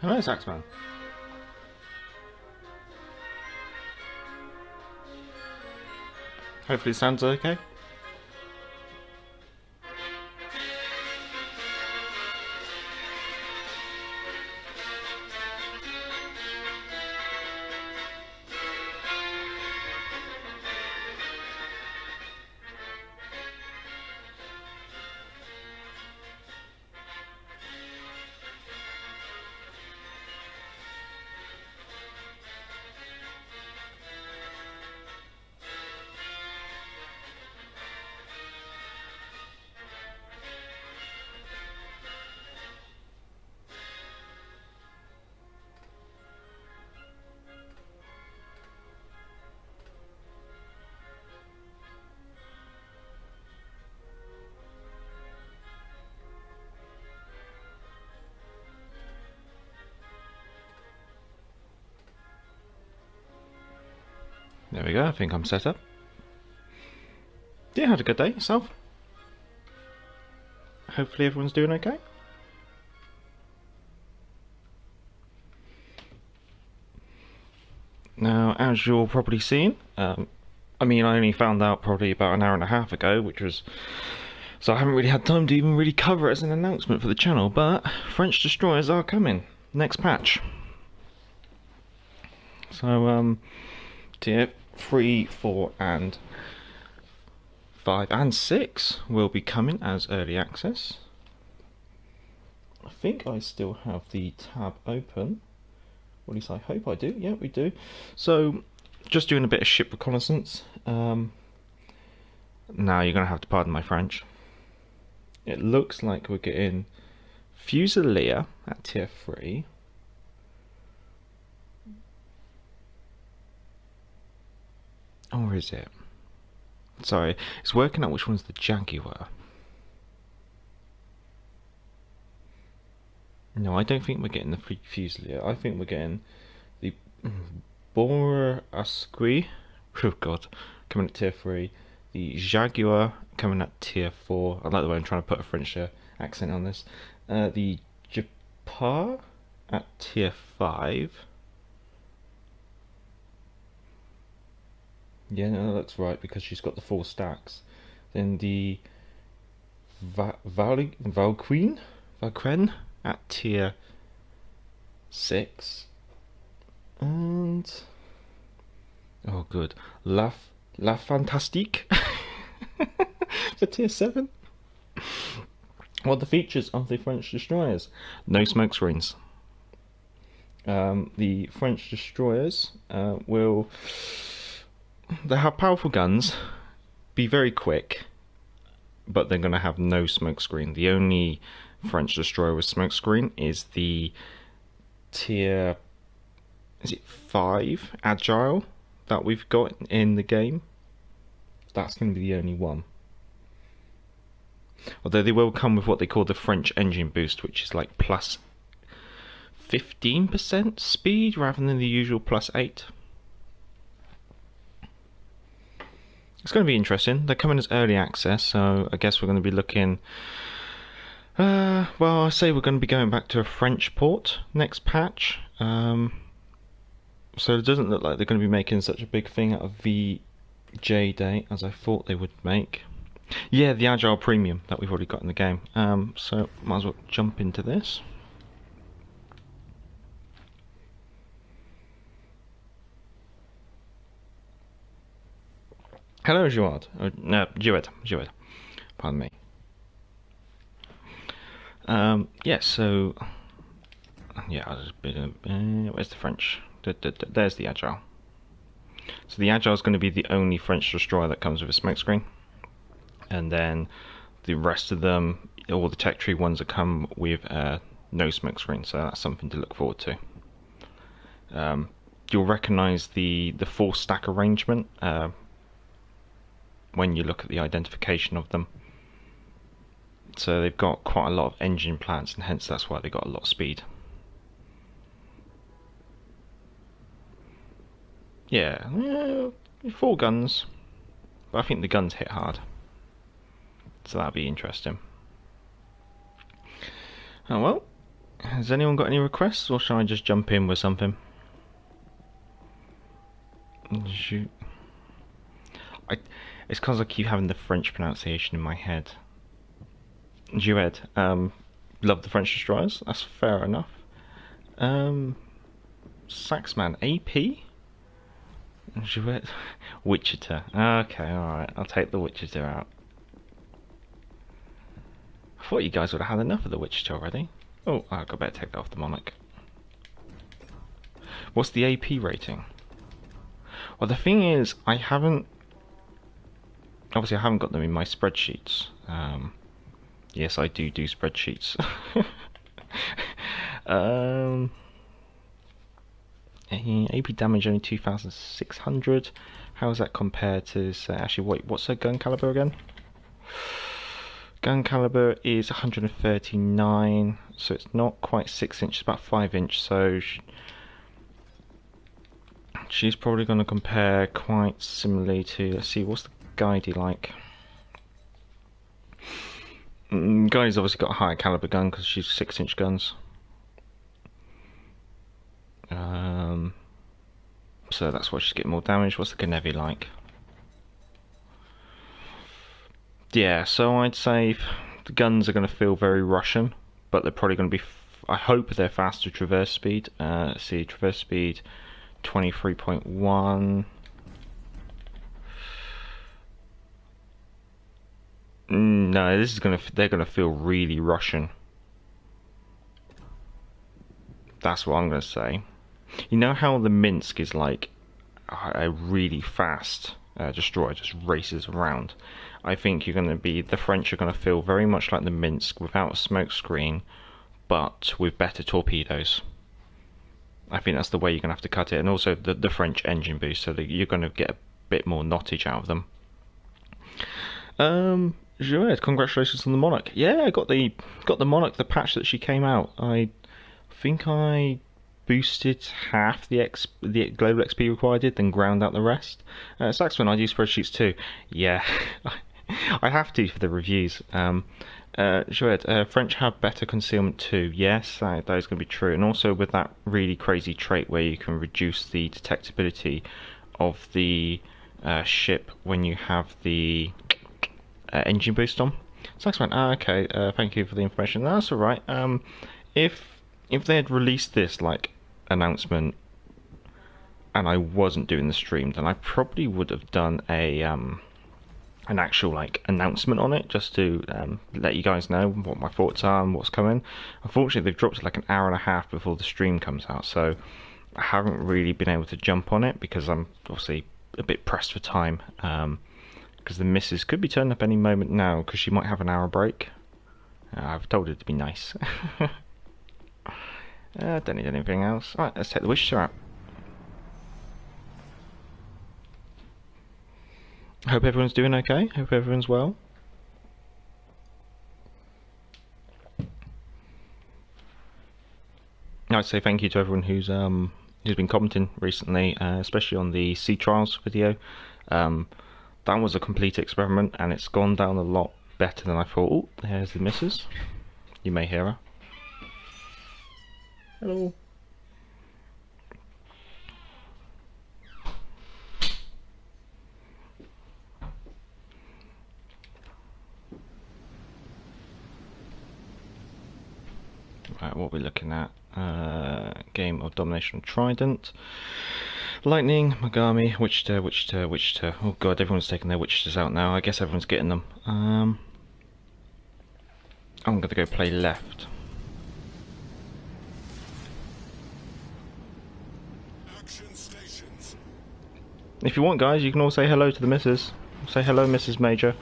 Hello, Saxman. Hopefully it sounds okay. There we go, I think I'm set up. Yeah, had a good day yourself. Hopefully everyone's doing okay. Now, as you're probably seeing, I only found out probably about an hour and a half ago, so I haven't really had time to even really cover it as an announcement for the channel, but French destroyers are coming, next patch. So, tier 3, 4 and 5 and 6 will be coming as early access. I think I still have the tab open, or at least I hope I do. Yeah, we do. So, just doing a bit of ship reconnaissance. Now you're going to have to pardon my French. It looks like we're getting Fusilier at tier 3. Or is it? Sorry, it's working out which one's the Jaguar. No, I don't think we're getting the Fusilier. I think we're getting the Bora Asqui. Oh god, coming at tier 3. The Jaguar coming at tier 4. I like the way I'm trying to put a French accent on this. The Japar at tier 5. Yeah, no, that's right, because she's got the 4 stacks. Then the Valqueen at tier 6. And oh good, La Fantastique for tier 7. What are the features of the French destroyers? No smoke screens. The French destroyers they have powerful guns, be very quick, but they're going to have no smoke screen. The only French destroyer with smoke screen is the tier, is it 5 agile that we've got in the game. That's going to be the only one. Although they will come with what they call the French engine boost, which is like plus 15% speed rather than the usual plus 8. It's going to be interesting. They're coming as early access, so I guess we're going to be looking. Well, I say we're going to be going back to a French port next patch. So it doesn't look like they're going to be making such a big thing out of VJ Day as I thought they would make. Yeah, the Agile Premium that we've already got in the game. So might as well jump into this. Hello, Jouard. No, Jouard. Pardon me. Yeah, so yeah, I'll just where's the French? There's the Agile. So the Agile is going to be the only French destroyer that comes with a smoke screen, and then the rest of them, all the tech tree ones, that come with no smoke screen. So that's something to look forward to. You'll recognise the 4 stack arrangement when you look at the identification of them. So they've got quite a lot of engine plants, and hence that's why they got a lot of speed. Yeah, 4 guns, but I think the guns hit hard, so that'll be interesting. Oh well, Has anyone got any requests, or shall I just jump in with something? Shoot. It's because I keep having the French pronunciation in my head. Joued. Love the French destroyers. That's fair enough. Saxman. AP? Joued. Wichita. Okay, alright. I'll take the Wichita out. I thought you guys would have had enough of the Wichita already. Oh, I better take that off the Monarch. What's the AP rating? Well, the thing is, obviously I haven't got them in my spreadsheets. Yes, I do spreadsheets. AP damage only 2,600. How does that compare to, actually, wait, what's her gun caliber again? Gun caliber is 139, so it's not quite 6 inches, about 5 inch, so she's probably going to compare quite similarly to, let's see, what's the Guidey like? Guidey's obviously got a higher caliber gun because she's 6 inch guns. So that's why she's getting more damage. What's the Ganevi like? Yeah, so I'd say the guns are going to feel very Russian, but they're probably going to be, I hope they're faster traverse speed. Let's see, traverse speed 23.1. No, this is they're gonna feel really Russian. That's what I'm gonna say. You know how the Minsk is like a really fast destroyer, just races around. I think the French are gonna feel very much like the Minsk without a smoke screen, but with better torpedoes. I think that's the way you're gonna have to cut it, and also the French engine boost, so that you're gonna get a bit more knottage out of them. Joued, congratulations on the Monarch. Yeah, I got the Monarch, the patch that she came out. I think I boosted half the global XP required, then ground out the rest. Saxman, I do spreadsheets too. Yeah, I have to for the reviews. Joued, French have better concealment too. Yes, that is going to be true. And also with that really crazy trait where you can reduce the detectability of the ship when you have the engine boost on. Saxman, okay, thank you for the information. That's alright. If they had released this like announcement and I wasn't doing the stream, then I probably would have done a an actual like announcement on it, just to let you guys know what my thoughts are and what's coming. Unfortunately, they've dropped it like an hour and a half before the stream comes out, so I haven't really been able to jump on it because I'm obviously a bit pressed for time. Because the missus could be turning up any moment now, because she might have an hour break. I've told her to be nice. Don't need anything else. Alright, let's take the Wichita out. Hope everyone's doing okay. Hope everyone's well. I'd say thank you to everyone who's been commenting recently, especially on the Sea Trials video. That was a complete experiment, and it's gone down a lot better than I thought. Oh, there's the missus. You may hear her. Hello. Right, what we're looking at? Game of Domination Trident. Lightning, Megami, Wichita. Oh god, everyone's taking their Wichitas out now. I guess everyone's getting them. I'm gonna go play left. Action stations. If you want, guys, you can all say hello to the missus. Say hello, Mrs. Major.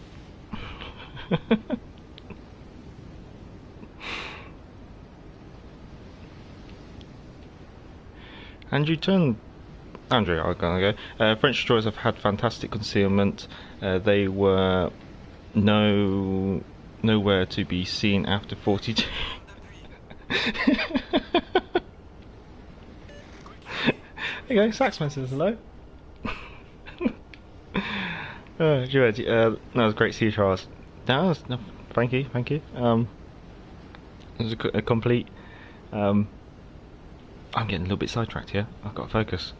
Andrew, Andrew, I'm gonna go. French destroyers have had fantastic concealment. They were nowhere to be seen after 42. There you go, Saxman says hello. Joued, that was great Sea Trials. No, thank you. It was a complete I'm getting a little bit sidetracked here. I've got to focus.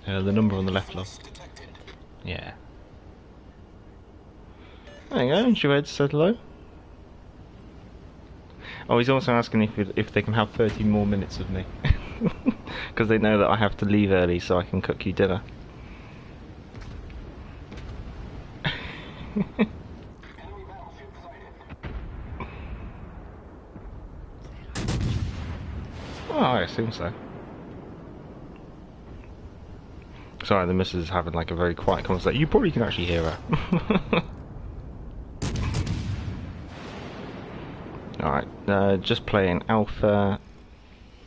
The number on the left, love. Yeah. There you go, Joed said hello. Oh, he's also asking if they can have 30 more minutes of me. Because they know that I have to leave early so I can cook you dinner. Oh, I assume so. Sorry, the missus is having like a very quiet conversation. You probably can actually hear her. Alright, just playing alpha,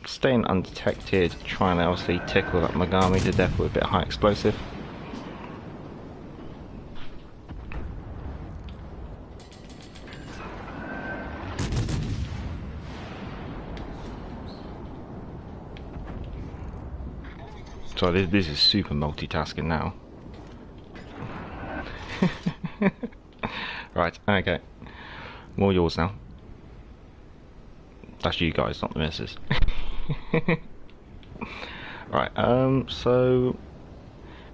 staying undetected, trying to obviously tickle that Megami to death with a bit of high explosive. So this is super multitasking now. Right, okay. More yours now. That's you guys, not the missus. Right, so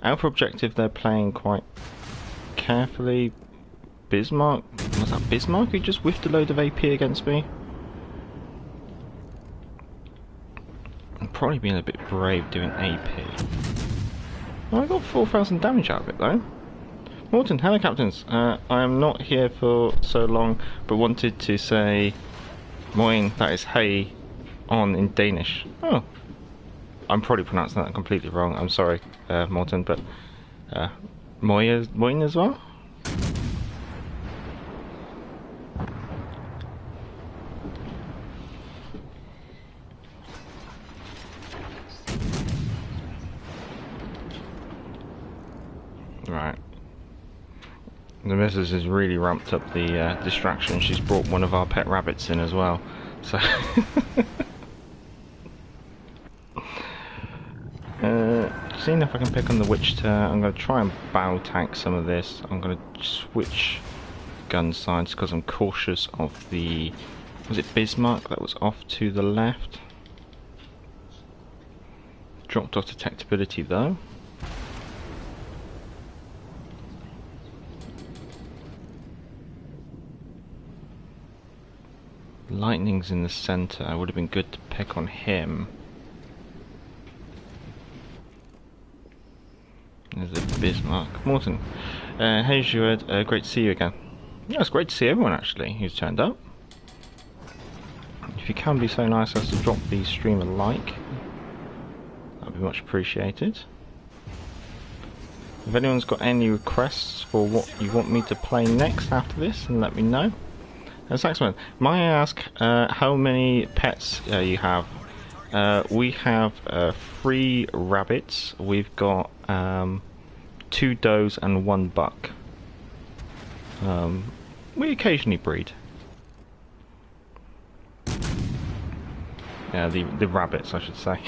alpha objective they're playing quite carefully. Bismarck, was that Bismarck who just whiffed a load of AP against me? I'm probably being a bit brave doing AP. I got 4,000 damage out of it though. Morton, hello captains. I am not here for so long, but wanted to say Moin, that is hey on in Danish. Oh, I'm probably pronouncing that completely wrong. I'm sorry, Morton, but Moin as well? Right. The missus has really ramped up the distraction. She's brought one of our pet rabbits in as well. So, seeing if I can pick on the Wichita, I'm going to try and bow tank some of this. I'm going to switch gun sides because I'm cautious of the... Was it Bismarck that was off to the left? Dropped off detectability though. Lightning's in the centre. It would have been good to pick on him. There's a Bismarck. Morton. Hey Jued, great to see you again. Yeah, it's great to see everyone actually who's turned up. If you can be so nice as to drop the stream a like, that'd be much appreciated. If anyone's got any requests for what you want me to play next after this, then let me know. Saxman, may I ask how many pets you have? We have 3 rabbits. We've got 2 does and 1 buck. We occasionally breed. Yeah, the rabbits, I should say.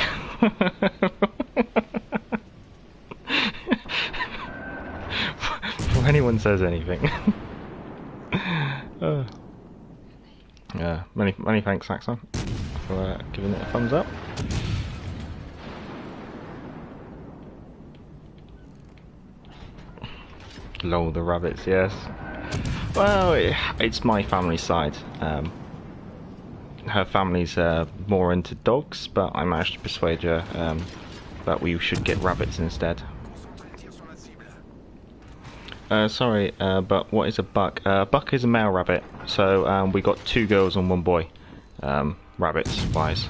Before anyone says anything. Yeah, many thanks, Saxon, for giving it a thumbs up. Lol, the rabbits, yes. Well, it's my family side. Her family's more into dogs, but I managed to persuade her that we should get rabbits instead. Sorry, but what is a buck? Buck is a male rabbit, so we got 2 girls and 1 boy, rabbits wise.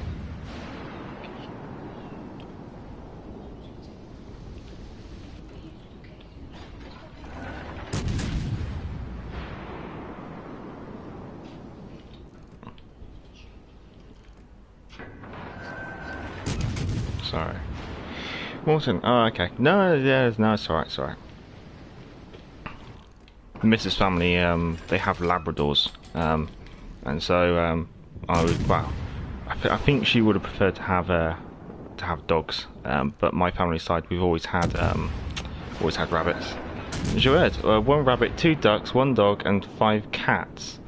Sorry. Morton, oh okay. No, yeah, no, it's alright, it's alright. Mrs. family, they have Labradors, and so I would. Well, I think she would have preferred to have dogs, but my family side we've always had rabbits. Joed, 1 rabbit, 2 ducks, 1 dog, and 5 cats.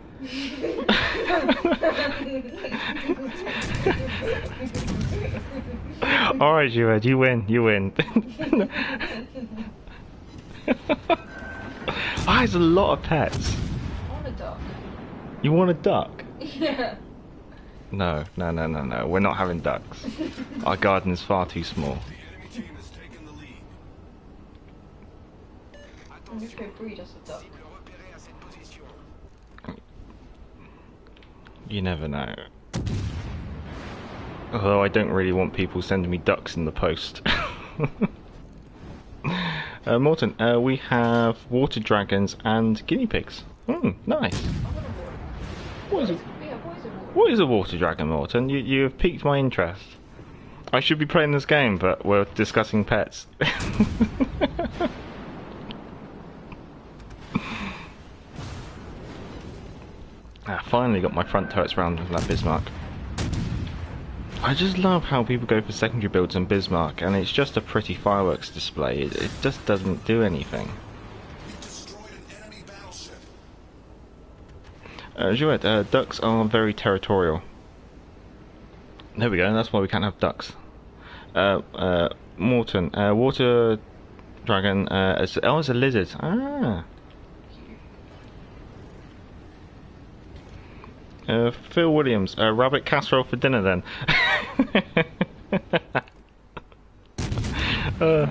Alright, Joed, you win, you win. Ah, there's a lot of pets. I want a duck. You want a duck? Yeah. No, no, no, no, no. We're not having ducks. Our garden is far too small. The enemy team has taken the lead. I'm just going to breed us a duck. You never know. Although I don't really want people sending me ducks in the post. Morton, we have water dragons and guinea pigs. Nice. What is it? Yeah, what is a water? What is a water dragon, Morton? You have piqued my interest. I should be playing this game, but we're discussing pets. Finally got my front turrets round with that Bismarck. I just love how people go for secondary builds on Bismarck, and it's just a pretty fireworks display. It just doesn't do anything. You've destroyed an enemy battleship. Jouet, ducks are very territorial. There we go, that's why we can't have ducks. Morton, water dragon, it's a lizard. Ah. Phil Williams, rabbit casserole for dinner then. Well,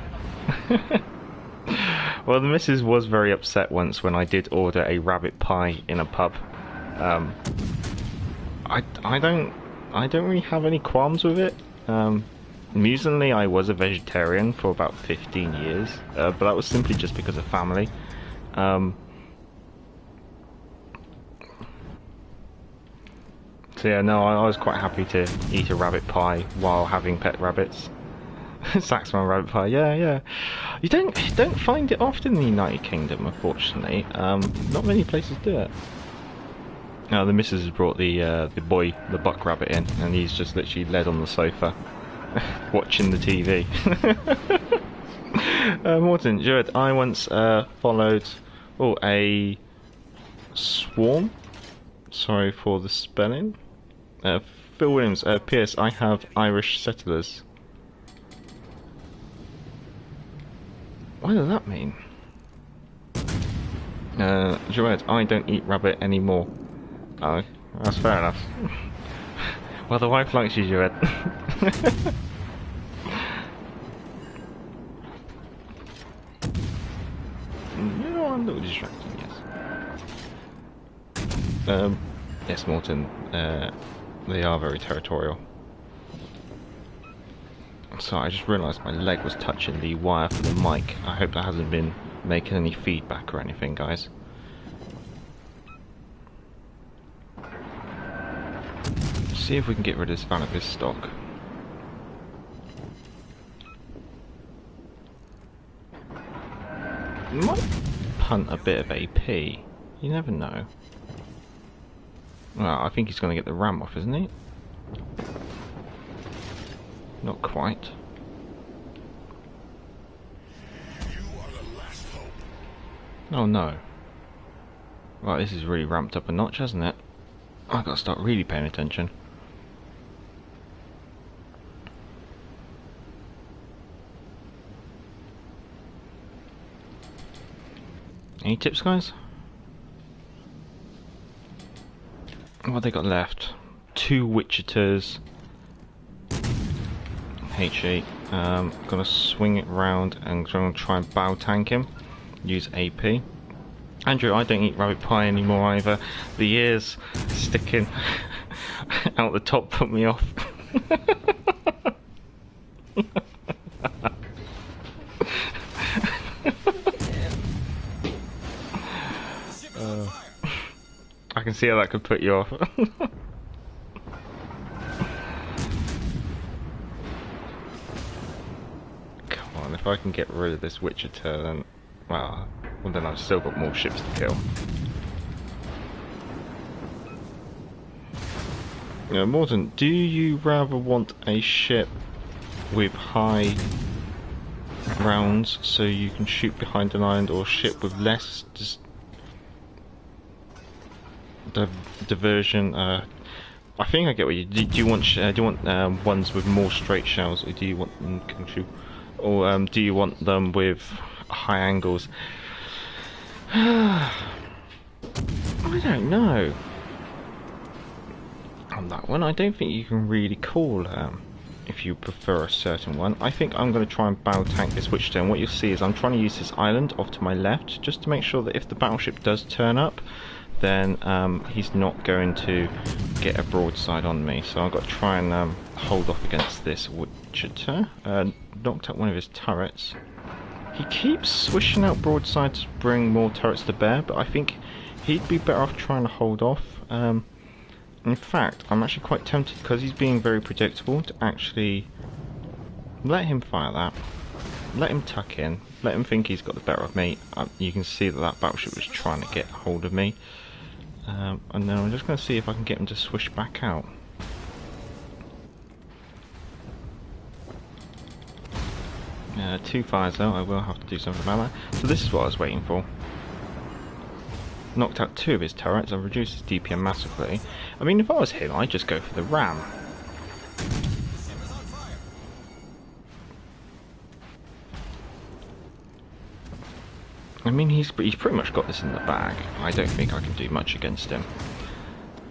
the missus was very upset once when I did order a rabbit pie in a pub. I don't really have any qualms with it. Amusingly, I was a vegetarian for about 15 years, but that was simply just because of family. So yeah, no, I was quite happy to eat a rabbit pie while having pet rabbits. Saxman rabbit pie, yeah. You don't find it often in the United Kingdom, unfortunately. Not many places do it. Now the missus has brought the buck rabbit in, and he's just literally led on the sofa, watching the TV. Morton, Jared, I once followed a swarm. Sorry for the spelling. Phil Williams, P.S. I have Irish settlers. What does that mean? Jared, I don't eat rabbit anymore. Oh, that's fair enough. Well, the wife likes you, Jared. You know, I'm a little distracting, yes. Yes, Morton, they are very territorial. So I just realised my leg was touching the wire for the mic. I hope that hasn't been making any feedback or anything, guys. See if we can get rid of this Vanabis stock. Might punt a bit of AP. You never know. Well, I think he's going to get the ram off, isn't he? Not quite. You are the last hope. Oh no. Well, this is really ramped up a notch, hasn't it? I've got to start really paying attention. Any tips, guys? What have they got left? 2 Witchiters. H8. Gonna swing it round and gonna try and bow tank him. Use AP. Andrew, I don't eat rabbit pie anymore either. The ears sticking out the top put me off. I can see how that could put you off. Come on, if I can get rid of this Witcher then, well, then I've still got more ships to kill. Morton, do you rather want a ship with high rounds, so you can shoot behind an island or ship with less diversion. I think I get what you do. Do you want ones with more straight shells, or do you want them or do you want them with high angles? I don't know. On that one, I don't think you can really call if you prefer a certain one. I think I'm going to try and battle tank this Witchstone. What you'll see is I'm trying to use this island off to my left, just to make sure that if the battleship does turn up, then he's not going to get a broadside on me. So I've got to try and hold off against this Wichita. Knocked out one of his turrets. He keeps swishing out broadsides to bring more turrets to bear, but I think he'd be better off trying to hold off. In fact, I'm actually quite tempted, because he's being very predictable, to actually let him fire that, let him tuck in, let him think he's got the better of me. You can see that that battleship was trying to get hold of me. And then I'm just going to see if I can get him to swish back out. Two fires though, I will have to do something about that. So this is what I was waiting for. Knocked out two of his turrets, I've reduced his DPM massively. I mean, if I was him, I'd just go for the ram. I mean, he's pretty much got this in the bag. I don't think I can do much against him.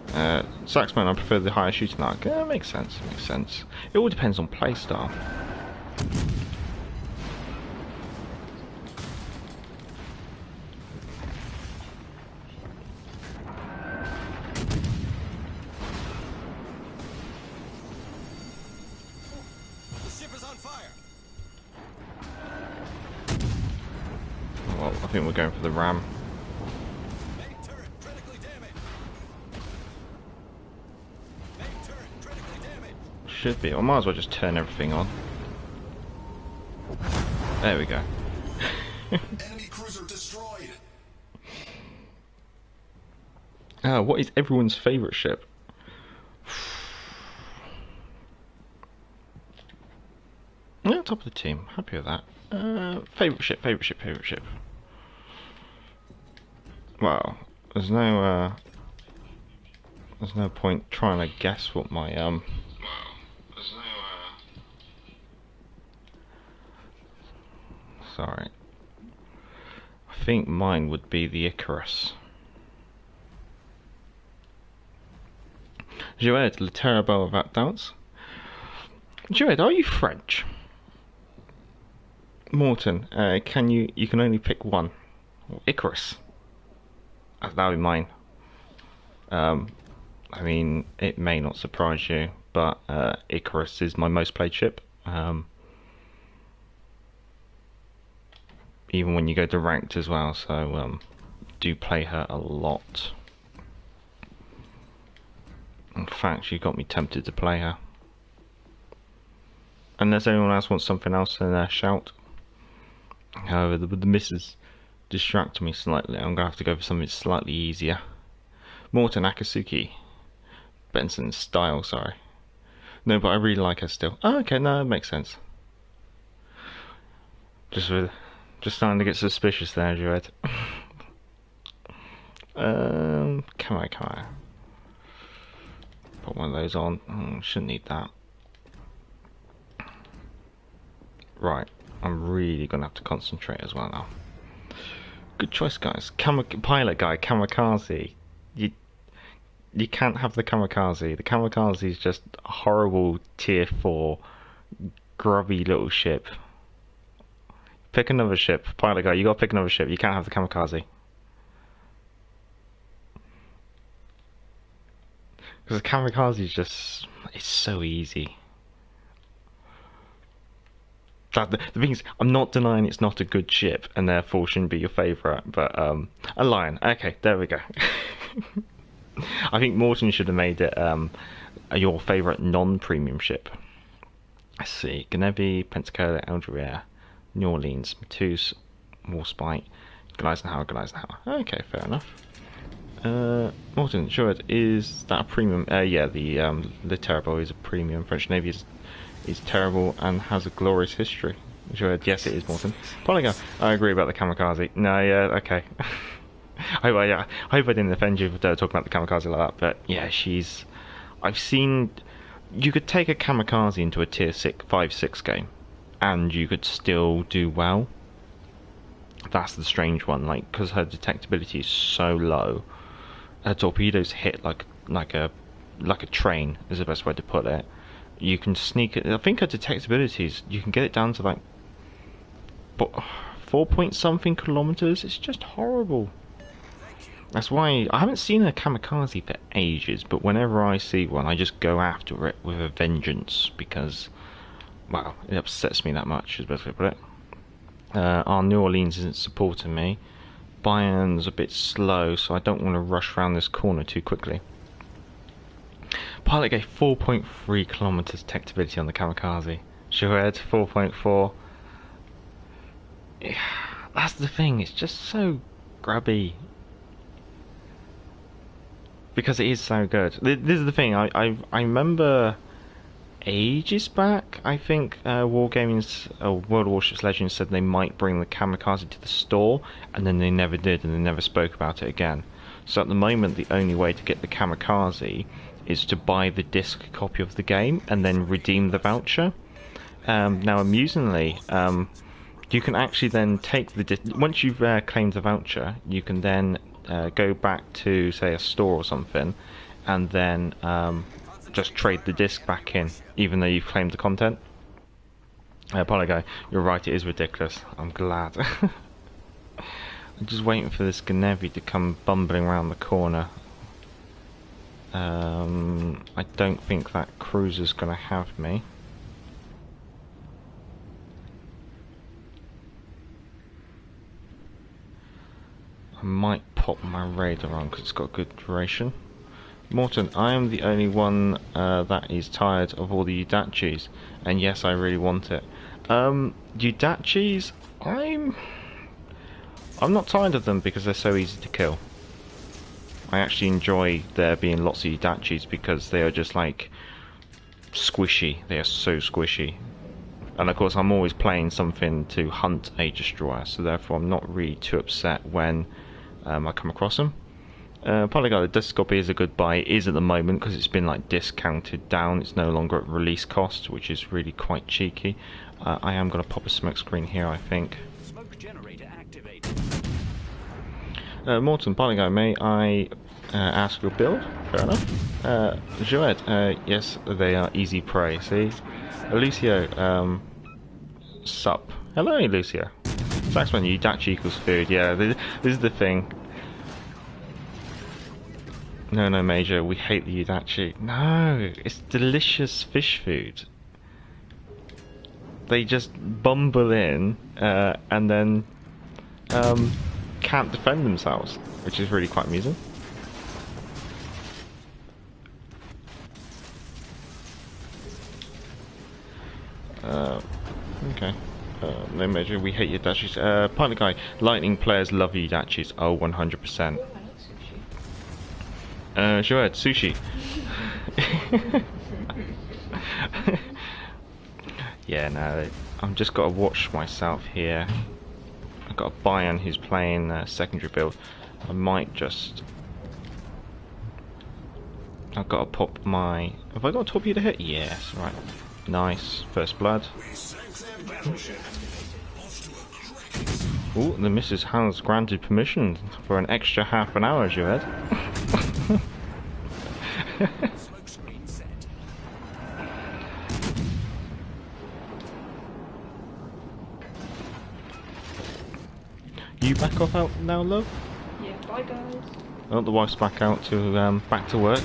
Saxman, I prefer the higher shooting arc. Makes sense, makes sense. It all depends on playstyle. Well, I think we're going for the ram. Should be. I might as well just turn everything on. There we go. Enemy cruiser destroyed. What is everyone's favourite ship? Yeah, top of the team. Happy with that. Favourite ship, favourite ship, favourite ship. Well, there's no point trying to guess what my Sorry. I think mine would be the Icarus. Joued, le terrible without doubts. Joued, are you French? Morton, you can only pick one. Icarus. That would be mine. I mean, it may not surprise you, but Icarus is my most played ship. Even when you go to ranked as well, so do play her a lot. In fact, she got me tempted to play her. Unless anyone else wants something else, then shout. However, the misses distract me slightly. I'm going to have to go for something slightly easier. Morton Akatsuki. Benson's style, sorry. No, but I really like her still. Oh, okay, no, it makes sense. Just starting to get suspicious there, Joued. Come on. Put one of those on. Shouldn't need that. Right, I'm really gonna have to concentrate as well now. Good choice, guys. Pilot guy, kamikaze. You can't have the kamikaze. The kamikaze is just a horrible tier 4, grubby little ship. Pick another ship, pilot guy. You gotta pick another ship. You can't have the kamikaze. Because the kamikaze is just—it's so easy. The thing is, I'm not denying it's not a good ship, and therefore shouldn't be your favourite. But a lion. Okay, there we go. I think Morton should have made it your favourite non-premium ship. Let's see: Genevieve, Pensacola, Algeria, New Orleans, Matus, Warspite, Gleisenhower. Okay, fair enough. Morton, sure, is that a premium? Yeah, the Terrible is a premium. French Navy is terrible and has a glorious history. Sure, yes, it is Morton. Polygon. I agree about the kamikaze. No, yeah, okay. I hope I didn't offend you for talking about the kamikaze like that, but yeah, she's. I've seen. You could take a kamikaze into a tier 5-6 game, and you could still do well. That's the strange one, like, because her detectability is so low. Her torpedoes hit like a train is the best way to put it. You can sneak it. I think her detectability is, you can get it down to like 4 point something kilometers. It's just horrible. That's why I haven't seen a kamikaze for ages, but whenever I see one, I just go after it with a vengeance because, well, it upsets me that much, is the best way to put it. Our New Orleans isn't supporting me. Bayern's a bit slow, so I don't want to rush around this corner too quickly. Pilot gave 4.3 kilometers detectability on the kamikaze. Shahed 4.4. Yeah, that's the thing, it's just so grubby. Because it is so good. This is the thing, I remember ages back, I think Wargaming's World of Warships Legends said they might bring the kamikaze to the store, and then they never did, and they never spoke about it again. So at the moment, the only way to get the kamikaze is to buy the disc copy of the game and then redeem the voucher. Now, amusingly, you can actually then take the once you've claimed the voucher, you can then go back to, say, a store or something, and then just trade the disc back in, even though you've claimed the content. Polygo, you're right, it is ridiculous. I'm glad. I'm just waiting for this Gnevi to come bumbling around the corner. I don't think that cruiser's going to have me. I might pop my radar on because it's got good duration. Morton, I am the only one that is tired of all the Udachis, and yes, I really want it. Udachis, I'm not tired of them because they're so easy to kill. I actually enjoy there being lots of Udachis because they are just like squishy. They are so squishy. And of course, I'm always playing something to hunt a destroyer, so therefore I'm not really too upset when I come across them. Polygon, the disc copy is a good buy. It is at the moment because it's been like discounted down. It's no longer at release cost, which is really quite cheeky. I am going to pop a smoke screen here, I think. Smoke generator activated. Morton, Polygon, may I ask your build? Fair enough. Jouet, yes, they are easy prey. See, Lucio, sup. Hello, Lucio. Saxman, Udachi equals food. Yeah, this is the thing. No, Major, we hate the Udachi. No, it's delicious fish food. They just bumble in and then can't defend themselves, which is really quite amusing. Okay. No, Major, we hate Udachis. Pilot Guy, Lightning players love Udachis. Oh, 100%. Sure, sushi. Yeah, no, I've just got to watch myself here. I've got a Bayern who's playing secondary build. I might just. I've got to pop my. Have I got a torpedo hit? Yes, right. Nice. First blood. Ooh, the missus has granted permission for an extra half an hour, as you heard. Smoke screen set. You back off out now, love? Yeah, bye guys. Oh, the wife's back out to back to work. So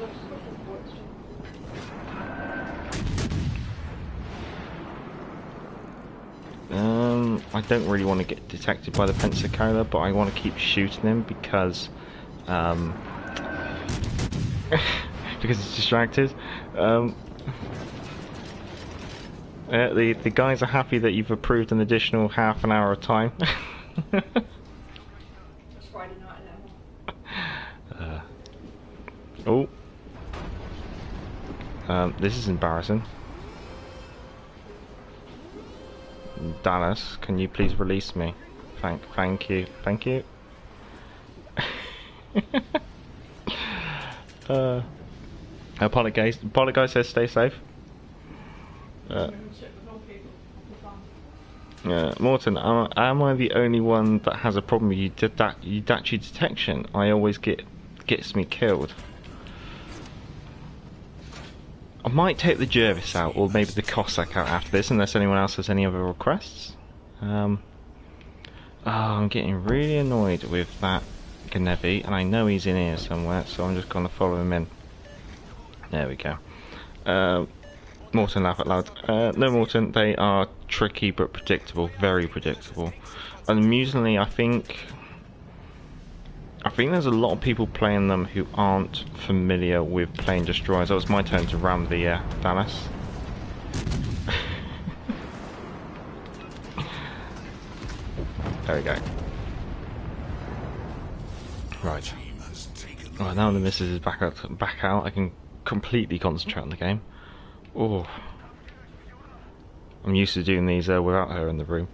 I've just got the work stream. I don't really want to get detected by the Pensacola, but I want to keep shooting him because because it's distracted. The guys are happy that you've approved an additional half an hour of time. It's Friday night now. Oh. This is embarrassing. Dallas, can you please release me? Thank you. Pilot guy says stay safe. Morton, am I the only one that has a problem with Udachi detection? I always gets me killed. I might take the Jervis out, or maybe the Cossack out after this, unless anyone else has any other requests. I'm getting really annoyed with that Gnevi, and I know he's in here somewhere, so I'm just going to follow him in. There we go. Morton, laugh out loud. No, Morton, they are tricky but predictable, very predictable. And amusingly, I think there's a lot of people playing them who aren't familiar with playing destroyers. Oh, it's my turn to ram the Dallas. There we go. Right. Right, now the missus is back out, I can completely concentrate on the game. Oh. I'm used to doing these without her in the room.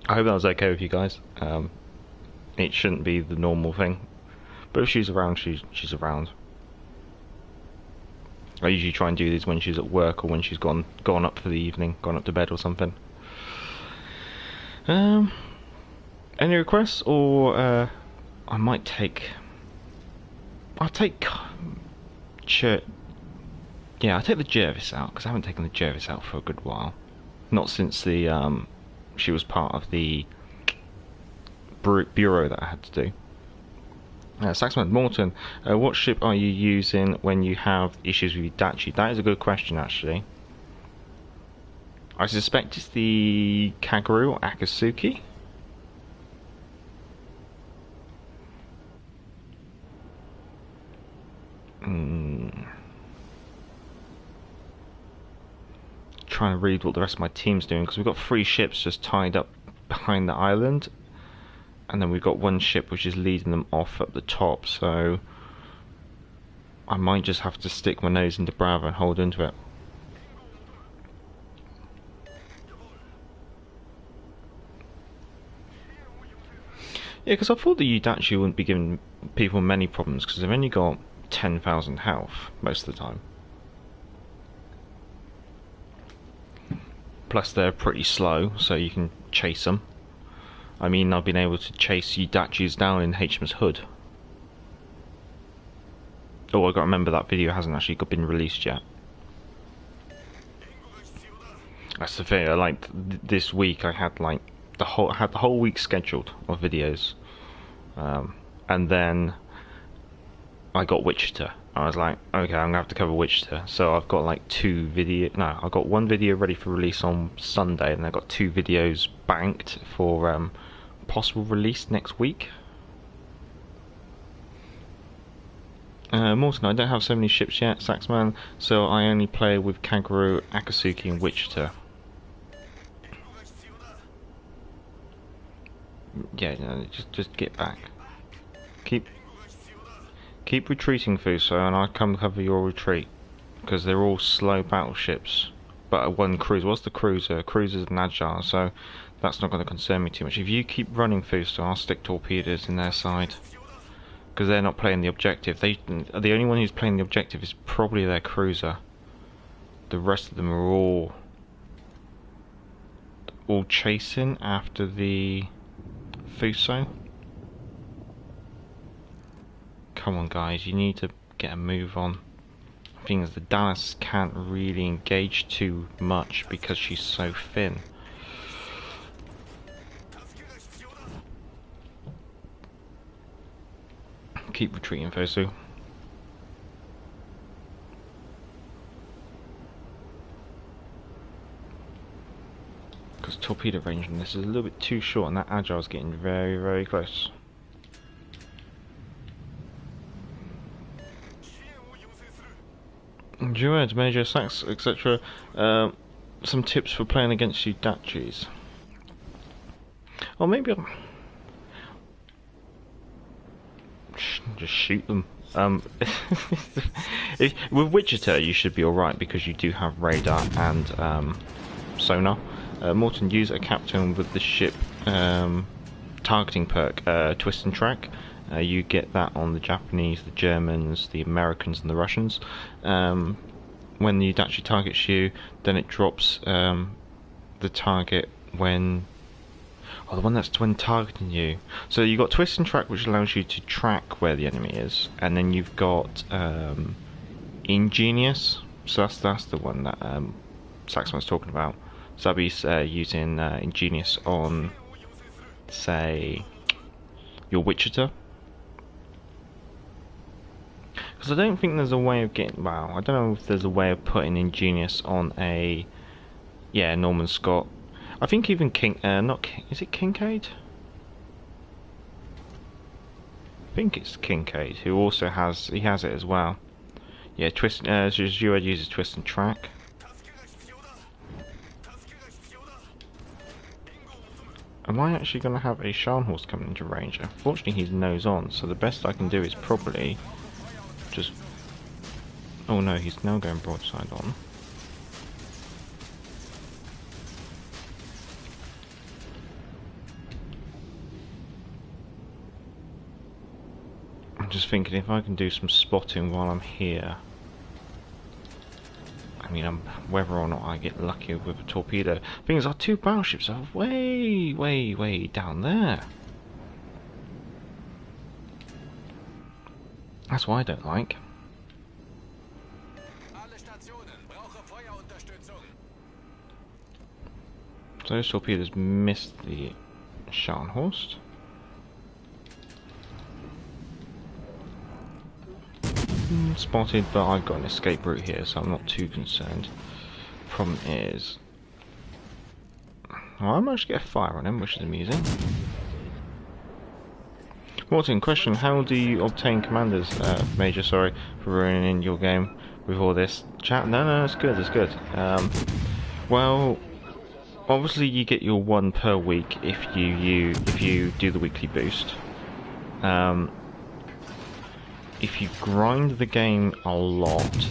I hope that was okay with you guys. It shouldn't be the normal thing, but if she's around, she's around. I usually try and do these when she's at work or when she's gone up for the evening, gone up to bed or something. Any requests, or I might take. I'll take. Yeah, I'll take the Jervis out because I haven't taken the Jervis out for a good while. Not since the she was part of the bureau that I had to do. Saxman Morton, what ship are you using when you have issues with Udachi? That is a good question, actually. I suspect it's the Kaguru or Akatsuki. Trying to read what the rest of my team's doing, because we've got 3 ships just tied up behind the island, and then we've got 1 ship which is leading them off at the top, so I might just have to stick my nose into Bravo and hold into it. Yeah, because I thought the Udachi wouldn't be giving people many problems, because they've only got 10,000 health most of the time. Plus they're pretty slow, so you can chase them. I mean, I've been able to chase Udachis down in HMS Hood. Oh, I've got to remember that video hasn't actually been released yet. That's the thing, like this week I had like the whole week scheduled of videos. And then I got Wichita. I was like, okay, I'm gonna have to cover Wichita. So I've got like I've got 1 video ready for release on Sunday, and I've got 2 videos banked for possible release next week. Morton, I don't have so many ships yet, Saxman, so I only play with Kaguru, Akatsuki, and Wichita. Yeah, no, just get back. Keep retreating, Fuso, and I'll come cover your retreat, because they're all slow battleships. But 1 cruiser. What's the cruiser? Cruiser's an agile, so that's not going to concern me too much. If you keep running, Fuso, I'll stick torpedoes in their side, because they're not playing the objective. The only one who's playing the objective is probably their cruiser. The rest of them are all chasing after the Fuso. Come on, guys, you need to get a move on. The thing is, the Dallas can't really engage too much because she's so thin. Keep retreating, Fosu. Because torpedo range on this is a little bit too short, and that agile is getting very, very close. Duet, Major Sax, etc. Some tips for playing against Udachis. Or maybe I'll just shoot them. With Wichita, you should be alright because you do have radar and sonar. Morton, use a captain with the ship targeting perk, Twist and Track. You get that on the Japanese, the Germans, the Americans, and the Russians. When it actually targets you, then it drops the target when. Oh, the one that's when targeting you. So you've got Twist and Track, which allows you to track where the enemy is, and then you've got Ingenious. So that's the one that Saxon's talking about. So that'd be using Ingenious on, say, your Wichita. Because I don't think there's a way of getting. Wow, I don't know if there's a way of putting Ingenious on a. Yeah, Norman Scott. I think even is it Kincaid? I think it's Kincaid who also has it as well. Yeah, Twist. Zuad uses Twist and Track. Am I actually going to have a Scharnhorst coming into range? Unfortunately, he's nose on, so the best I can do is probably just. Oh no, he's now going broadside on. I'm just thinking if I can do some spotting while I'm here. I mean, whether or not I get lucky with a torpedo. Thing is, our two battleships are way, way, way down there. That's what I don't like. So those torpedoes missed the Scharnhorst. Spotted, but I've got an escape route here, so I'm not too concerned. Problem is, I managed to get a fire on him, which is amusing. Morton, question: how do you obtain commanders, Major? Sorry for ruining your game with all this chat. No, it's good. It's good. Well, obviously you get your one per week if you do the weekly boost. If you grind the game a lot,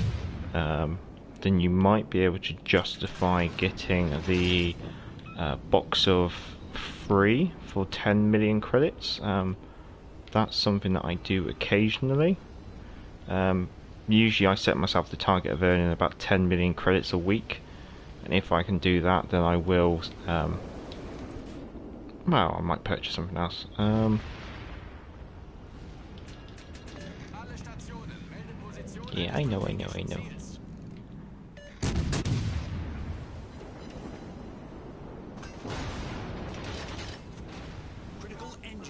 then you might be able to justify getting the box of free for 10 million credits. That's something that I do occasionally. Usually I set myself the target of earning about 10 million credits a week, and if I can do that, then I will. Well, I might purchase something else. Yeah, I know.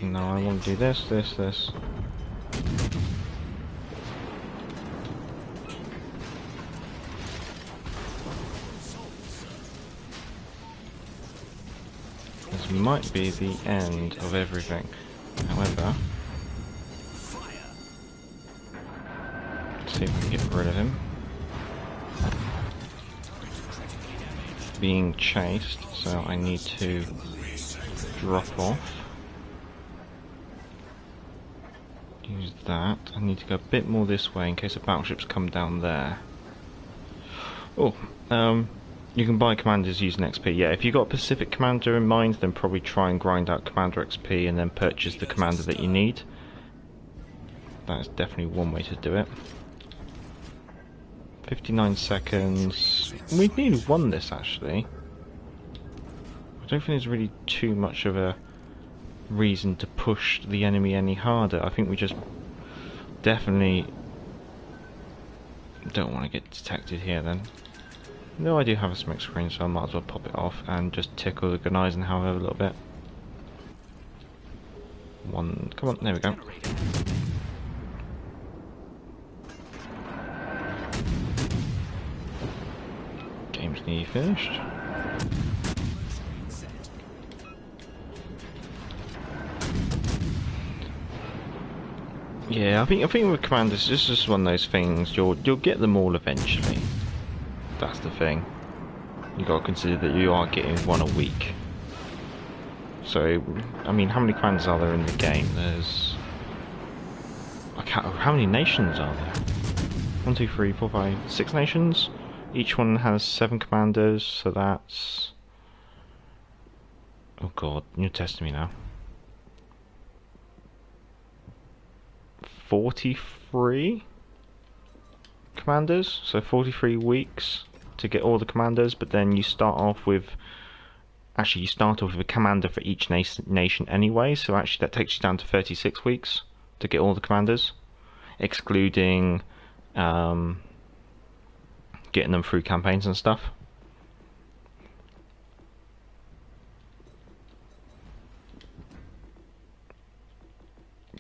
No, I want to do this. This might be the end of everything. However, let's see if we can get rid of him. Being chased, so I need to drop off. Use that. I need to go a bit more this way in case the battleships come down there. Oh, you can buy commanders using XP. Yeah, if you've got a Pacific commander in mind, then probably try and grind out commander XP and then purchase the commander that you need. That is definitely one way to do it. 59 seconds. We nearly won this, actually. I don't think there's really too much of a reason to push the enemy any harder. I think we just definitely don't want to get detected here then. No, I do have a smoke screen, so I might as well pop it off and just tickle the Gunneisen however a little bit. One, come on, there we go. Game's nearly finished. Yeah, I think with commanders, it's just one of those things. You'll get them all eventually. That's the thing. You got to consider that you are getting one a week. So, I mean, how many commanders are there in the game? There's, I how many nations are there? 1, 2, 3, 4, 5, 6 nations. Each one has 7 commanders, so that's... Oh god, you're testing me now. 43 commanders, so 43 weeks to get all the commanders, but then you start off with... Actually, you start off with a commander for each nation anyway, so actually that takes you down to 36 weeks to get all the commanders, excluding getting them through campaigns and stuff.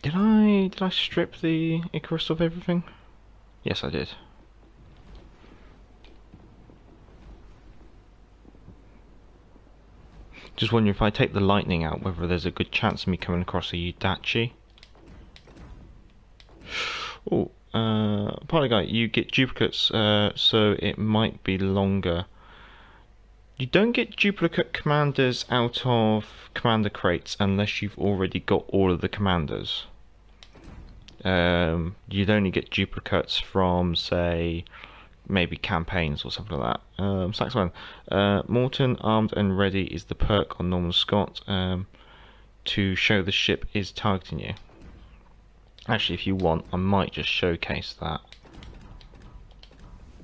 Did I strip the Icarus of everything? Yes, I did. Just wondering if I take the lightning out, whether there's a good chance of me coming across a Udachi. Oh, Party Guy, you get duplicates, so it might be longer. You don't get duplicate commanders out of commander crates unless you've already got all of the commanders. You'd only get duplicates from, say, maybe campaigns or something like that. Saxman, Morton armed and ready is the perk on Norman Scott to show the ship is targeting you. Actually, if you want, I might just showcase that.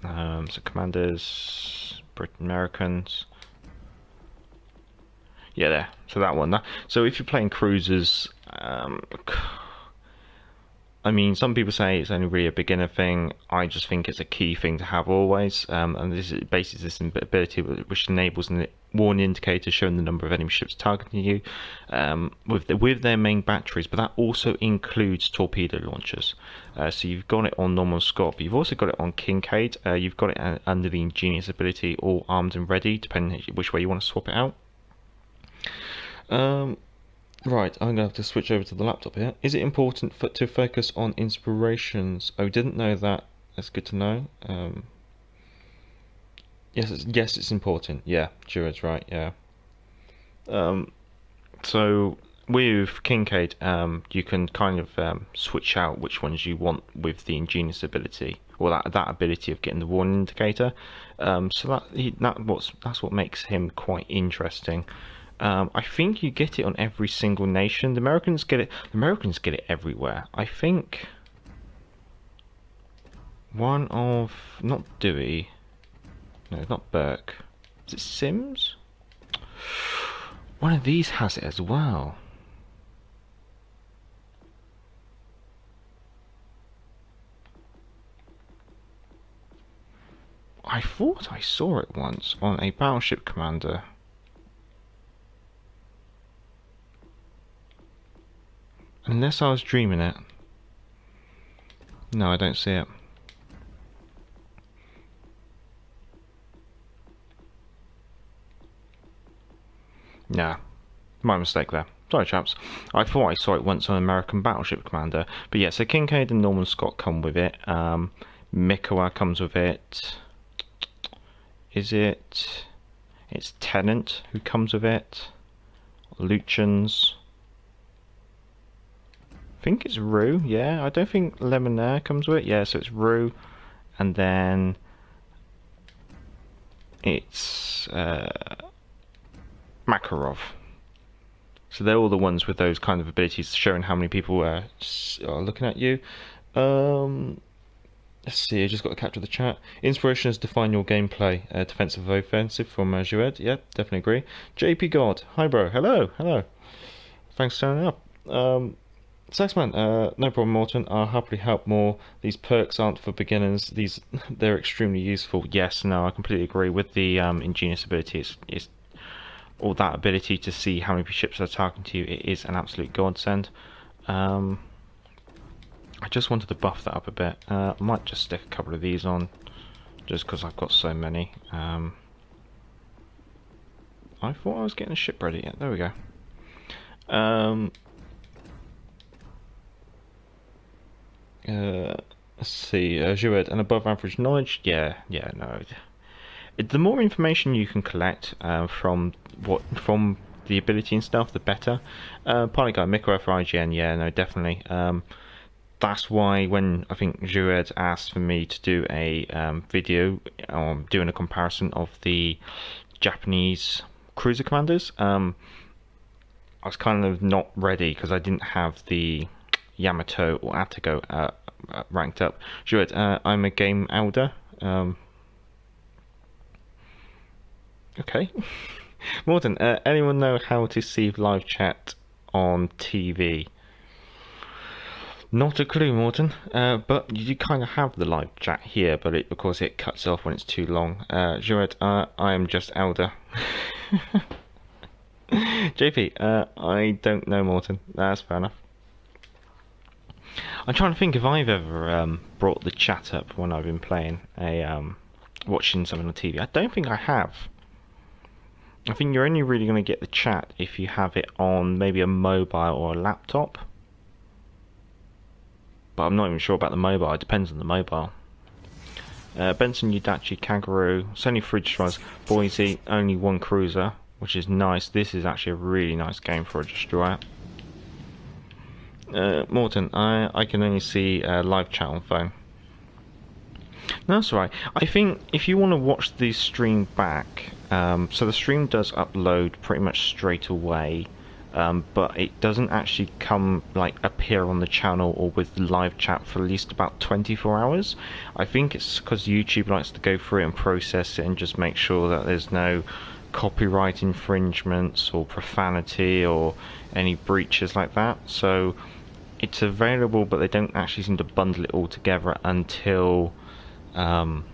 So commanders, Britain, Americans. Yeah, there. So that one. So if you're playing cruisers, I mean, some people say it's only really a beginner thing. I just think it's a key thing to have always. And this is basically this ability which enables a warning indicator showing the number of enemy ships targeting you with their main batteries, but that also includes torpedo launchers. So you've got it on normal Scott, but you've also got it on Kincaid. You've got it under the ingenious ability, all armed and ready, depending which way you want to swap it out. Right, I'm going to have to switch over to the laptop here. Is it important to focus on inspirations? Oh, didn't know that. That's good to know. Yes, it's important. Yeah, Jared's right, yeah. So, with Kincaid, you can kind of switch out which ones you want with the ingenious ability, or that ability of getting the warning indicator. So that's what makes him quite interesting. I think you get it on every single nation. The Americans get it. The Americans get it everywhere. I think one of not Dewey. No, not Burke. Is it Sims? One of these has it as well. I thought I saw it once on a battleship commander. Unless I was dreaming it. No, I don't see it. Nah, my mistake there. Sorry, chaps. I thought I saw it once on American Battleship Commander. But yeah, so Kincaid and Norman Scott come with it. Mikowa comes with it. Is it? It's Tennant who comes with it. Luchans. I think it's Rue, yeah. I don't think Lemonaire comes with it. Yeah, so it's Rue. And then it's Makarov. So they're all the ones with those kind of abilities, showing how many people are looking at you. Let's see, I just got to capture the chat. Inspiration is define your gameplay, defensive or offensive from Jued. Yeah, definitely agree. JP God, hi bro, hello. Thanks for turning up. Saxman, no problem, Morton. I'll happily help more. These perks aren't for beginners. They're extremely useful. Yes, no, I completely agree with the ingenious ability. It's or that ability to see how many ships are targeting to you. It is an absolute godsend. I just wanted to buff that up a bit. I might just stick a couple of these on, just because I've got so many. I thought I was getting a ship ready. Yeah, there we go. Let's see, Jued, an above average knowledge? Yeah, no. The more information you can collect from the ability and stuff, the better. Partly guy, Mikowa for IGN, yeah, no, definitely. that's why when I think Joued asked for me to do a video doing a comparison of the Japanese cruiser commanders, I was kind of not ready because I didn't have the Yamato or Atago ranked up. Joued, I'm a game elder. Okay. Morton, anyone know how to see live chat on TV? Not a clue, Morton. But you kind of have the live chat here, but of course it cuts off when it's too long. Joued, I am just elder. JP, I don't know, Morton. That's fair enough. I'm trying to think if I've ever brought the chat up when I've been playing watching something on TV. I don't think I have. I think you're only really going to get the chat if you have it on maybe a mobile or a laptop. But I'm not even sure about the mobile. It depends on the mobile. Benson, Udachi, Kangaroo, Sony Fridge Destroyers, Boise, only one cruiser, which is nice. This is actually a really nice game for a destroyer. Morton, I can only see live chat on phone. No, that's alright. I think if you want to watch the stream back, so the stream does upload pretty much straight away, but it doesn't actually appear on the channel or with live chat for at least about 24 hours. I think it's because YouTube likes to go through it and process it and just make sure that there's no copyright infringements or profanity or any breaches like that. So it's available, but they don't actually seem to bundle it all together until about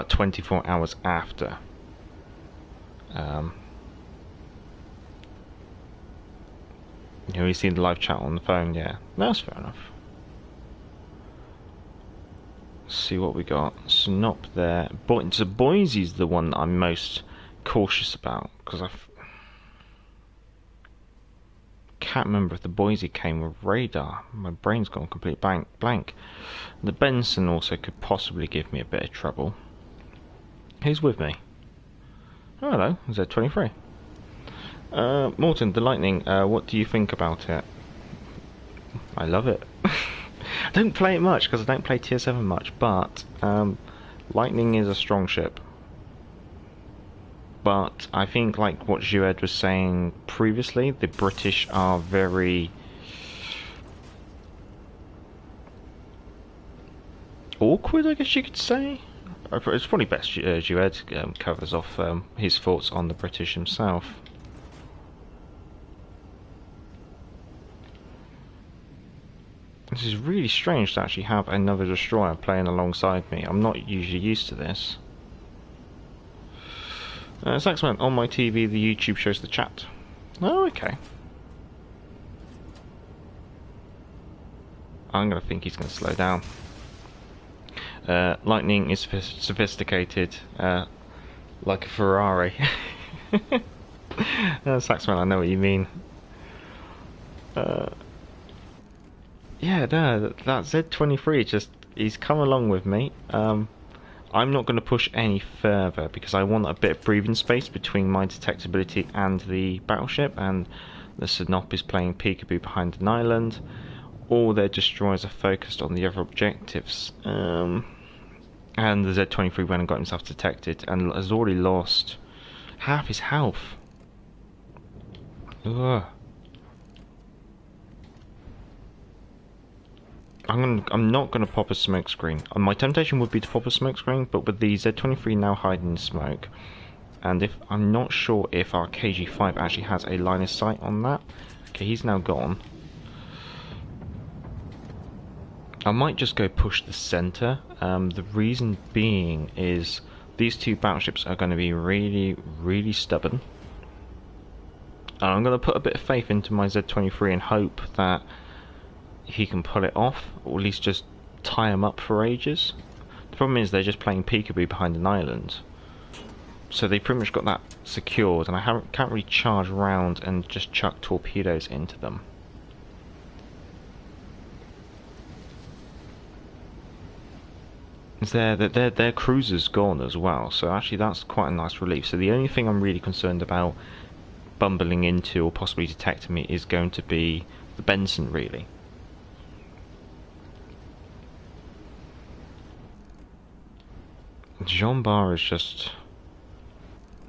24 hours after. You've seen the live chat on the phone, yeah. That's fair enough. Let's see what we got. Snop there. So Boise's the one that I'm most cautious about, because I can't remember if the Boise came with radar. My brain's gone complete blank. The Benson also could possibly give me a bit of trouble. Who's with me? Oh, hello, Z23. Morton, the Lightning, what do you think about it? I love it. I don't play it much because I don't play tier 7 much, but Lightning is a strong ship. But I think, like what Joued was saying previously, the British are very awkward, I guess you could say. It's probably best Joued covers off his thoughts on the British himself. This is really strange to actually have another destroyer playing alongside me. I'm not usually used to this. Saxman, on my TV the YouTube shows the chat. Oh, okay. I'm going to think he's going to slow down. Lightning is sophisticated, like a Ferrari. Saxman, I know what you mean. Yeah, no, that Z23 he's come along with me. I'm not going to push any further because I want a bit of breathing space between my detectability and the battleship, and the Sinop is playing peekaboo behind an island. All their destroyers are focused on the other objectives. And the Z23 went and got himself detected and has already lost half his health. Ugh. I'm not going to pop a smoke screen. My temptation would be to pop a smoke screen, but with the Z23 now hiding in smoke, and if I'm not sure if our KG5 actually has a line of sight on that. Okay, he's now gone. I might just go push the center. The reason being is these two battleships are going to be really, really stubborn. And I'm going to put a bit of faith into my Z23 and hope that he can pull it off, or at least just tie him up for ages. The problem is they're just playing peekaboo behind an island, so they pretty much got that secured, and I can't really charge around and just chuck torpedoes into them. Their cruiser's gone as well, so actually that's quite a nice relief. So the only thing I'm really concerned about bumbling into or possibly detecting me is going to be the Benson, really. Jean Bar is just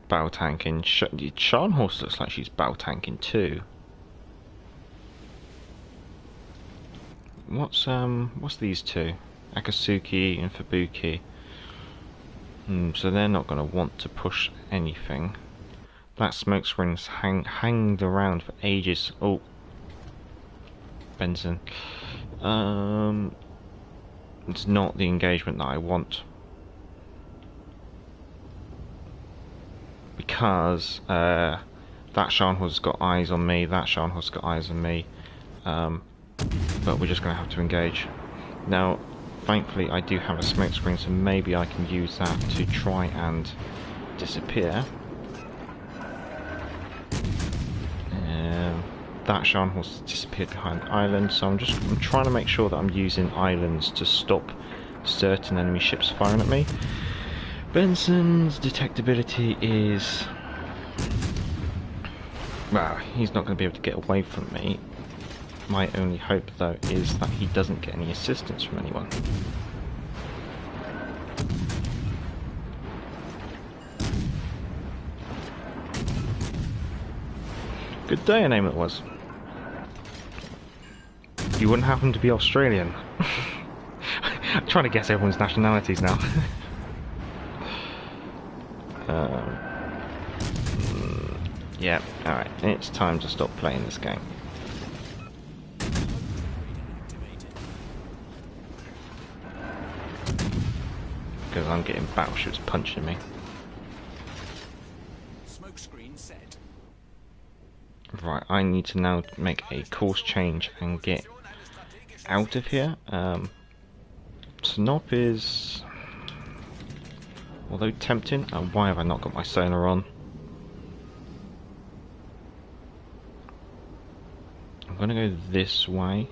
battle tanking. Scharnhorst looks like she's battle tanking too. What's these two? Akatsuki and Fubuki. So they're not going to want to push anything. That smoke screen's hanged around for ages. Oh, Benson. It's not the engagement that I want. Because that Scharnhorst's got eyes on me, that Scharnhorst's got eyes on me. But we're just going to have to engage. Now, thankfully I do have a smoke screen, so maybe I can use that to try and disappear. That Scharnhorst disappeared behind the island, so I'm trying to make sure that I'm using islands to stop certain enemy ships firing at me. Benson's detectability is... well, he's not going to be able to get away from me. My only hope, though, is that he doesn't get any assistance from anyone. Good day, a name it was. You wouldn't happen to be Australian? I'm trying to guess everyone's nationalities now. Yeah, alright, it's time to stop playing this game. Because I'm getting battleships punching me. Smoke screen set. Right, I need to now make a course change and get out of here. Snop is, although tempting, why have I not got my sonar on? I'm going to go this way.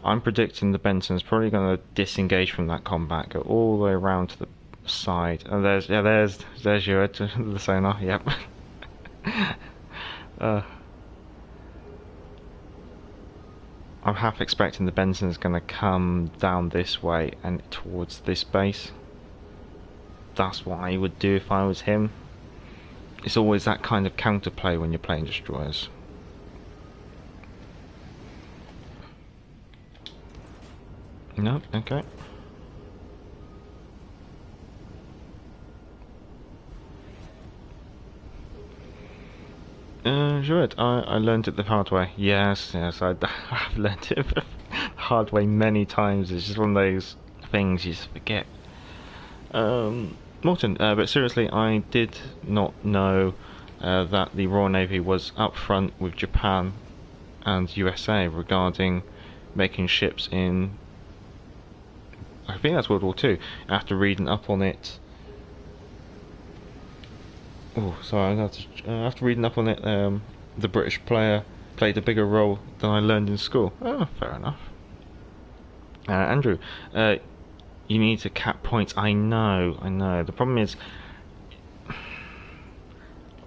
I'm predicting the Benson's probably going to disengage from that combat, go all the way around to the side. And there's your the sonar. Yep. I'm half expecting the Benson's going to come down this way and towards this base. That's what I would do if I was him. It's always that kind of counterplay when you're playing destroyers. No, okay. Sure, I learned it the hard way. Yes, I've learned it the hard way many times. It's just one of those things you just forget. Morton, but seriously, I did not know that the Royal Navy was up front with Japan and USA regarding making ships in, I think that's World War II. After reading up on it, after reading up on it, the British player played a bigger role than I learned in school. Oh, fair enough. Andrew, you need to cap points. I know. The problem is,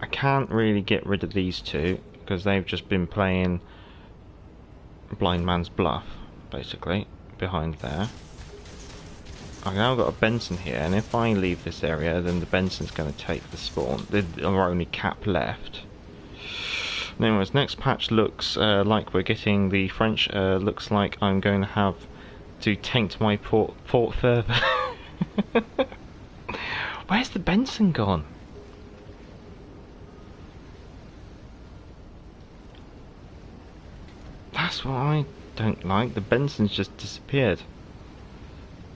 I can't really get rid of these two because they've just been playing blind man's bluff, basically, behind there. I've now got a Benson here, and if I leave this area, then the Benson's going to take the spawn. There's our only cap left. Anyways, next patch looks like we're getting the French. Looks like I'm going to have to taint my port further. Where's the Benson gone? That's what I don't like. The Benson's just disappeared.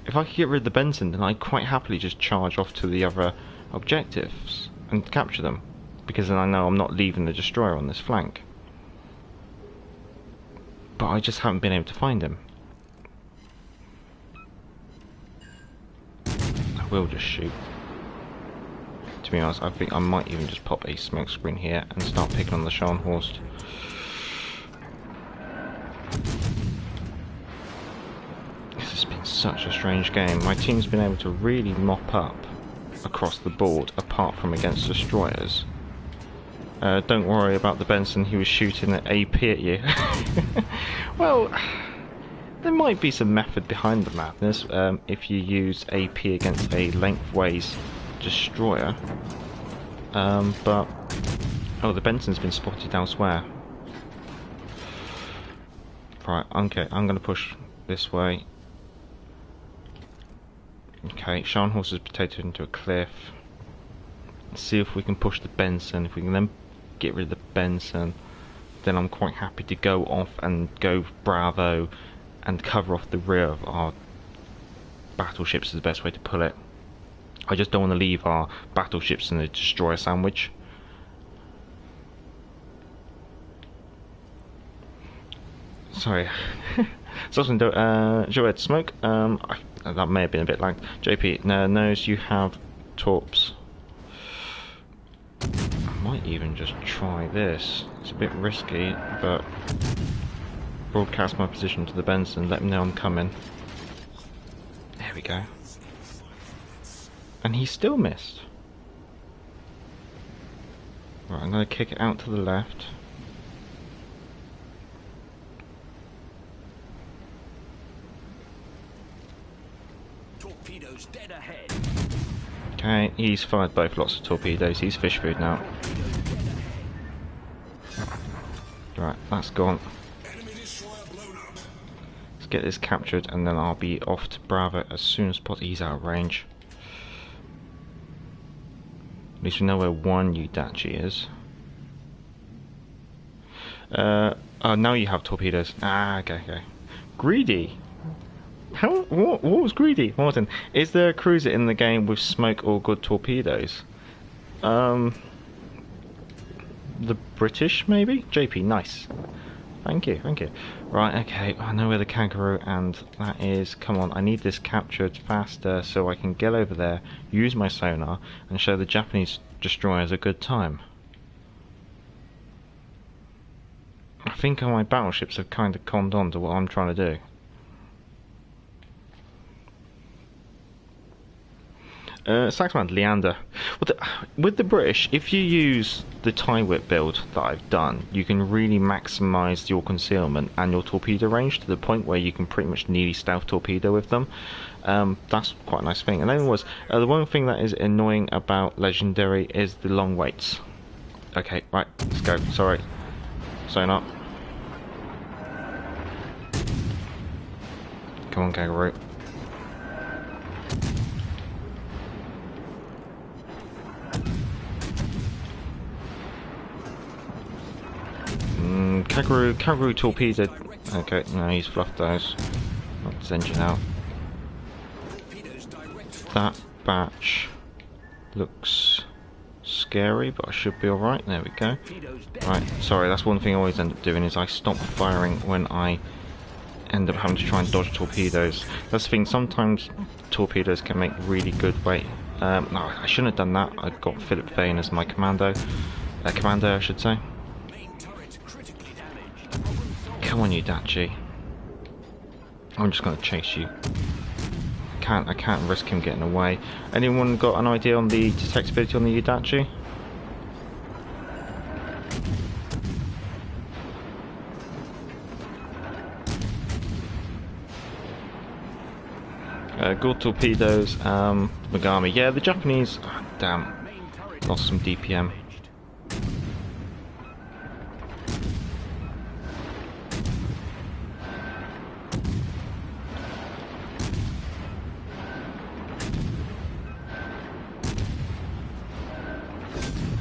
If I could get rid of the Benson, then I'd quite happily just charge off to the other objectives and capture them, because then I know I'm not leaving the destroyer on this flank. But I just haven't been able to find him. I will just shoot. To be honest, I think I might even just pop a smoke screen here and start picking on the Scharnhorst. This has been such a strange game. My team's been able to really mop up across the board, apart from against destroyers. Don't worry about the Benson, he was shooting at AP at you. Well, there might be some method behind the madness if you use AP against a lengthways destroyer. But oh, the Benson's been spotted elsewhere. Right, okay, I'm going to push this way. Okay, Scharnhorst is potatoed into a cliff. Let's see if we can push the Benson. If we can then get rid of the Benson, then I'm quite happy to go off and go Bravo and cover off the rear of our battleships is the best way to put it. I just don't want to leave our battleships in a destroyer sandwich. Sorry. Joed Smoke, that may have been a bit lagged. JP knows you have torps. I might even just try this. It's a bit risky, but broadcast my position to the Benson, let him know I'm coming. There we go. And he still missed. Right, I'm going to kick it out to the left. Torpedoes dead ahead. Okay, he's fired both lots of torpedoes. He's fish food now. Right, that's gone. Enemy destroyer blown up. Let's get this captured and then I'll be off to Bravo as soon as possible. He's out of range. At least we know where one Udachi is. Oh, now you have torpedoes. Ah, okay. Greedy. How? What was greedy, Martin? Is there a cruiser in the game with smoke or good torpedoes? The British, maybe? JP, nice. Thank you. Right, okay, I know where the kangaroo and that is. Come on, I need this captured faster so I can get over there, use my sonar, and show the Japanese destroyers a good time. I think all my battleships have kind of conned on to what I'm trying to do. Saxman, Leander. With the British, if you use the tie whip build that I've done, you can really maximise your concealment and your torpedo range to the point where you can pretty much nearly stealth torpedo with them. That's quite a nice thing. And then the one thing that is annoying about Legendary is the long waits. Okay, right, let's go. Sorry. Sonar. Come on, kangaroo. Kangaroo torpedoed. Okay, no, he's fluffed those. Knocked his engine out. That batch looks scary, but I should be alright. There we go. Right, sorry, that's one thing I always end up doing is I stop firing when I end up having to try and dodge torpedoes. That's the thing, sometimes torpedoes can make really good weight. No, I shouldn't have done that. I got Philip Vane as my commander I should say. Come on, Udachi. I'm just going to chase you. I can't risk him getting away. Anyone got an idea on the detectability on the Udachi? Good torpedoes, Megami. Yeah, the Japanese. Oh, damn. Lost some DPM.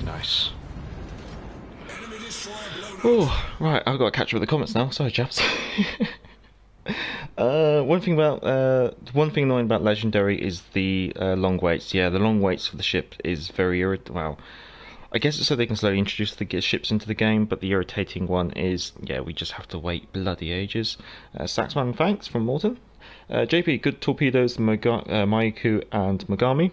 Nice. Oh, right, I've got to catch up with the comments now. Sorry, chaps. One thing annoying about Legendary is the long waits. Yeah, the long waits for the ship is very irritating. Well, I guess it's so they can slowly introduce the ships into the game, but the irritating one is, yeah, we just have to wait bloody ages. Saxman, thanks from Morton. JP, good torpedoes, Maiku and Megami.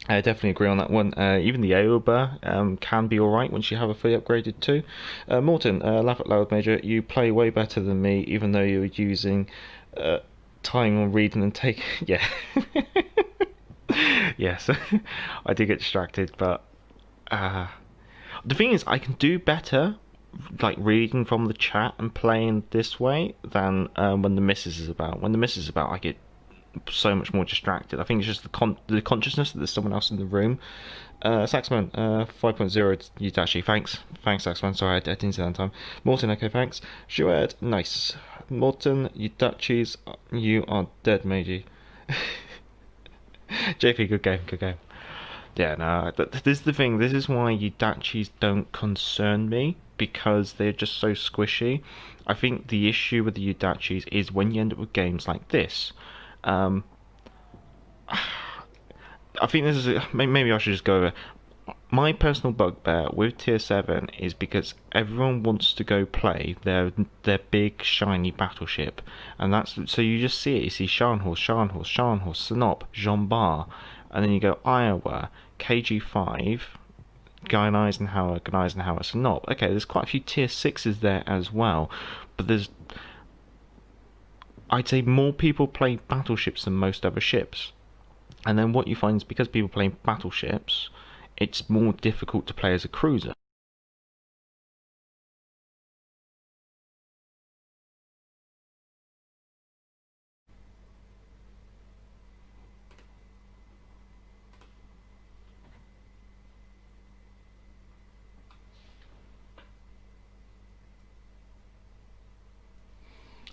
I definitely agree on that one. Even the Aoba can be alright once you have a fully upgraded too. Morton, laugh at loud, Major. You play way better than me, even though you were using time on reading and take. Yeah. Yes, I do get distracted, but the thing is, I can do better like reading from the chat and playing this way than when the missus is about. When the missus is about, I get so much more distracted. I think it's just the consciousness that there's someone else in the room. Saxman 5.0 Utachi, thanks Saxman, sorry I didn't say that in time. Morton, okay, thanks. Shued, nice. Morton, Utachis, you are dead, Meiji. JP, good game. Yeah, no, this is the thing, this is why Udachis don't concern me, because they're just so squishy. I think the issue with the Udachis is when you end up with games like this. I think this is maybe I should just go over. My personal bugbear with Tier 7 is because everyone wants to go play their big shiny battleship, and that's so you just see it. You see Scharnhorst, Sinop, Jean Bar, and then you go Iowa, KG5, Guy Eisenhower, Sinop. Okay, there's quite a few Tier 6s there as well, but I'd say more people play battleships than most other ships. And then what you find is because people play battleships, it's more difficult to play as a cruiser.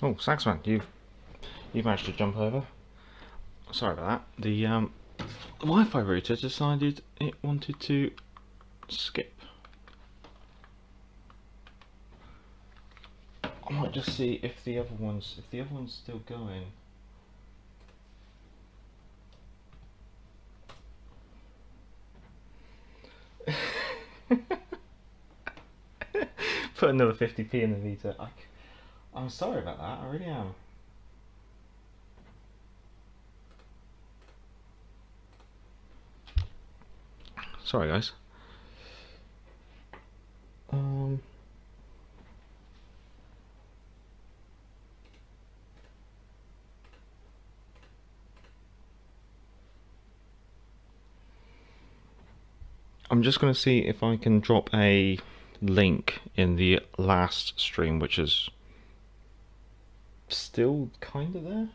Oh, Saxman, you've managed to jump over. Sorry about that. The Wi-Fi router decided it wanted to skip. I might just see if the other one's still going. Put another 50p in the meter. I'm sorry about that. I really am. Sorry, guys. I'm just going to see if I can drop a link in the last stream, which is still kind of there.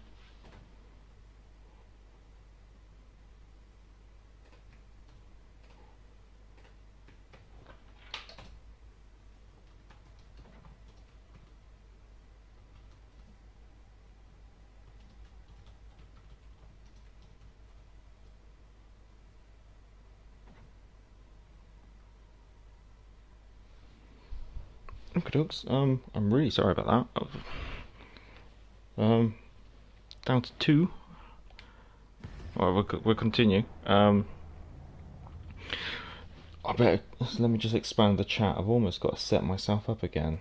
Okay, dogs. I'm really sorry about that. Down to 2. Well, we'll continue. I better let me just expand the chat. I've almost got to set myself up again.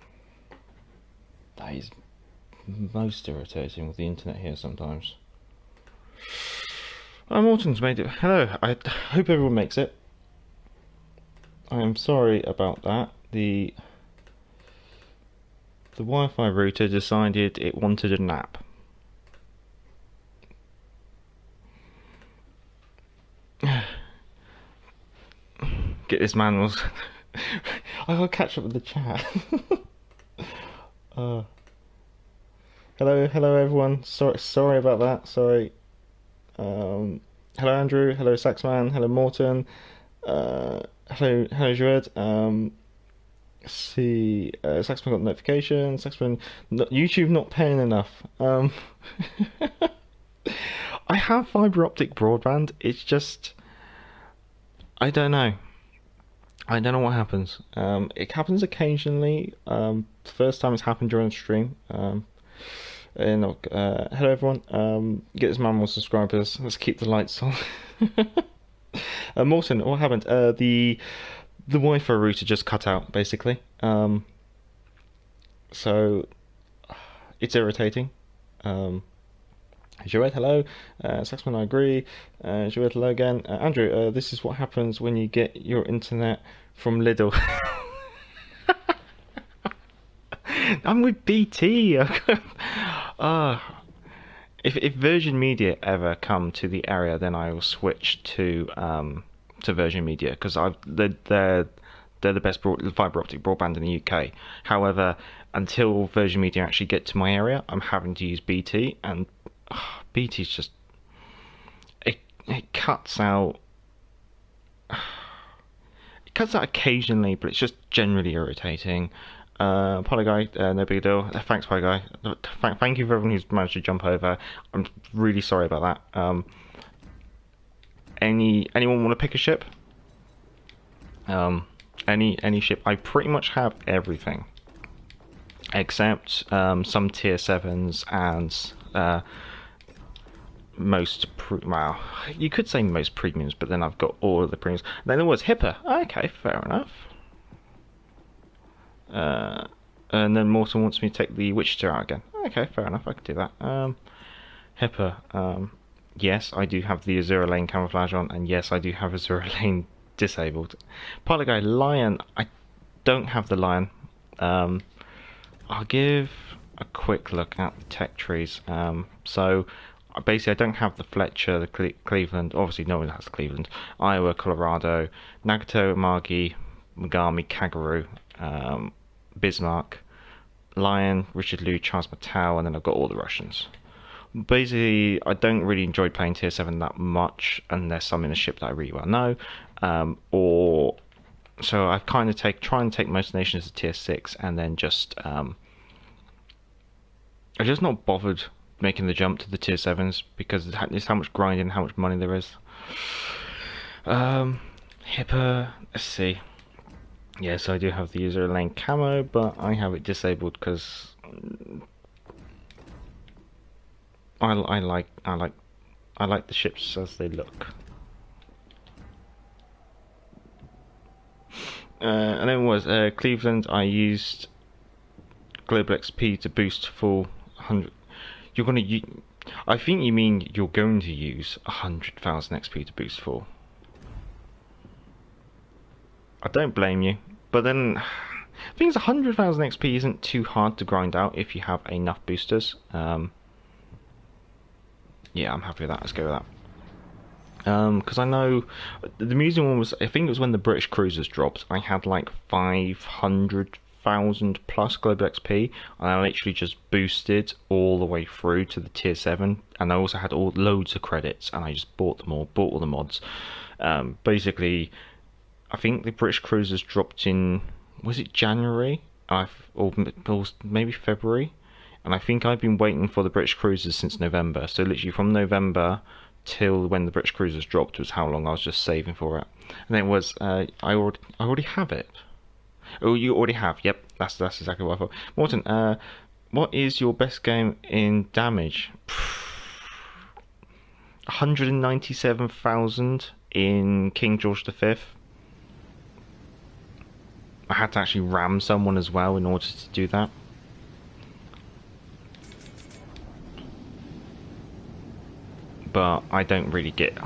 That is most irritating with the internet here sometimes. Morton's made it. Hello. I hope everyone makes it. I am sorry about that. The Wi-Fi router decided it wanted a nap. Get this man was. I gotta catch up with the chat. Hello everyone. Sorry about that. Sorry. Hello Andrew. Hello Saxman. Hello Morton. Hello Jued. See, Saxman got notification. Saxman, YouTube not paying enough. I have fibre optic broadband. It's just, I don't know. I don't know what happens. It happens occasionally. First time it's happened during the stream. Hello everyone. Get this man more subscribers. Let's keep the lights on. Morton, what happened? The Wi-Fi router just cut out, basically. So it's irritating. Jouet, hello. Saxman, I agree. Jouet, hello again. Andrew, this is what happens when you get your internet from Lidl. I'm with BT. If Virgin Media ever come to the area, then I will switch to Virgin Media, because they're the best fibre optic broadband in the UK. However, until Virgin Media actually get to my area, I'm having to use BT, and BT's just it cuts out. It cuts out occasionally, but it's just generally irritating. Polyguy, no big deal. Thanks, Polyguy. Thank you for everyone who's managed to jump over. I'm really sorry about that. Anyone want to pick a ship? Any ship? I pretty much have everything, except some tier 7s and well, you could say most premiums, but then I've got all of the premiums. Then there was Hipper. Okay, fair enough. And then Morton wants me to take the Wichita out again. Okay, fair enough, I can do that. Hipper, yes, I do have the Azura Lane camouflage on, and yes, I do have Azura Lane disabled. Pilot Guy, Lion, I don't have the Lion. I'll give a quick look at the tech trees. So, basically, I don't have the Fletcher, the Cleveland, obviously no one has Cleveland, Iowa, Colorado, Nagato, Margi, Megami, Kagaru, Bismarck, Lion, Richard Liu, Charles Matthau, and then I've got all the Russians. Basically, I don't really enjoy playing tier 7 that much unless I'm in a ship that I really well know, so I've kind of try and take most nations as tier 6, and then just I'm just not bothered making the jump to the tier 7s because it's how much grinding and how much money there is. Hipper, let's see. Yes, I do have the user lane camo, but I have it disabled because I like the ships as they look. And then was Cleveland. I used Global XP to boost full 100. You're gonna. I think you mean you're going to use 100,000 XP to boost full. I don't blame you, but then things 100,000 XP isn't too hard to grind out if you have enough boosters. Yeah, I'm happy with that. Let's go with that. Because I know the amusing one was, I think it was when the British cruisers dropped. I had like 500,000 plus global XP, and I literally just boosted all the way through to the tier 7, and I also had loads of credits, and I just bought them all, bought all the mods. Basically, I think the British cruisers dropped in, was it January? Or maybe February? And I think I've been waiting for the British cruisers since November. So literally from November till when the British cruisers dropped was how long I was just saving for it. And then it was, I already have it. Oh, you already have? Yep, that's exactly what I thought. Morton, what is your best game in damage? 197,000 in King George V. I had to actually ram someone as well in order to do that. But I don't really get.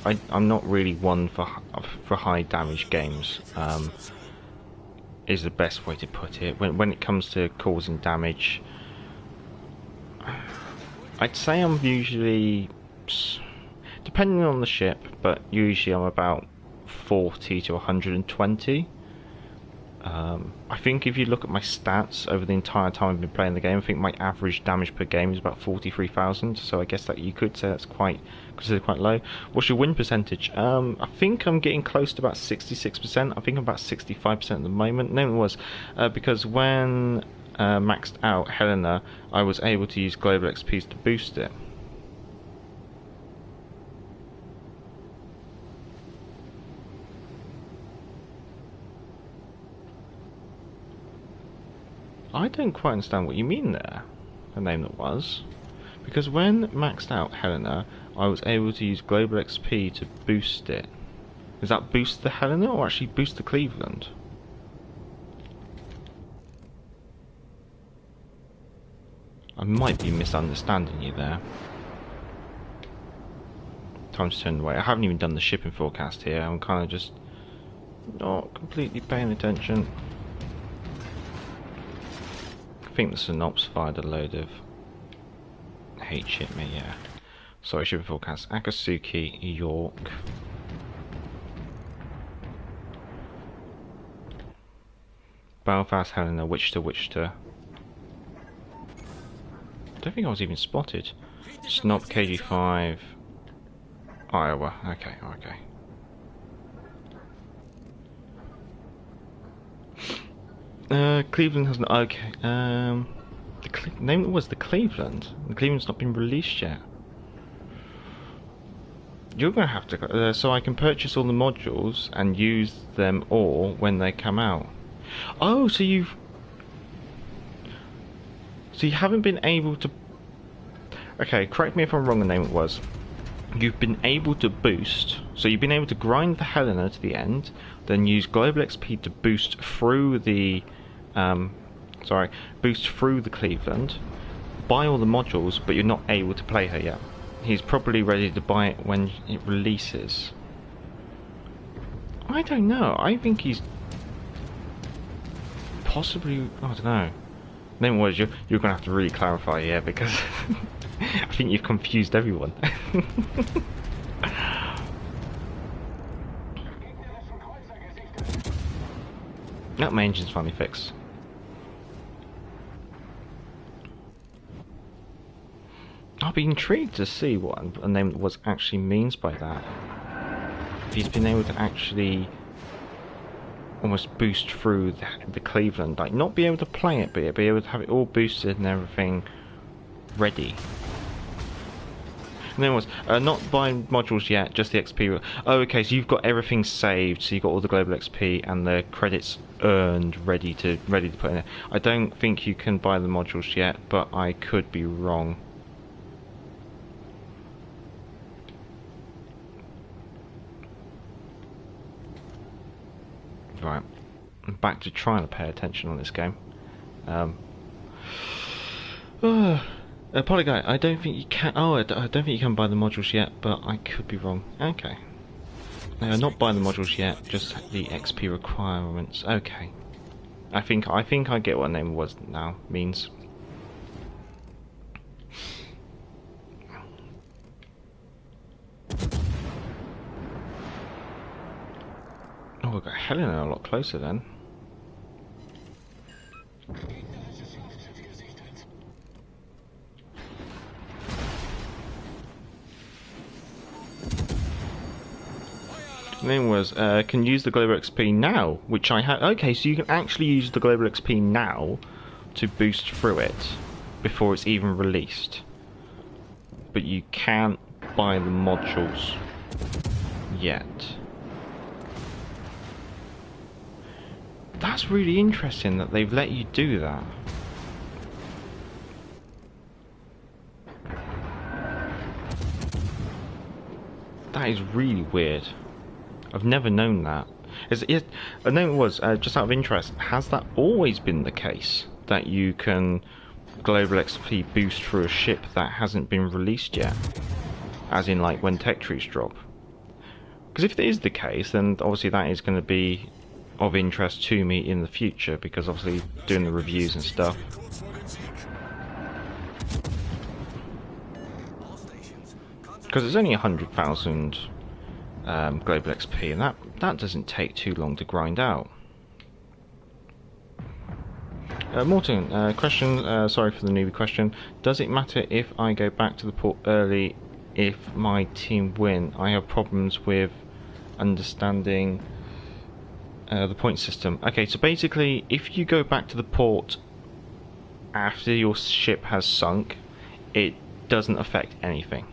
I'm not really one for high damage games. Is the best way to put it. When it comes to causing damage, I'd say I'm usually, depending on the ship, but usually I'm about 40 to 120. I think if you look at my stats over the entire time I've been playing the game, I think my average damage per game is about 43,000, so I guess that you could say that's considered quite low. What's your win percentage? I think I'm getting close to about 66%. I think I'm about 65% at the moment. No, it was because when maxed out Helena, I was able to use global XPs to boost it. I don't quite understand what you mean there, the name that was. Because when maxed out Helena, I was able to use global XP to boost it. Does that boost the Helena or actually boost the Cleveland? I might be misunderstanding you there. Time to turn away. I haven't even done the shipping forecast here. I'm kind of just not completely paying attention. I think the Synops fired a load of hate shit me, yeah. Sorry, shipping forecast. Akatsuki, York. Belfast, Helena, Wichita, Wichita. I don't think I was even spotted. Snop, KG5, Iowa. Okay, okay. Cleveland hasn't. Okay. The name was the Cleveland. The Cleveland's not been released yet. You're gonna have to. So I can purchase all the modules and use them all when they come out. Oh, so you haven't been able to. Okay, correct me if I'm wrong. The name it was. You've been able to boost. So you've been able to grind the Helena to the end, then use global XP to boost through the. Boost through the Cleveland. Buy all the modules, but you're not able to play her yet. He's probably ready to buy it when it releases. I don't know. I think he's possibly. I don't know. Then was you're gonna have to really clarify here because I think you've confused everyone. No, my engine's finally fixed. I'll be intrigued to see what a name was actually means by that. If he's been able to actually almost boost through the Cleveland, like not be able to play it, but be able to have it all boosted and everything ready. And then was not buying modules yet, just the XP. Oh, okay, so you've got everything saved, so you've got all the global XP and the credits earned, ready to put in it. I don't think you can buy the modules yet, but I could be wrong. Right, I'm back to trying to pay attention on this game. Polyguy, I don't think you can. Oh, I don't think you can buy the modules yet, but I could be wrong. Okay, not buy the modules yet, just the XP requirements. Okay, I think I get what name was now means. Oh, we've got Helena a lot closer then. The name was can use the global XP now, which I have. Okay, so you can actually use the global XP now to boost through it before it's even released, but you can't buy the modules yet. That's really interesting that they've let you do that. That is really weird. I've never known that. I know it was, just out of interest, has that always been the case? That you can global XP boost through a ship that hasn't been released yet? As in like when tech trees drop? Because if it is the case, then obviously that is going to be of interest to me in the future, because obviously doing the reviews and stuff. Because it's only 100,000 global XP, and that doesn't take too long to grind out. Morton, question, sorry for the newbie question. Does it matter if I go back to the port early if my team win? I have problems with understanding the point system. Okay, so basically, if you go back to the port after your ship has sunk, it doesn't affect anything.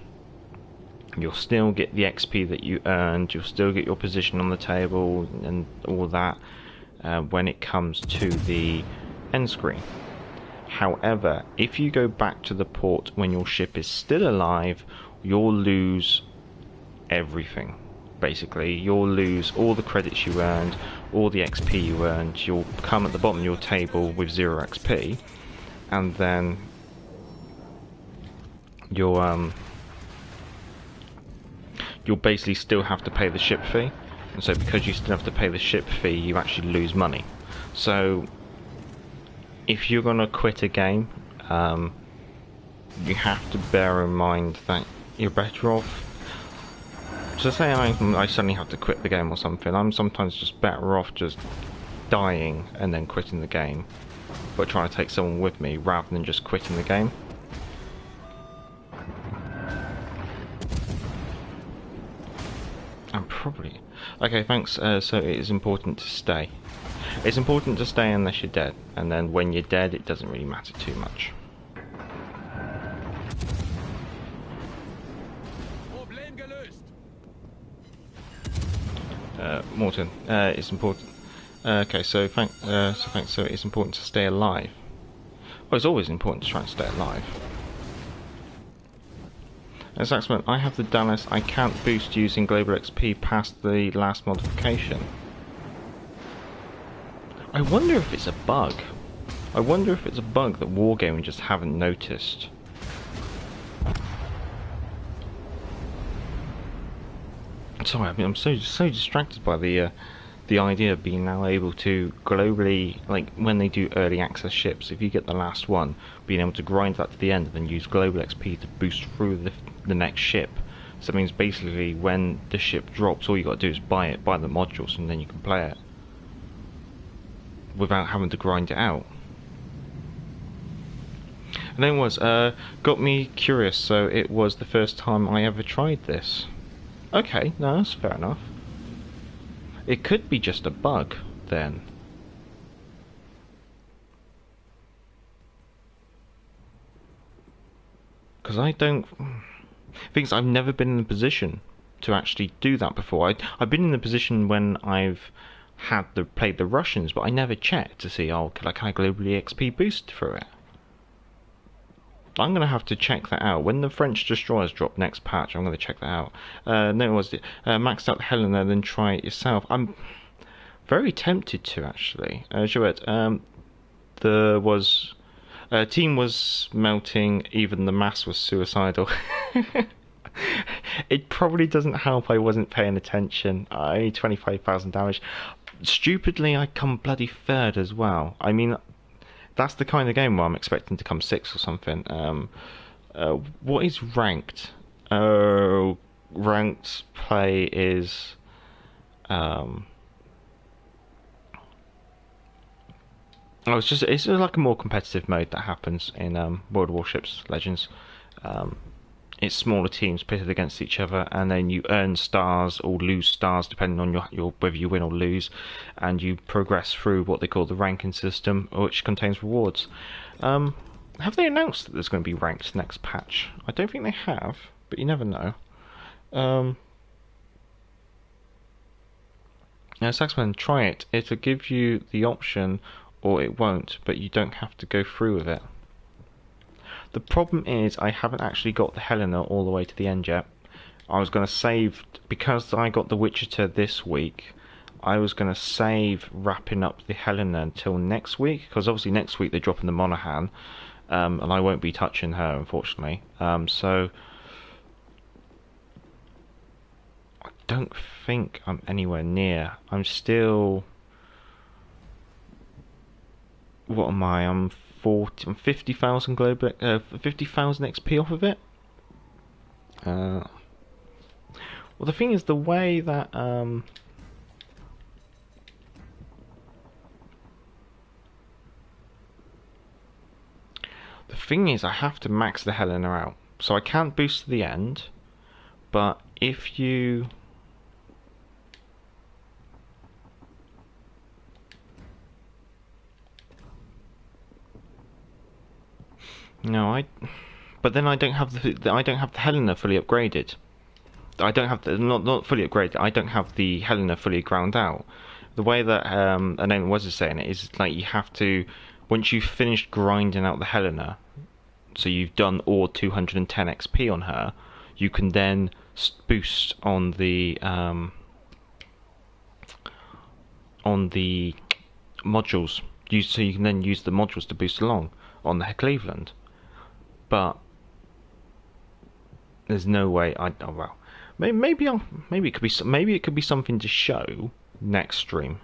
You'll still get the XP that you earned, you'll still get your position on the table and all that when it comes to the end screen. However, if you go back to the port when your ship is still alive, you'll lose everything. Basically, you'll lose all the credits you earned, all the XP you earned. You'll come at the bottom of your table with 0 XP, and then you'll basically still have to pay the ship fee. And so because you still have to pay the ship fee, you actually lose money. So if you're gonna quit a game, you have to bear in mind that you're better off. So say I suddenly have to quit the game or something, I'm sometimes just better off just dying and then quitting the game, but trying to take someone with me rather than just quitting the game. I'm probably... Okay, thanks. So it is important to stay. It's important to stay unless you're dead, and then when you're dead it doesn't really matter too much. Morton, it's important. Okay, so thanks. So it's important to stay alive. Well, it's always important to try and stay alive. Saxman, I have the Dallas. I can't boost using global XP past the last modification. I wonder if it's a bug. I wonder if it's a bug that Wargaming just haven't noticed. Sorry, I mean, I'm so distracted by the idea of being now able to globally, like when they do early access ships, if you get the last one, being able to grind that to the end and then use global XP to boost through the next ship. So it means basically when the ship drops, all you got to do is buy the modules, and then you can play it without having to grind it out. And then it was got me curious. So it was the first time I ever tried this. Okay, no, that's fair enough. It could be just a bug then. Because I don't... Things I've never been in a position to actually do that before. I've been in the position when I've played the Russians, but I never checked to see, oh, can I globally XP boost through it? I'm going to have to check that out. When the French destroyers drop next patch, I'm going to check that out. No, it was maxed out the Helena, then try it yourself. I'm very tempted to, actually. Jouette, team was melting, even the mass was suicidal. It probably doesn't help I wasn't paying attention. Only 25,000 damage. Stupidly, I come bloody third as well. I mean... That's the kind of game where I'm expecting to come 6th or something. What is ranked? Ranked play is... it's like a more competitive mode that happens in World of Warships Legends. It's smaller teams pitted against each other, and then you earn stars or lose stars depending on your whether you win or lose, and you progress through what they call the ranking system, which contains rewards. Have they announced that there's going to be ranked next patch? I don't think they have, but you never know. Now, Saxman, try it. It'll give you the option, or it won't, but you don't have to go through with it. The problem is I haven't actually got the Helena all the way to the end yet. I was going to save, because I got the Wichita this week, I was going to save wrapping up the Helena until next week, because obviously next week they're dropping the Monaghan, and I won't be touching her, unfortunately. So I don't think I'm anywhere near. I'm still... What am I? I'm 50,000 global, 50,000 XP off of it. Well, the thing is, the way that the thing is, I have to max the Helena out, so I can't boost to the end. But if you No, but then I don't have the Helena fully upgraded. I don't have the not fully upgraded. I don't have the Helena fully ground out. The way that Anand was saying it is like you have to, once you've finished grinding out the Helena, so you've done all 210 XP on her, you can then boost on the modules. So you can then use the modules to boost along on the Cleveland. But there's no way oh well, maybe it could be something to show next stream.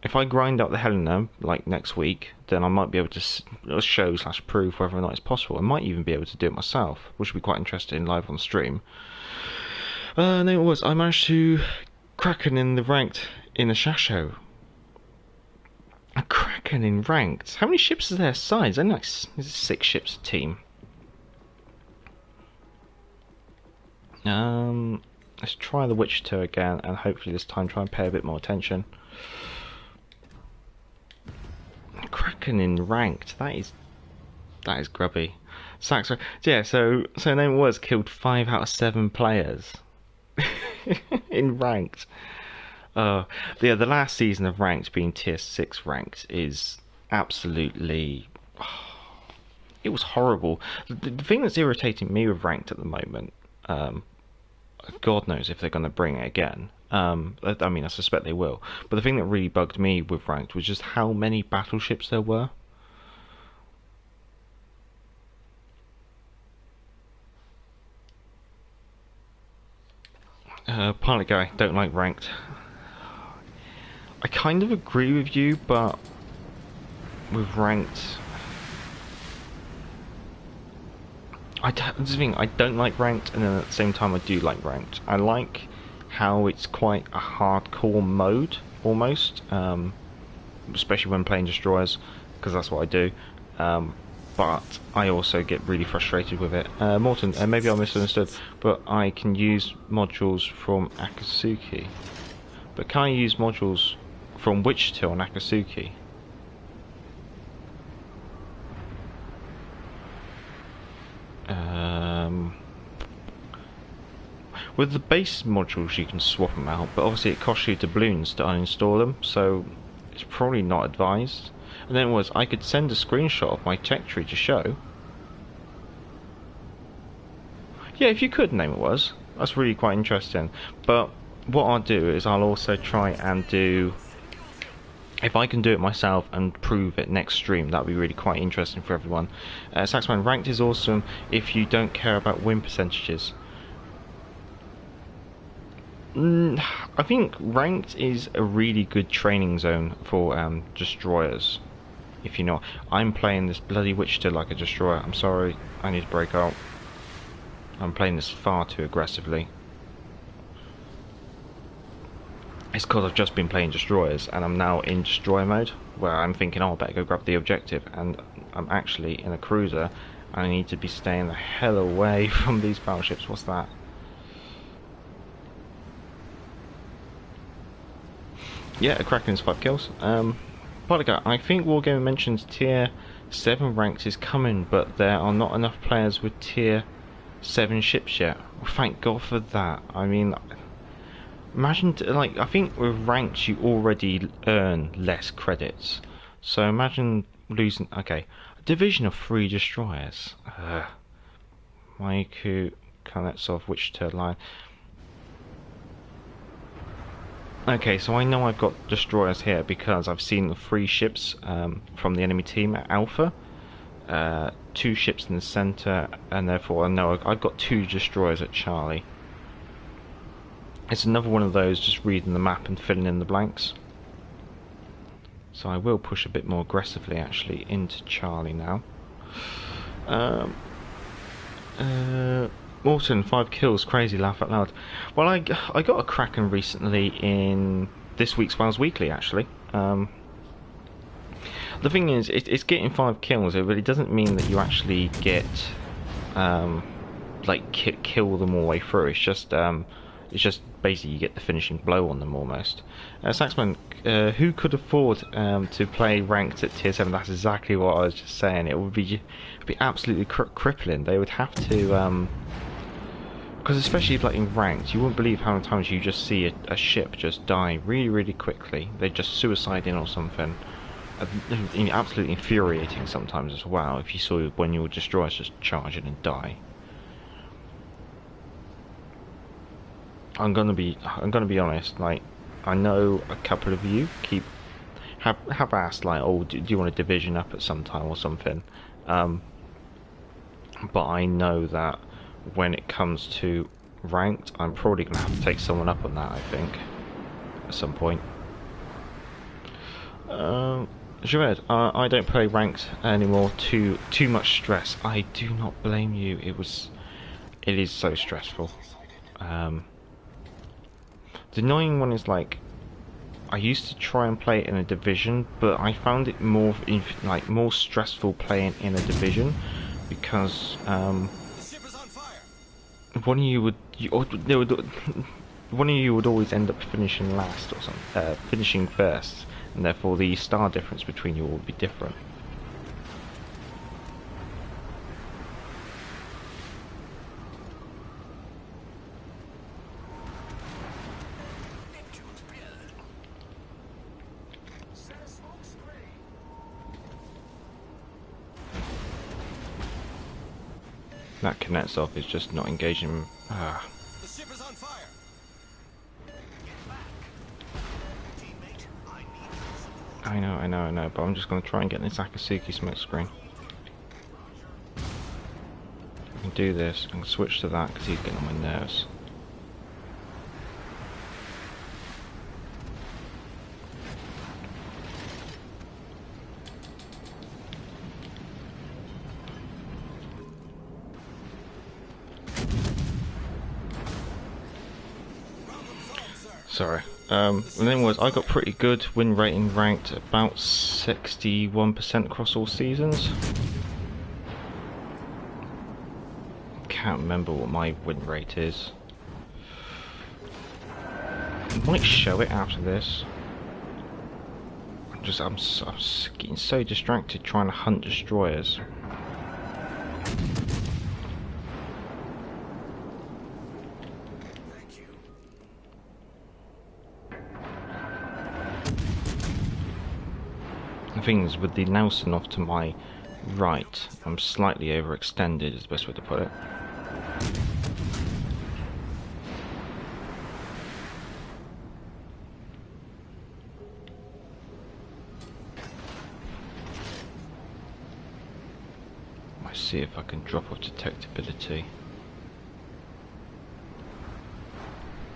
If I grind out the Helena like next week, then I might be able to show / prove whether or not it's possible. I might even be able to do it myself, which would be quite interesting live on stream. And then it was I managed to crack in the ranked in the Shasho. A Kraken in ranked. How many ships are their size? Only like 6 ships a team. Let's try the Wichita again, and hopefully this time try and pay a bit more attention. Kraken in ranked. That is grubby. Sax. Yeah. So then it was killed 5 out of 7 players in ranked. Yeah, the last season of ranked being tier 6 ranked is absolutely. It was horrible. The thing that's irritating me with ranked at the moment, God knows if they're going to bring it again. I mean, I suspect they will. But the thing that really bugged me with ranked was just how many battleships there were. Pilot guy, don't like ranked. I kind of agree with you, but with ranked, this is the thing, I don't like ranked, and then at the same time I do like ranked. I like how it's quite a hardcore mode, almost, especially when playing destroyers, because that's what I do. But I also get really frustrated with it. Morton, maybe I misunderstood, but I can use modules from Akatsuki. But can I use modules from Wichita on Akatsuki? With the base modules you can swap them out, but obviously it costs you doubloons to uninstall them, so it's probably not advised. And then I could send a screenshot of my tech tree to show. Yeah, if you could name it was. That's really quite interesting. But what I'll do is I'll also try and do, if I can do it myself and prove it next stream, that'd be really quite interesting for everyone. Saxman, ranked is awesome if you don't care about win percentages. I think ranked is a really good training zone for destroyers. If you know, I'm playing this bloody Wichita like a destroyer. I'm sorry, I need to break out. I'm playing this far too aggressively. It's because I've just been playing destroyers and I'm now in destroyer mode, where I'm thinking, oh, I better go grab the objective, and I'm actually in a cruiser and I need to be staying the hell away from these battleships. What's that? Yeah, a Kraken's 5 kills. Polygar, I think Wargaming mentions tier 7 ranked is coming, but there are not enough players with tier 7 ships yet. Well, thank God for that. I mean, imagine, like, I think with ranked you already earn less credits. So imagine losing, okay, a division of 3 destroyers. Maiku, Kanetsov, Wichita line. Okay, so I know I've got destroyers here because I've seen the 3 ships from the enemy team at Alpha, 2 ships in the centre, and therefore I know I've got 2 destroyers at Charlie. It's another one of those, just reading the map and filling in the blanks. So I will push a bit more aggressively actually into Charlie now. Morton, 5 kills, crazy, laugh out loud. Well, I got a Kraken recently in this week's Wales Weekly, actually. The thing is, it's getting 5 kills, but it doesn't mean that you actually get, like, kill them all the way through. It's just basically you get the finishing blow on them almost. Saxman, who could afford to play ranked at tier 7? That's exactly what I was just saying. It would be absolutely crippling. They would have to, because especially like in ranked, you wouldn't believe how many times you just see a ship just die really, really quickly. They just suicide in or something. Absolutely infuriating sometimes as well. If you saw when your destroyers just charge in and die. I'm gonna be honest. Like, I know a couple of you have asked, like, oh, do you want to division up at some time or something? But I know that when it comes to ranked, I'm probably gonna have to take someone up on that. I think at some point. Javed, I don't play ranked anymore. Too much stress. I do not blame you. It is so stressful. The annoying one is, like, I used to try and play it in a division, but I found it more more stressful playing in a division because The ship is on fire. one of you would one of you would always end up finishing last or something, finishing first, and therefore the star difference between you all would be different. That Kuznetsov is just not engaging. The ship is on fire. I know, but I'm just going to try and get this Akatsuki smoke screen. I can do this and switch to that because he's getting on my nerves. Sorry. The thing was, I got pretty good win rating, ranked about 61% across all seasons. Can't remember what my win rate is. I might show it after this. I'm getting so distracted trying to hunt destroyers. The thing is, with the Nelson off to my right, I'm slightly overextended is the best way to put it. Let's see if I can drop off detectability.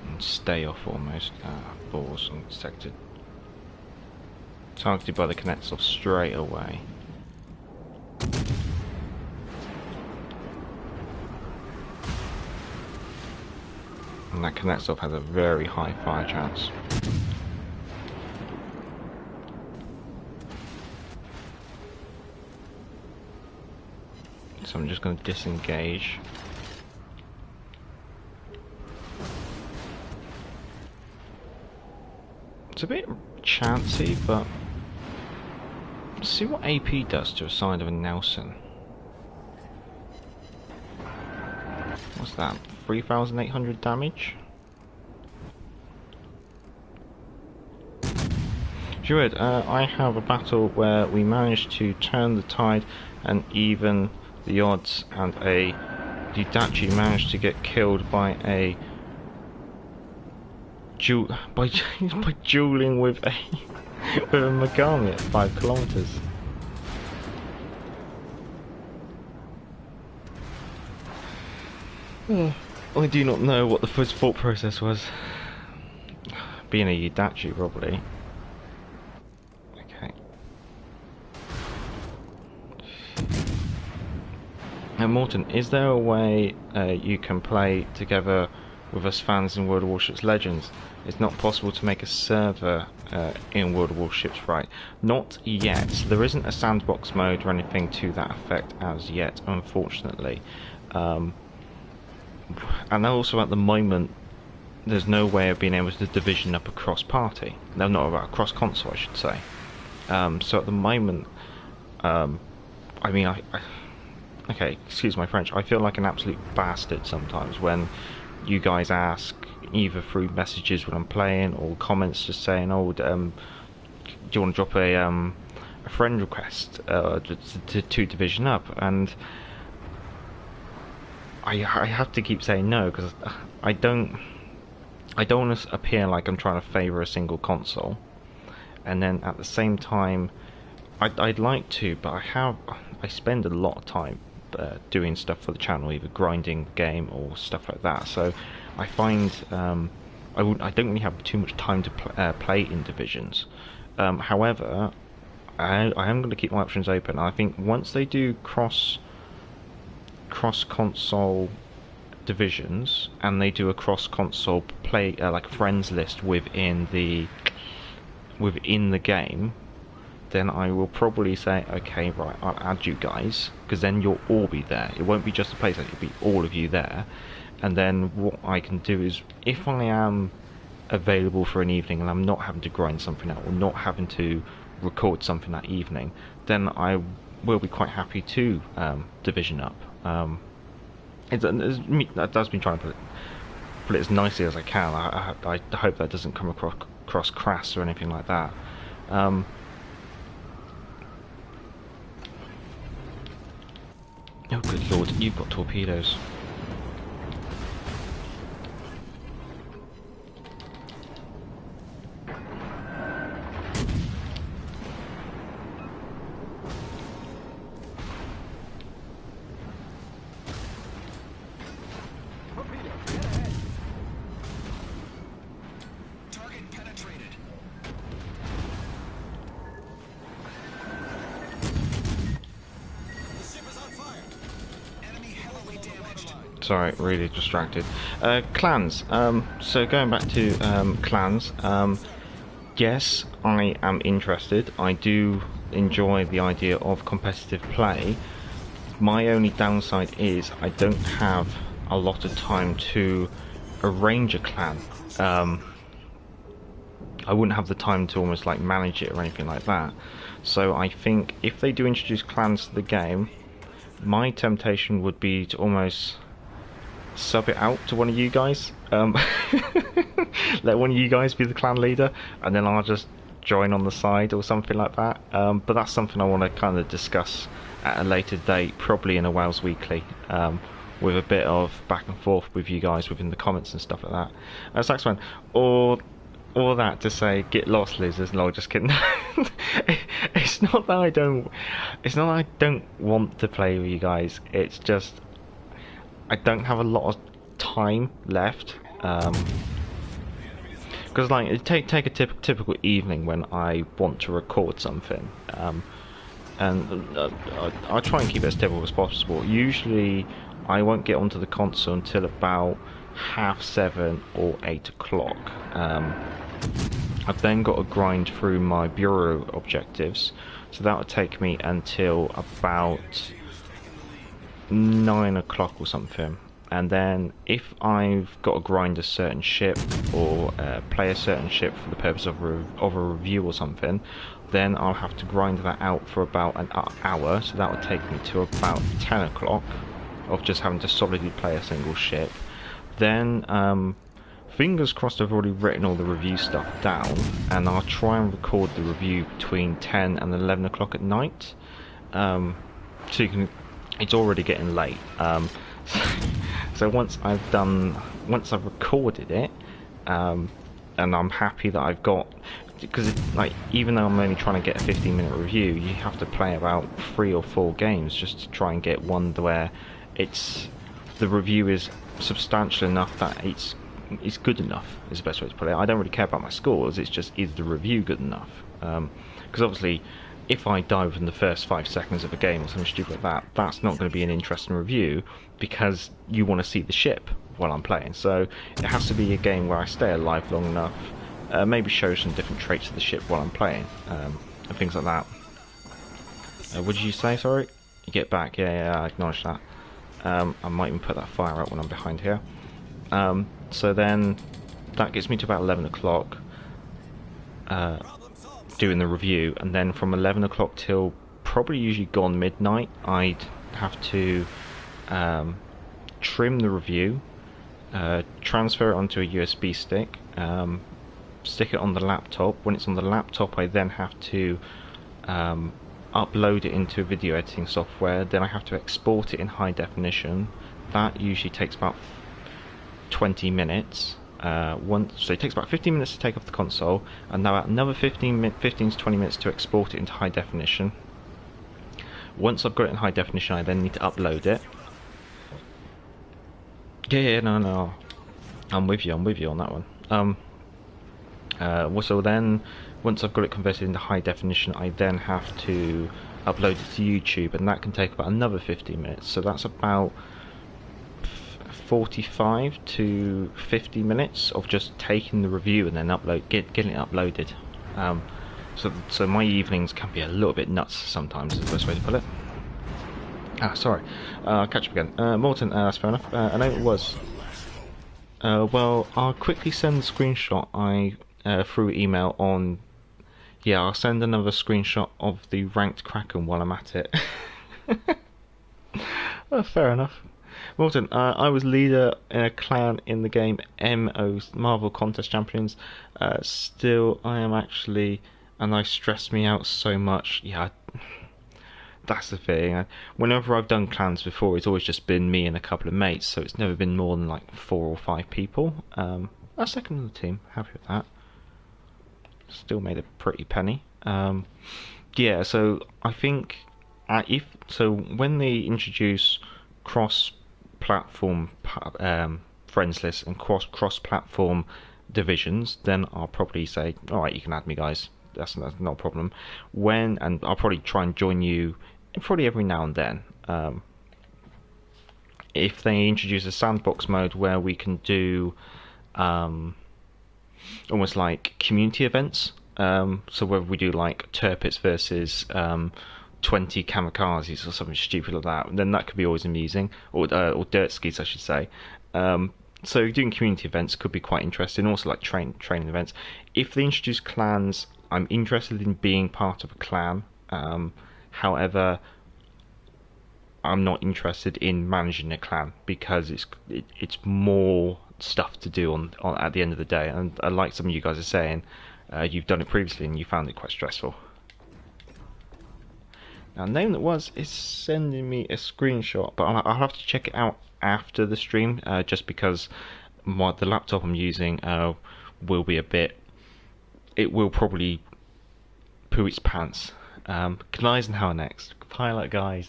And stay off almost. Balls undetected. Targeted by the Kuznetsov straight away. And that Kuznetsov has a very high fire chance. So I'm just going to disengage. It's a bit chancy, but let's see what AP does to a side of a Nelson. What's that? 3,800 damage? Druid, I have a battle where we managed to turn the tide and even the odds, and a Yudachi managed to get killed by a by dueling with a with a Megami at 5 kilometers. I do not know what the first thought process was. Being a Yudachi, probably. Okay. Now, Morton, is there a way you can play together with us fans in World of Warships Legends? It's not possible to make a server in World of Warships, right? Not yet. There isn't a sandbox mode or anything to that effect as yet, unfortunately. And also at the moment, there's no way of being able to division up across party. No, not about across console, I should say. So at the moment, I mean, okay, excuse my French, I feel like an absolute bastard sometimes when you guys ask, either through messages when I'm playing or comments just saying, oh, do you want to drop a friend request to division up? And I have to keep saying no, because I don't want to appear like I'm trying to favour a single console, and then at the same time I'd like to, but I spend a lot of time doing stuff for the channel, either grinding the game or stuff like that, so I find I don't really have too much time to play in divisions. However, I am going to keep my options open. I think once they do cross console divisions and they do a cross console play like friends list within the within the game, then I will probably say, okay, right, I'll add you guys, because then you'll all be there. It won't be just a place, it'll be all of you there. And then what I can do is, if I am available for an evening and I'm not having to grind something out or not having to record something that evening, then I will be quite happy to division up. That does mean trying to put it as nicely as I can. I hope that doesn't come across crass or anything like that. Oh good lord, you've got torpedoes. Target penetrated. The ship is on fire. Enemy heavily damaged. Sorry, really distracted. Clans. So going back to clans. Yes, I am interested. I do enjoy the idea of competitive play. My only downside is I don't have a lot of time to arrange a clan. I wouldn't have the time to almost like manage it or anything like that. So I think if they do introduce clans to the game, my temptation would be to almost sub it out to one of you guys. Let one of you guys be the clan leader, and then I'll just join on the side or something like that. But that's something I want to kind of discuss at a later date, probably in a Wales Weekly, with a bit of back and forth with you guys within the comments and stuff like that. Saxman, or that to say, get lost, losers. No, just kidding. It's not that I don't want to play with you guys. It's just I don't have a lot of time left. Because like take a typical evening when I want to record something, and I try and keep it as typical as possible. Usually I won't get onto the console until about 7:30 or 8 o'clock. I've then got to grind through my bureau objectives, so that would take me until about 9 o'clock or something. And then if I've got to grind a certain ship or play a certain ship for the purpose of a review or something, then I'll have to grind that out for about an hour, so that would take me to about 10 o'clock of just having to solidly play a single ship. Then fingers crossed I've already written all the review stuff down, and I'll try and record the review between 10 and 11 o'clock at night. So you can, it's already getting late. So once I've recorded it, and I'm happy that I've got, because like even though I'm only trying to get a 15-minute review, you have to play about 3 or 4 games just to try and get one where the review is substantial enough that it's good enough, is the best way to put it. I don't really care about my scores, it's just, is the review good enough? Because obviously if I die within the first 5 seconds of a game or something stupid like that, that's not going to be an interesting review, because you want to see the ship while I'm playing. So it has to be a game where I stay alive long enough, maybe show some different traits of the ship while I'm playing, and things like that. What did you say, sorry? You get back, yeah, I acknowledge that. I might even put that fire out when I'm behind here. So then that gets me to about 11 o'clock doing the review, and then from 11 o'clock till probably usually gone midnight, I'd have to trim the review, transfer it onto a USB stick, stick it on the laptop. When it's on the laptop, I then have to upload it into video editing software. Then I have to export it in high definition. That usually takes about 20 minutes. So it takes about 15 minutes to take off the console, and now another 15 to 20 minutes to export it into high definition. Once I've got it in high definition, I then need to upload it. Yeah, no, I'm with you on that one. So then, once I've got it converted into high definition, I then have to upload it to YouTube, and that can take about another 15 minutes. So that's about 45 to 50 minutes of just taking the review and then getting it uploaded. So my evenings can be a little bit nuts sometimes, is the best way to put it. Sorry. Catch up again. Morton, that's fair enough. I know it was. Well, I'll quickly send the screenshot through email on. Yeah, I'll send another screenshot of the ranked Kraken while I'm at it. Fair enough. Morton, I was leader in a clan in the game MO Marvel Contest Champions. Still, I am actually, and I stressed me out so much. Yeah, that's the thing. Whenever I've done clans before, it's always just been me and a couple of mates, so it's never been more than like 4 or 5 people. A second in the team, happy with that. Still made a pretty penny. Yeah, so I think when they introduce cross-platform friends lists and cross-platform divisions, then I'll probably say, all right, you can add me, guys. That's not a problem. And I'll probably try and join you probably every now and then. If they introduce a sandbox mode where we can do almost like community events, so whether we do like Turpits versus 20 kamikazes or something stupid like that, then that could be always amusing, or dirt skis I should say. So doing community events could be quite interesting, also like training events. If they introduce clans, I'm interested in being part of a clan. However, I'm not interested in managing a clan because it's more stuff to do on at the end of the day. And like some of you guys are saying, you've done it previously and you found it quite stressful. Now, name that was is sending me a screenshot, but I'll have to check it out after the stream, just because the laptop I'm using will be a bit. It will probably poo its pants. Eisenhower next. Pilot guy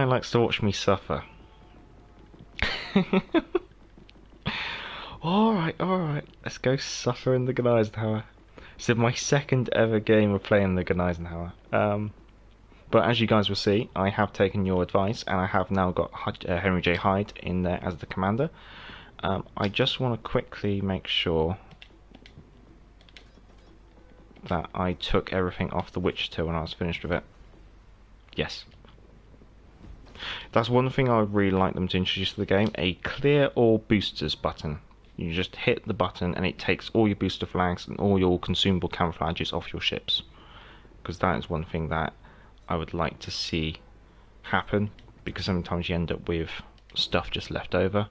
likes to watch me suffer. Alright, let's go suffer in the Eisenhower. This is my second ever game of playing the Eisenhower. But as you guys will see, I have taken your advice and I have now got Henry J. Hyde in there as the commander. I just want to quickly make sure that I took everything off the Wichita when I was finished with it. Yes. That's one thing I would really like them to introduce to the game, a clear all boosters button. You just hit the button and it takes all your booster flags and all your consumable camouflages off your ships. Because that is one thing that I would like to see happen, because sometimes you end up with stuff just left over.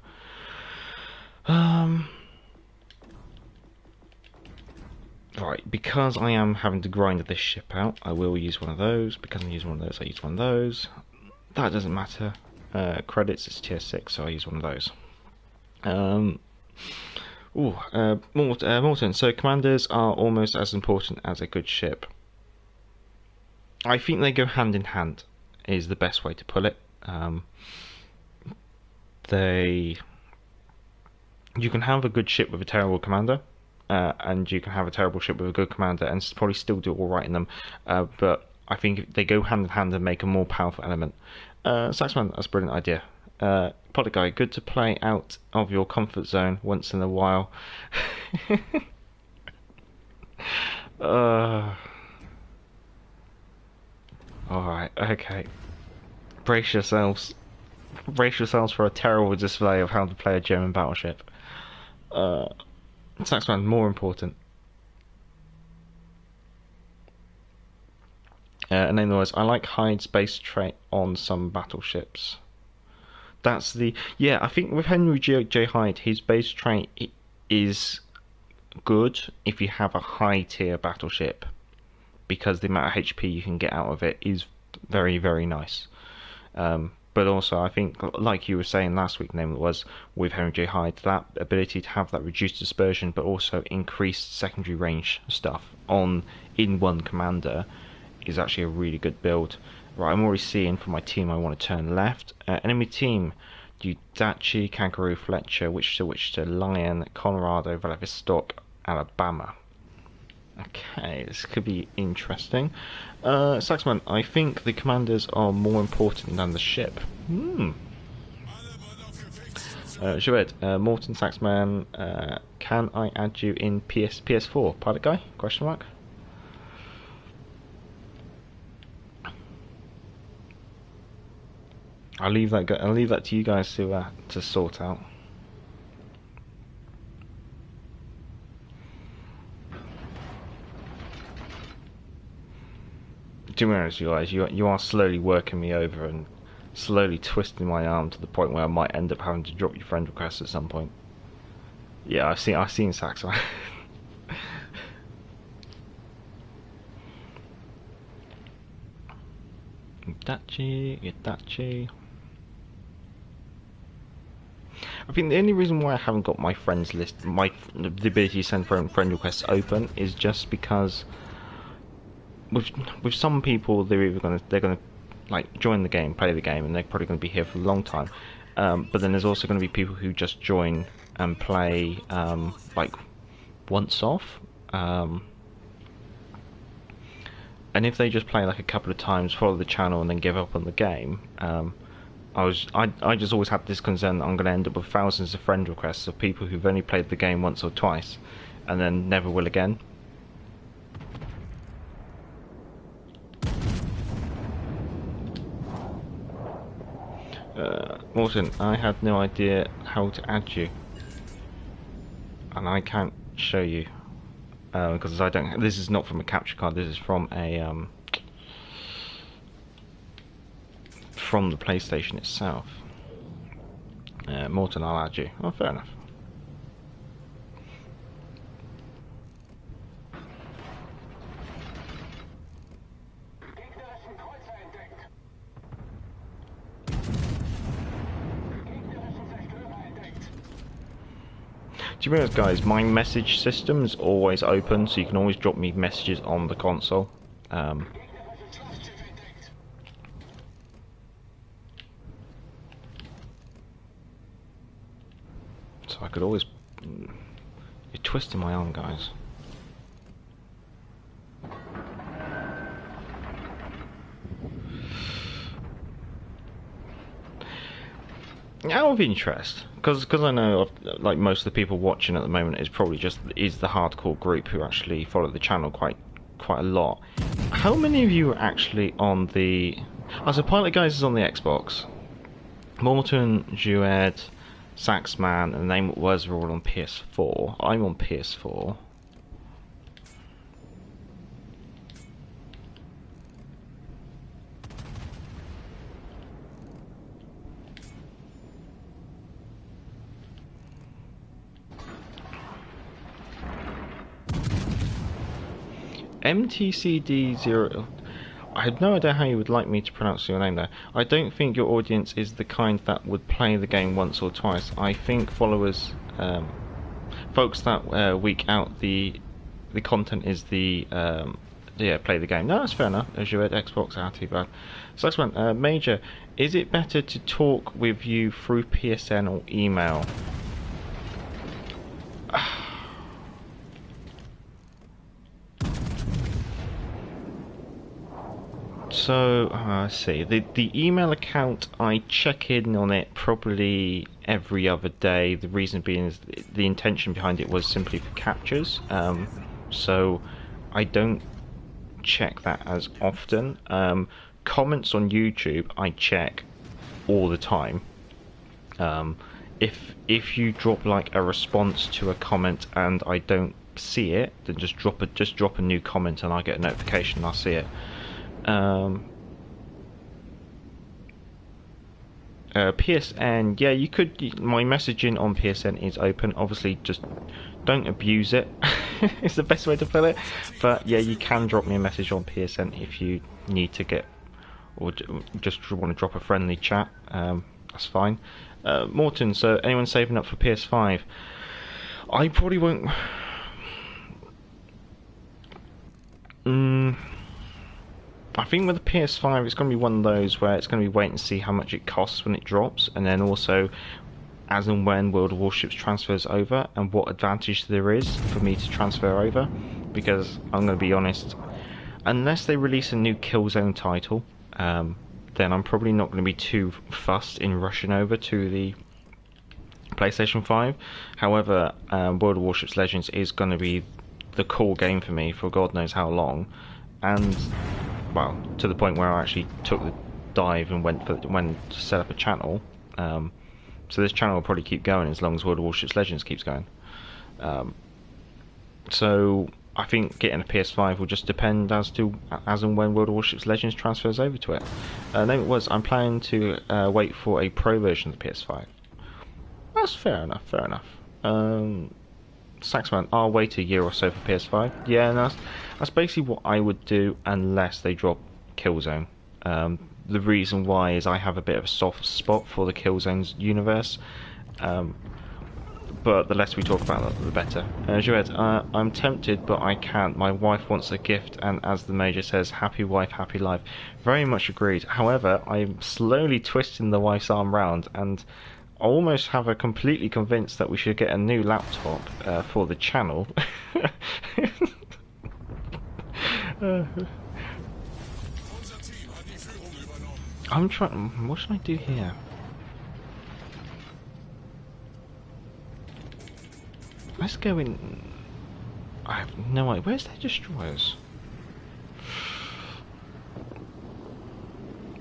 Right, because I am having to grind this ship out, I will use one of those. Because I'm using one of those, I use one of those. That doesn't matter. Credits, it's tier 6, so I use one of those. Morton, so commanders are almost as important as a good ship. I think they go hand in hand, is the best way to put it. You can have a good ship with a terrible commander, and you can have a terrible ship with a good commander and probably still do alright in them, but I think they go hand in hand and make a more powerful element. Saxman, that's a brilliant idea. Product guy, good to play out of your comfort zone once in a while. Alright, okay. Brace yourselves. Brace yourselves for a terrible display of how to play a German battleship. Saxman, more important. And in other words, I like Hyde's base trait on some battleships. That's the... Yeah, I think with Henry J. Hyde, his base trait is good if you have a high tier battleship, because the amount of HP you can get out of it is very, very nice. But also, I think, like you were saying last week, name it was, with Henry J. Hyde, that ability to have that reduced dispersion, but also increased secondary range stuff in one commander is actually a really good build. Right, I'm already seeing for my team I want to turn left. Enemy team, Udachi, Kangaroo, Fletcher, Wichita, Lion, Colorado, Vladivostok, Alabama. Okay, this could be interesting. Saxman, I think the commanders are more important than the ship. Joed, Morton Saxman, can I add you in PS4? Pilot guy? Question mark. I'll leave that to you guys to sort out. To be honest, you guys, you are slowly working me over and slowly twisting my arm to the point where I might end up having to drop your friend request at some point. Yeah, I've seen Saxon. Itachi. I think the only reason why I haven't got my friends list, the ability to send friend requests open, is just because with some people they're gonna like join the game, play the game, and they're probably gonna be here for a long time. But then there's also going to be people who just join and play like once off. And if they just play like a couple of times, follow the channel, and then give up on the game, I just always had this concern that I'm going to end up with thousands of friend requests of people who've only played the game once or twice, and then never will again. Morton, I had no idea how to add you, and I can't show you because I don't. This is not from a capture card. This is from a from the PlayStation itself. Morton, I'll add you. Oh, fair enough. To be honest, guys, my message system is always open, so you can always drop me messages on the console. So I could always... You're twisting my arm, guys. Out of interest, because I know like most of the people watching at the moment is probably the hardcore group who actually follow the channel quite a lot. How many of you are actually on the? Oh, so Pilot Guys is on the Xbox. Morton, Jued, Saxman, and Name What Was are all on PS4. I'm on PS4. MTCD0. I had no idea how you would like me to pronounce your name there. I don't think your audience is the kind that would play the game once or twice. I think followers, folks that week out the content is the play the game. No, that's fair enough. As you had Xbox out too bad. So next one, Major. Is it better to talk with you through PSN or email? So, let's see, the email account, I check in on it probably every other day. The reason being is the intention behind it was simply for captures. So I don't check that as often. Comments on YouTube, I check all the time. If you drop like a response to a comment and I don't see it, then just drop a new comment and I get a notification and I'll see it. PSN, yeah, you could. My messaging on PSN is open. Obviously, just don't abuse it. It's the best way to put it. But yeah, you can drop me a message on PSN if you need to get, or just want to drop a friendly chat. That's fine. Morton, so anyone saving up for PS5? I probably won't. I think with the PS5 it's going to be one of those where it's going to be wait and see how much it costs when it drops, and then also as and when World of Warships transfers over and what advantage there is for me to transfer over, because I'm going to be honest, unless they release a new Killzone title, then I'm probably not going to be too fussed in rushing over to the PlayStation 5. However, World of Warships Legends is going to be the core game for me for God knows how long, and well, to the point where I actually took the dive and went to set up a channel. So this channel will probably keep going as long as World of Warships Legends keeps going. So I think getting a PS5 will just depend as and when World of Warships Legends transfers over to it. I'm planning to wait for a pro version of the PS5. That's fair enough. Saxman, I'll wait a year or so for PS5. Yeah, and that's basically what I would do unless they drop Killzone. The reason why is I have a bit of a soft spot for the Killzone's universe. But the less we talk about that, the better. Jouet, I'm tempted, but I can't. My wife wants a gift, and as the Major says, happy wife, happy life. Very much agreed. However, I'm slowly twisting the wife's arm round, and I almost have her completely convinced that we should get a new laptop for the channel. I'm trying. What should I do here? Let's go in. I have no idea. Where's their destroyers?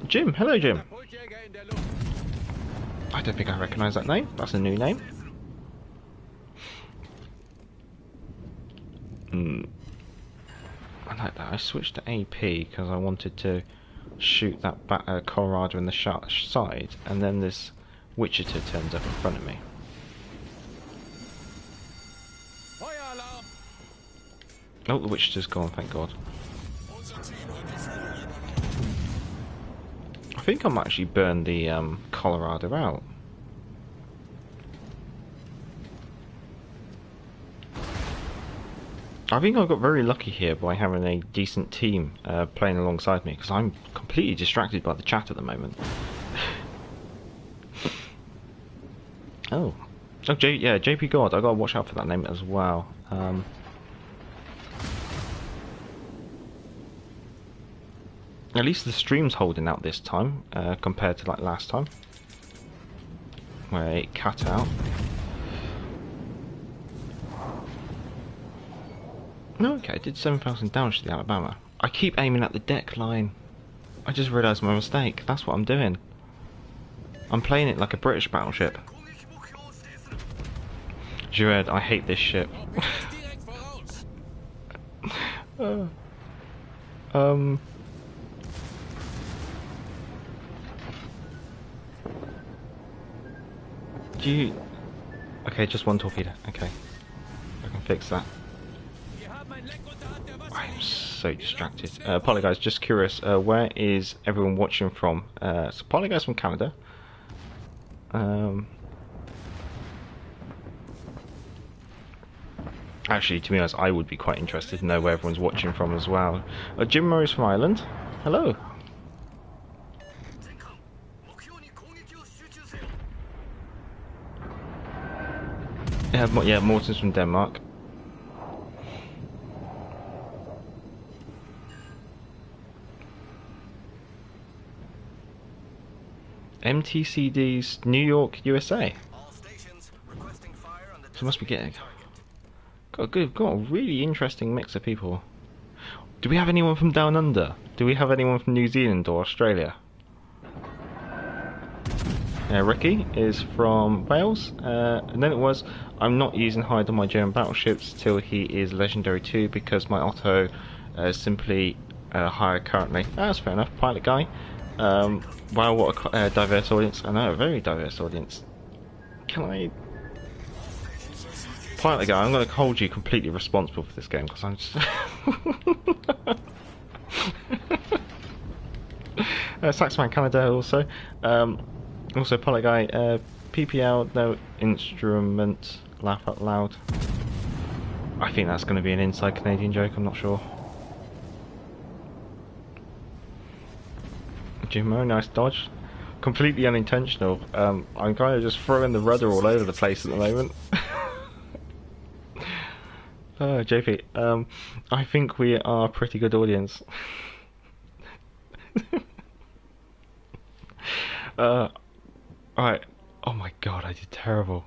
Jim. Hello, Jim. I don't think I recognise that name. That's a new name. I like that. I switched to AP because I wanted to shoot that Colorado in the side, and then this Wichita turns up in front of me. Oh, the Wichita's gone, thank God. I think I might actually burn the Colorado out. I think I got very lucky here by having a decent team playing alongside me, because I'm completely distracted by the chat at the moment. Oh, yeah, JP God, I gotta watch out for that name as well. At least the stream's holding out this time, compared to like last time, where it cut out. No, okay, I did 7,000 damage to the Alabama. I keep aiming at the deck line. I just realised my mistake. That's what I'm doing. I'm playing it like a British battleship. Jared, I hate this ship. Do you... Okay, just one torpedo. Okay. I can fix that. I'm so distracted. Apology guys, just curious, where is everyone watching from? So apology guys from Canada. Actually, to be honest, I would be quite interested to know where everyone's watching from as well. Jim Murray's from Ireland. Hello. Yeah, Morton's from Denmark. MTCD's New York, USA. So must be getting got a really interesting mix of people. Do we have anyone from down under? Do we have anyone from New Zealand or Australia? Ricky is from Wales, and then it was, I'm not using Hyde on my German battleships till he is Legendary 2 because my Otto is simply higher currently. That's fair enough, pilot guy. Wow, what a diverse audience. I know, a very diverse audience. Can I... Pilot guy, I'm going to hold you completely responsible for this game because I'm just... Saxman Canada also. Also, pilot guy, PPL, no instrument, laugh out loud. I think that's going to be an inside Canadian joke, I'm not sure. Jimmo, nice dodge. Completely unintentional. I'm kind of just throwing the rudder all over the place at the moment. JP, I think we are a pretty good audience. Alright. Oh my god, I did terrible.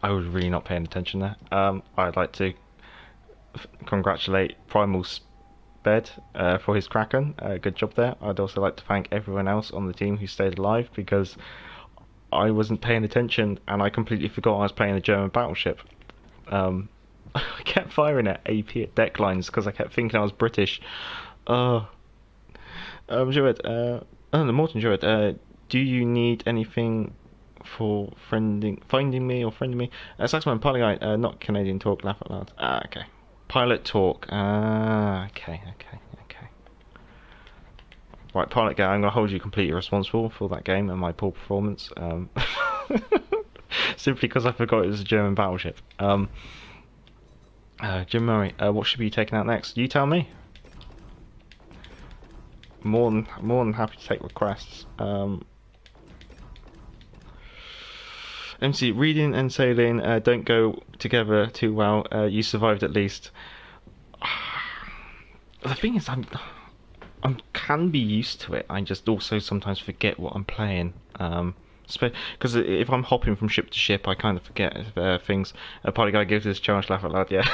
I was really not paying attention there. I'd like to congratulate Primal Sped for his Kraken. Good job there. I'd also like to thank everyone else on the team who stayed alive, because I wasn't paying attention and I completely forgot I was playing a German battleship. I kept firing at AP at deck lines because I kept thinking I was British. Jared, Morton Jared, do you need anything for finding me or friending me? Saxman, Pilot Guy, not Canadian talk, laugh out loud. Okay. Pilot talk. Okay. Right, Pilot Guy, I'm going to hold you completely responsible for that game and my poor performance. Simply because I forgot it was a German battleship. Jim Murray, what should be taken out next? You tell me. More than happy to take requests. MC, reading and sailing don't go together too well. You survived at least. The thing is, I can be used to it. I just also sometimes forget what I'm playing. Because if I'm hopping from ship to ship, I kind of forget things. Party Guy gives this challenge, laugh out loud. Yeah.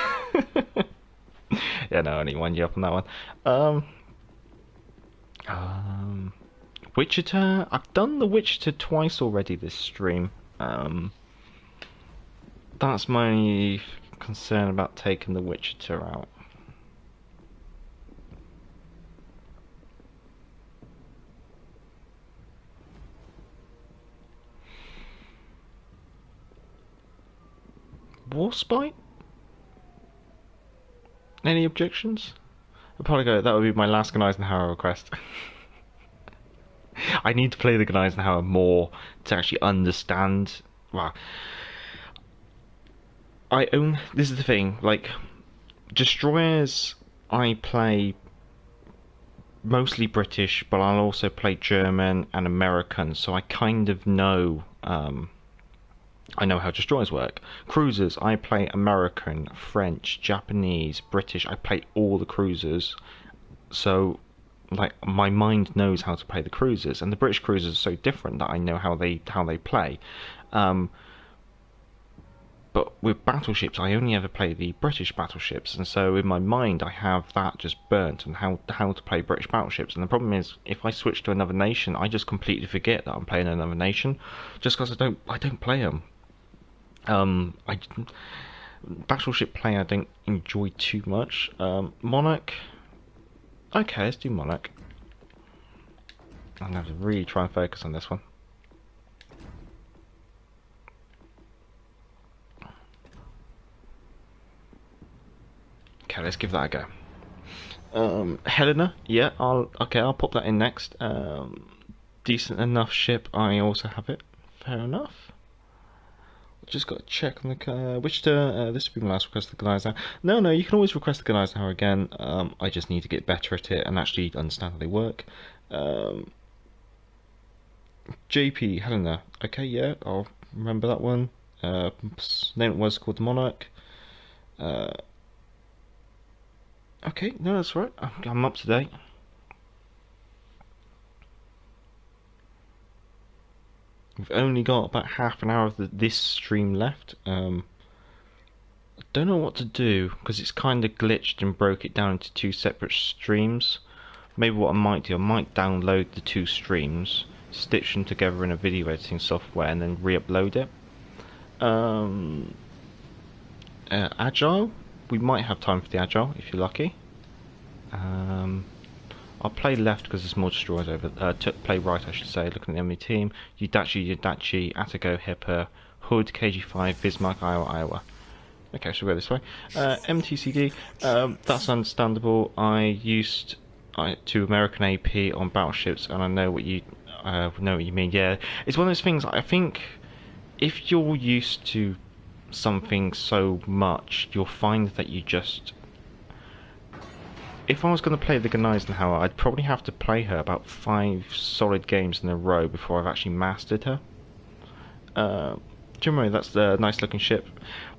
Yeah, no, I only wind you up on that one. Wichita. I've done the Wichita twice already this stream. That's my concern about taking the Wichita out. Warspite? Any objections? I'll probably go, that would be my last Eisenhower request. I need to play the Eisenhower more to actually understand. Well, this is the thing, like, destroyers, I play mostly British, but I'll also play German and American, so I kind of know, I know how destroyers work. Cruisers, I play American, French, Japanese, British. I play all the cruisers, so like my mind knows how to play the cruisers, and the British cruisers are so different that I know how they play. But with battleships, I only ever play the British battleships, and so in my mind I have that just burnt on how to play British battleships. And the problem is, if I switch to another nation, I just completely forget that I'm playing another nation, just because I don't play them. Battleship play I don't enjoy too much. Monarch. Okay, let's do Monarch. I'm gonna have to really try and focus on this one. Okay, let's give that a go. Helena, yeah, I'll pop that in next. Decent enough ship, I also have it. Fair enough. Just got to check on the Wichita. This will be my last request of the Goliath. No, you can always request the Goliath Tower again. I just need to get better at it and actually understand how they work. JP Helena. Okay, yeah, I'll remember that one. Name was called the Monarch. Okay, no, that's right. I'm up to date. We've only got about half an hour of this stream left. I don't know what to do because it's kind of glitched and broke it down into two separate streams. Maybe what I might do, I might download the two streams, stitch them together in a video editing software, and then re-upload it. Agile, we might have time for the Agile if you're lucky. I'll play left because there's more destroyers over. Play right, I should say. Looking at the enemy team: Yudachi, Atago, Hipper, Hood, KG5, Bismarck, Iowa. Okay, so we'll go this way. MTCD. That's understandable. I used to American AP on battleships, and I know what you mean. Yeah, it's one of those things. I think if you're used to something so much, you'll find that you just. If I was going to play the Eisenhower, I'd probably have to play her about 5 solid games in a row before I've actually mastered her. Generally, that's the nice looking ship.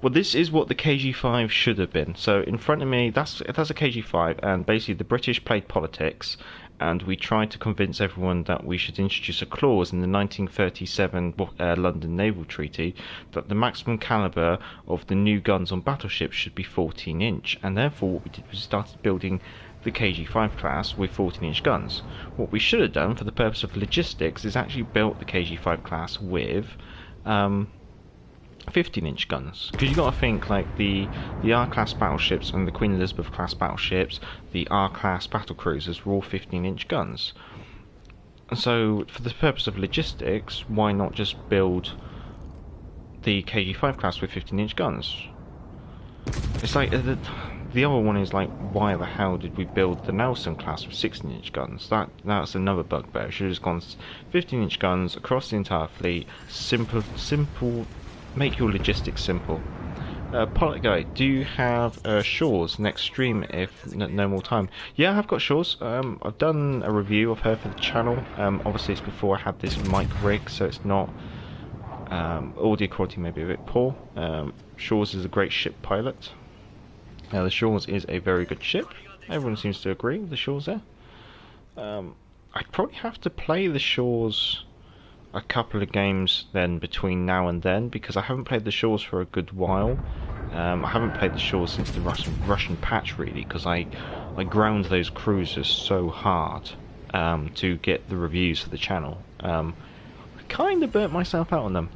Well, this is what the KG5 should have been. So in front of me, that's a KG5, and basically the British played politics, and we tried to convince everyone that we should introduce a clause in the 1937 London Naval Treaty that the maximum caliber of the new guns on battleships should be 14-inch, and therefore what we did was started building the KG-5 class with 14-inch guns. What we should have done for the purpose of logistics is actually built the KG-5 class with 15-inch guns, because you got to think like the R-class battleships and the Queen Elizabeth class battleships, the R-class battlecruisers were all 15-inch guns. So for the purpose of logistics, why not just build the KG-5 class with 15-inch guns? It's like the other one is like, why the hell did we build the Nelson class with 16-inch guns? That's another bugbear. It should have just gone 15-inch guns across the entire fleet. Simple. Make your logistics simple. Pilot Guy, do you have Shaw's next stream if no more time? Yeah, I've got Shaw's. I've done a review of her for the channel. Obviously it's before I had this mic rig, so it's not... audio quality may be a bit poor. Shaw's is a great ship pilot. The Shaw's is a very good ship. Everyone seems to agree with the Shaw's there. I'd probably have to play the Shaw's a couple of games then between now and then, because I haven't played the Shores for a good while. I haven't played the Shores since the Russian patch really, because I ground those cruisers so hard to get the reviews for the channel. I kind of burnt myself out on them.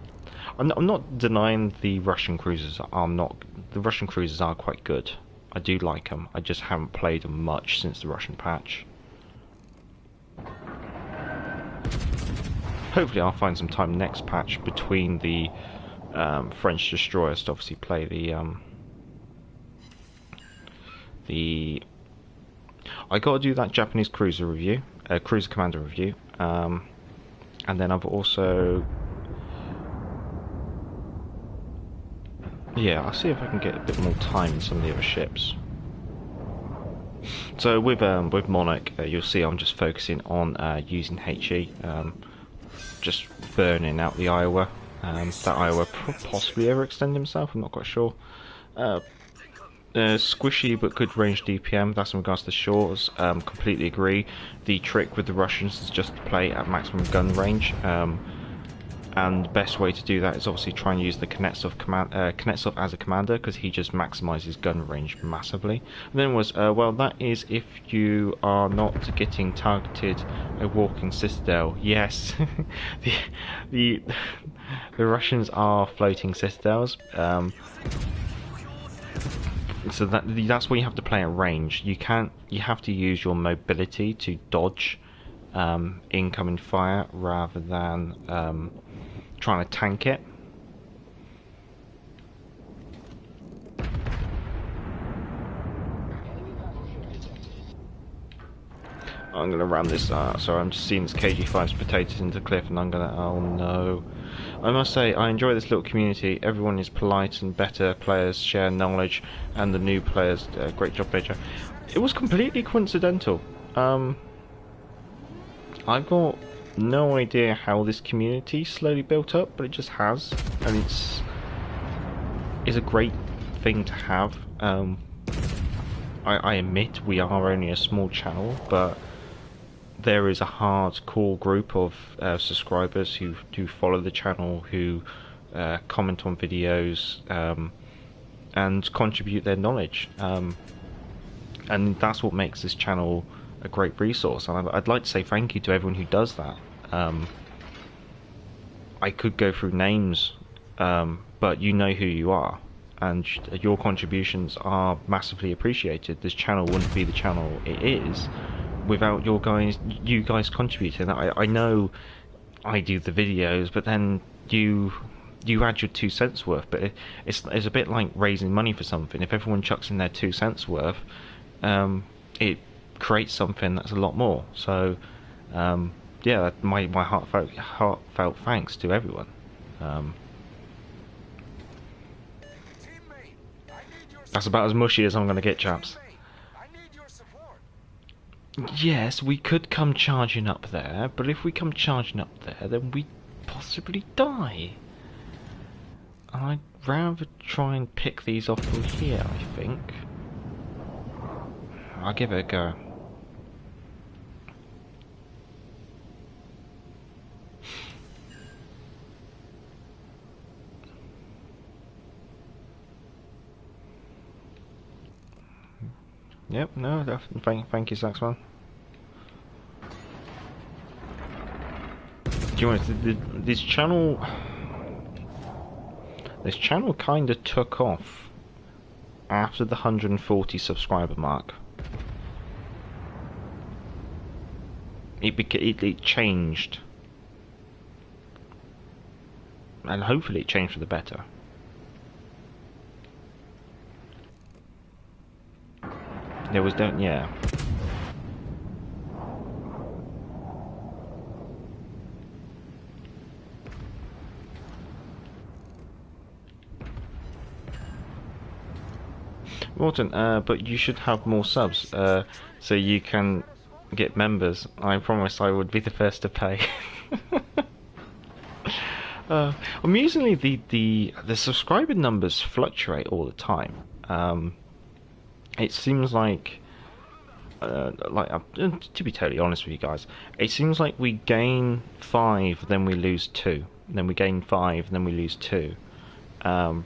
I'm not denying the Russian cruisers are quite good. I do like them. I just haven't played them much since the Russian patch. Hopefully I'll find some time next patch between the French destroyers to obviously play I got to do that Japanese cruiser review, cruiser commander review, and then I've also, yeah, I'll see if I can get a bit more time in some of the other ships. So with Monarch, you'll see I'm just focusing on using HE. Just burning out the Iowa. That Iowa possibly overextend himself, I'm not quite sure. Squishy but good range DPM, that's in regards to Shores. Completely agree. The trick with the Russians is just to play at maximum gun range. And the best way to do that is obviously try and use the Kuznetsov as a commander, because he just maximizes gun range massively. And then was, well, that is if you are not getting targeted a walking citadel. Yes, the Russians are floating citadels. So that's where you have to play at range. You have to use your mobility to dodge incoming fire rather than trying to tank it. I'm gonna ram this. Sorry, I'm just seeing this KG-5's potatoes into the cliff, and I'm gonna. Oh no! I must say, I enjoy this little community. Everyone is polite, and better players share knowledge, and the new players. Great job, Major. It was completely coincidental. I've got no idea how this community slowly built up, but it just has, and it's a great thing to have. I admit we are only a small channel, but there is a hardcore group of subscribers who do follow the channel, who comment on videos, and contribute their knowledge, and that's what makes this channel a great resource. And I'd like to say thank you to everyone who does that. I could go through names, but you know who you are, and your contributions are massively appreciated. This channel wouldn't be the channel it is without you guys contributing. I know I do the videos, but then you add your 2 cents worth. But it's a bit like raising money for something. If everyone chucks in their 2 cents worth, it creates something that's a lot more. So yeah, my heartfelt thanks to everyone. That's about as mushy as I'm going to get, chaps. Yes, we could come charging up there, but if we come charging up there, then we possibly die. I'd rather try and pick these off from here, I think. I'll give it a go. Yep, no, definitely. Thank you, Saxman. Do you want this channel? This channel kind of took off after the 140 subscriber mark. It changed, and hopefully it changed for the better. There was yeah. Morton, but you should have more subs, so you can get members. I promise I would be the first to pay. Amusingly, the subscriber numbers fluctuate all the time. It seems like to be totally honest with you guys, it seems like we gain 5, then we lose 2, then we gain 5, then we lose 2. And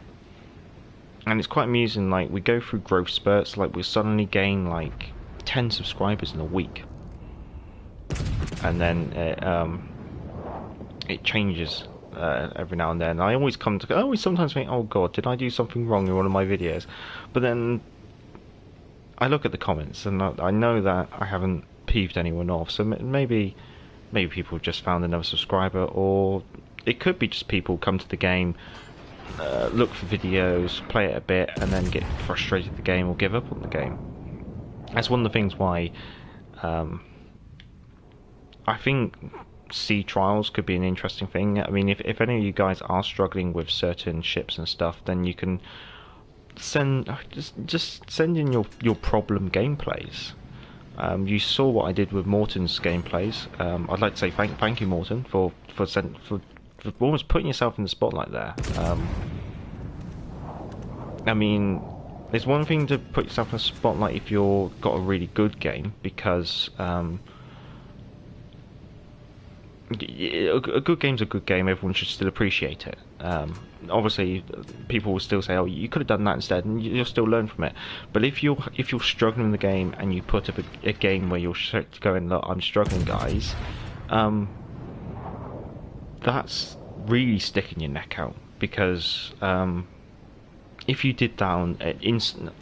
it's quite amusing, like, we go through growth spurts, like, we suddenly gain, like, 10 subscribers in a week. And then it changes every now and then. I always sometimes think, oh god, did I do something wrong in one of my videos? But then I look at the comments, and I know that I haven't peeved anyone off, so maybe people have just found another subscriber, or it could be just people come to the game, look for videos, play it a bit, and then get frustrated with the game or give up on the game. That's one of the things why I think sea trials could be an interesting thing. I mean, if any of you guys are struggling with certain ships and stuff, then you can just send in your problem gameplays. You saw what I did with Morton's gameplays. I'd like to say thank you, Morton, for almost putting yourself in the spotlight there. I mean, it's one thing to put yourself in the spotlight if you've got a really good game, because a good game's a good game. Everyone should still appreciate it. Obviously, people will still say, "Oh, you could have done that instead," and you'll still learn from it. But if you're struggling in the game and you put up a game where you're going, "Look, I'm struggling, guys," that's really sticking your neck out, because if you did that on I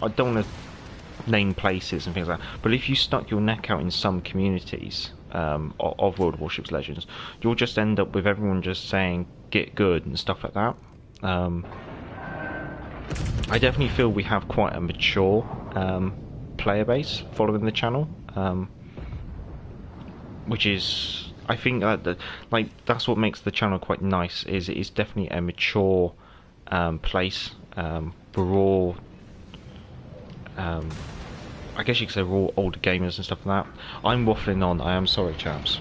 don't want to name places and things like that, but if you stuck your neck out in some communities of World of Warships Legends, you'll just end up with everyone just saying get good and stuff like that. I definitely feel we have quite a mature player base following the channel, which is, I think, like, that's what makes the channel quite nice. Is it is definitely a mature place. We're all, I guess you could say, we're all older gamers and stuff like that. I'm waffling on. I am sorry, chaps.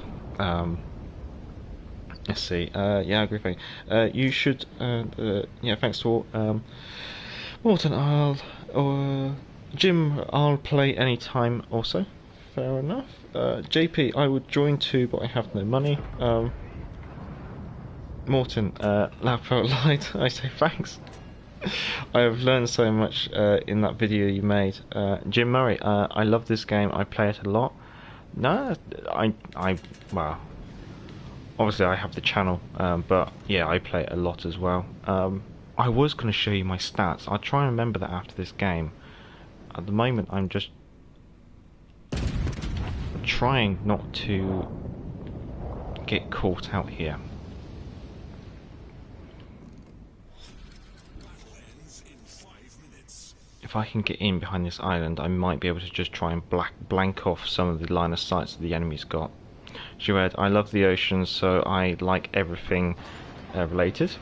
Let's see. Yeah, I agree with you. You should. Yeah, thanks to all. Morton, Jim, I'll play anytime. Also, fair enough. JP, I would join too, but I have no money. Morton, laugh out loud. I say thanks. I have learned so much in that video you made. Jim Murray, I love this game. I play it a lot. No, well, obviously I have the channel, but yeah, I play it a lot as well. I was going to show you my stats. I'll try and remember that after this game. At the moment, I'm just trying not to get caught out here. If I can get in behind this island, I might be able to just try and blank off some of the line of sights that the enemy's got. Jued, I love the ocean, so I like everything related.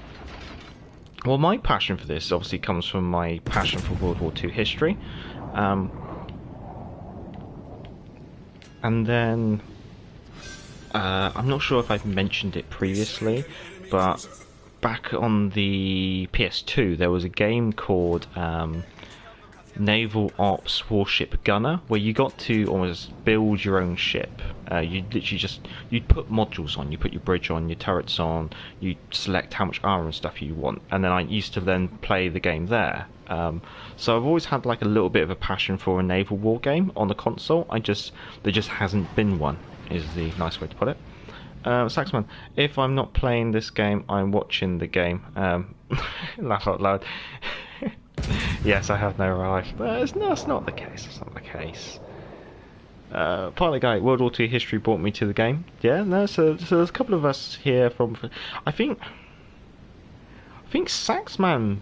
Well, my passion for this obviously comes from my passion for World War II history. And then, I'm not sure if I've mentioned it previously, but back on the PS2 there was a game called Naval Ops Warship Gunner, where you got to almost build your own ship. You'd literally you'd put modules on, you put your bridge on, your turrets on, you select how much armor and stuff you want, and then I used to then play the game there. So I've always had like a little bit of a passion for a naval war game on the console. There just hasn't been one, is the nice way to put it. Saxman, if I'm not playing this game, I'm watching the game. Laugh out loud. Yes, I have no life. But that's not the case. It's not the case. Pilot Guy, World War II history brought me to the game. Yeah, no, so there's a couple of us here from. I think Saxman.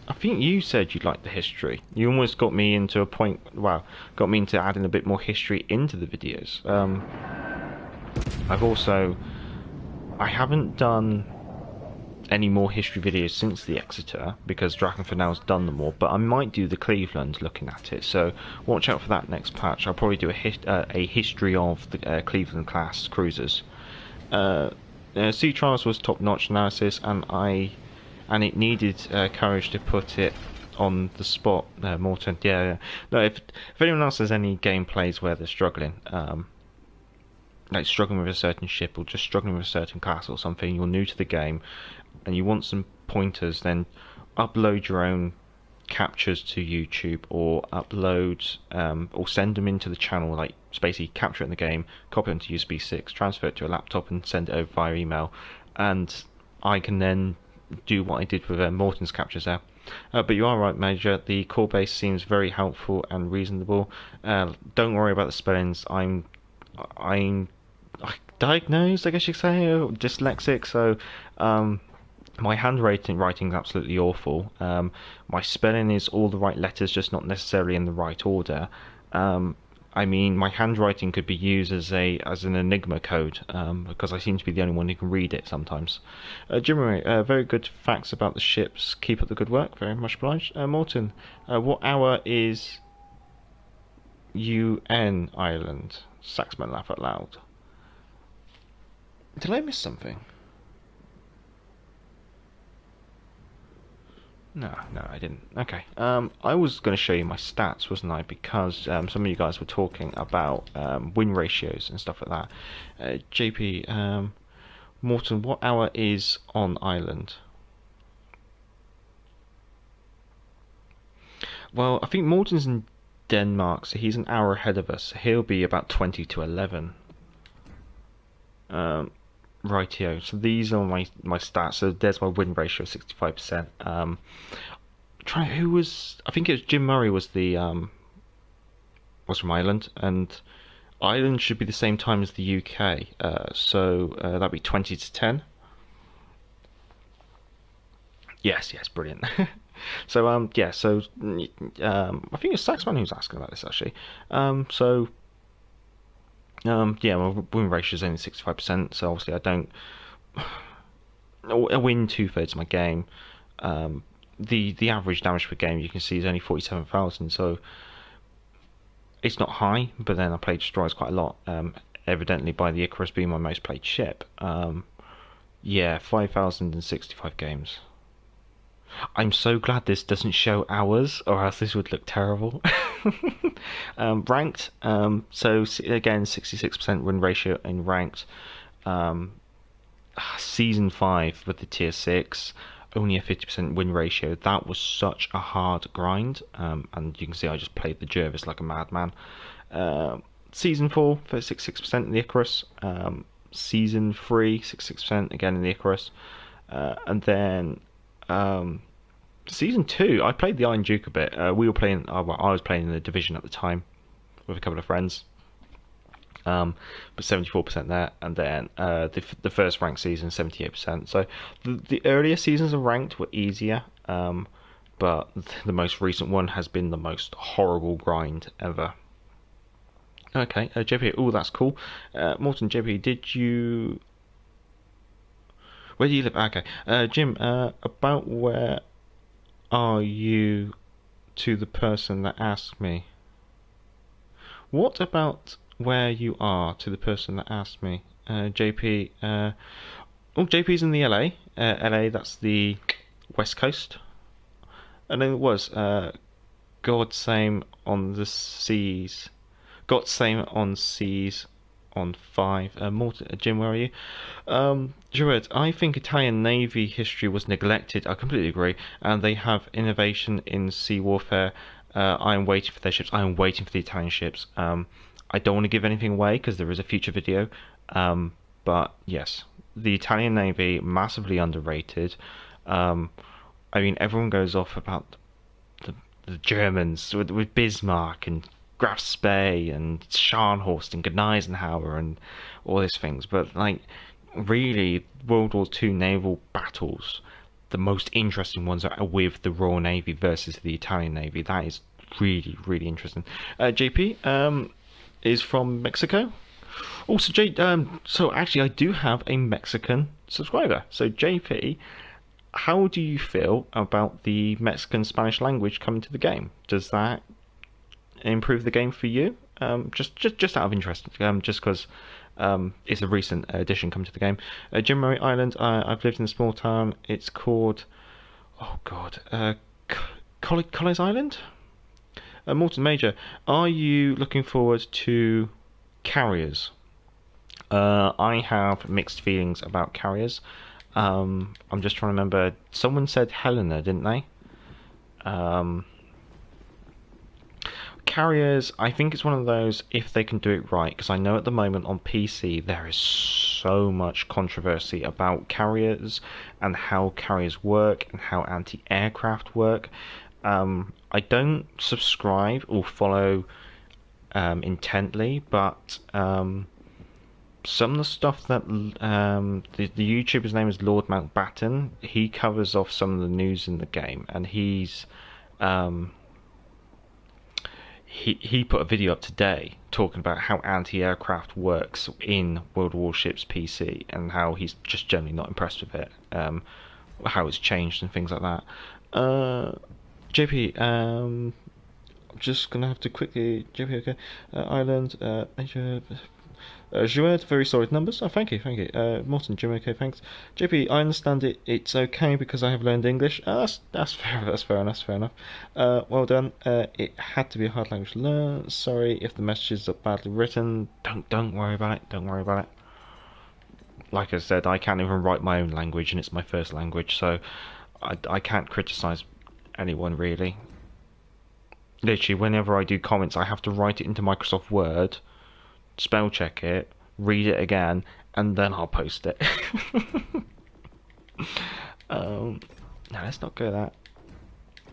I think you said you'd like the history. You almost got me into a point. Wow, got me into adding a bit more history into the videos. I haven't done any more history videos since the Exeter because Dragonford now's done them all, but I might do the Cleveland looking at it, so watch out for that next patch. I'll probably do a history of the Cleveland class cruisers. Sea Trials was top-notch analysis, and it needed courage to put it on the spot. Morton, yeah. No, if anyone else has any gameplays where they're struggling, like struggling with a certain ship or just struggling with a certain class or something, you're new to the game and you want some pointers, then upload your own captures to YouTube or upload or send them into the channel, like basically capture it in the game, copy it onto USB 6, transfer it to a laptop and send it over via email, and I can then do what I did with Morton's captures there. But you are right, Major, the core base seems very helpful and reasonable. Don't worry about the spellings. I'm diagnosed, I guess you could say, dyslexic, so my handwriting is absolutely awful. My spelling is all the right letters, just not necessarily in the right order. I mean, my handwriting could be used as an enigma code, because I seem to be the only one who can read it sometimes. Jimmy, very good facts about the ships. Keep up the good work. Very much obliged. Morton, what hour is UN Island? Saxman, laugh out loud. Did I miss something? No, I didn't. Okay. I was going to show you my stats, wasn't I? Because some of you guys were talking about win ratios and stuff like that. JP, Morton, what hour is on island? Well, I think Morton's in Denmark, so he's an hour ahead of us. He'll be about 20 to 11. Rightio. So these are my stats. So there's my win ratio, 65%. I think it was Jim Murray was from Ireland, and Ireland should be the same time as the UK. So that'd be 20 to 10. Yes, brilliant. So I think it's Saxman who's asking about this actually. My win ratio is only 65%, so obviously I don't. I win 2/3 of my game. The average damage per game you can see is only 47,000, so it's not high. But then I play destroyers quite a lot, evidently by the Icarus being my most played ship. 5,065 games. I'm so glad this doesn't show hours, or else this would look terrible. Ranked, so again, 66% win ratio in ranked. Season 5 with the tier 6, only a 50% win ratio. That was such a hard grind, and you can see I just played the Jervis like a madman. Season 4, 66% in the Icarus. Season 3, 66% again in the Icarus. And then Season 2, I played the Iron Duke a bit. We were playing. I was playing in the Division at the time with a couple of friends. But 74% there, and then the first ranked season 78%. So the earlier seasons of ranked were easier, but the most recent one has been the most horrible grind ever. Okay, JP. Oh, that's cool. Morton, JP, where do you live? Okay, Jim. About where are you to the person that asked me? What about where you are to the person that asked me? JP. JP's in the LA. LA, that's the West Coast. And then it was God same on the seas. God same on seas on 5. Jim, where are you? Jared, I think Italian Navy history was neglected. I completely agree. And they have innovation in sea warfare. I am waiting for their ships. I am waiting for the Italian ships. I don't want to give anything away because there is a future video. But yes, the Italian Navy, massively underrated. I mean, everyone goes off about the Germans with Bismarck and Graf Spee and Scharnhorst and Gneisenhower and all these things, but like really World War II naval battles, the most interesting ones are with the Royal Navy versus the Italian Navy. That is really, really interesting. JP is from Mexico. Also, so actually I do have a Mexican subscriber. So JP, how do you feel about the Mexican Spanish language coming to the game? Does that improve the game for you? Just out of interest, just because it's a recent addition coming to the game. Jim Murray Island. I've lived in a small town. It's called, oh god, Collis Island. Morton Major, are you looking forward to carriers? I have mixed feelings about carriers. I'm just trying to remember. Someone said Helena, didn't they? Carriers, I think it's one of those if they can do it right, because I know at the moment on PC there is so much controversy about carriers and how carriers work and how anti-aircraft work. I don't subscribe or follow intently, but some of the stuff that the YouTuber's name is Lord Mountbatten. He covers off some of the news in the game, and he's he put a video up today talking about how anti-aircraft works in World of Warships PC and how he's just generally not impressed with it, how it's changed and things like that. JP, I'm just gonna have to quickly. JP, okay. Ireland, Asia. Joued, very solid numbers. Oh, thank you. Morton, Jim, okay, thanks. JP, I understand it's okay because I have learned English. That's fair enough. Well done. It had to be a hard language to learn. Sorry if the messages are badly written. Don't worry about it. Like I said, I can't even write my own language, and it's my first language, so I can't criticize anyone really. Literally, whenever I do comments, I have to write it into Microsoft Word, spell check it, read it again, and then I'll post it. No, let's not go that.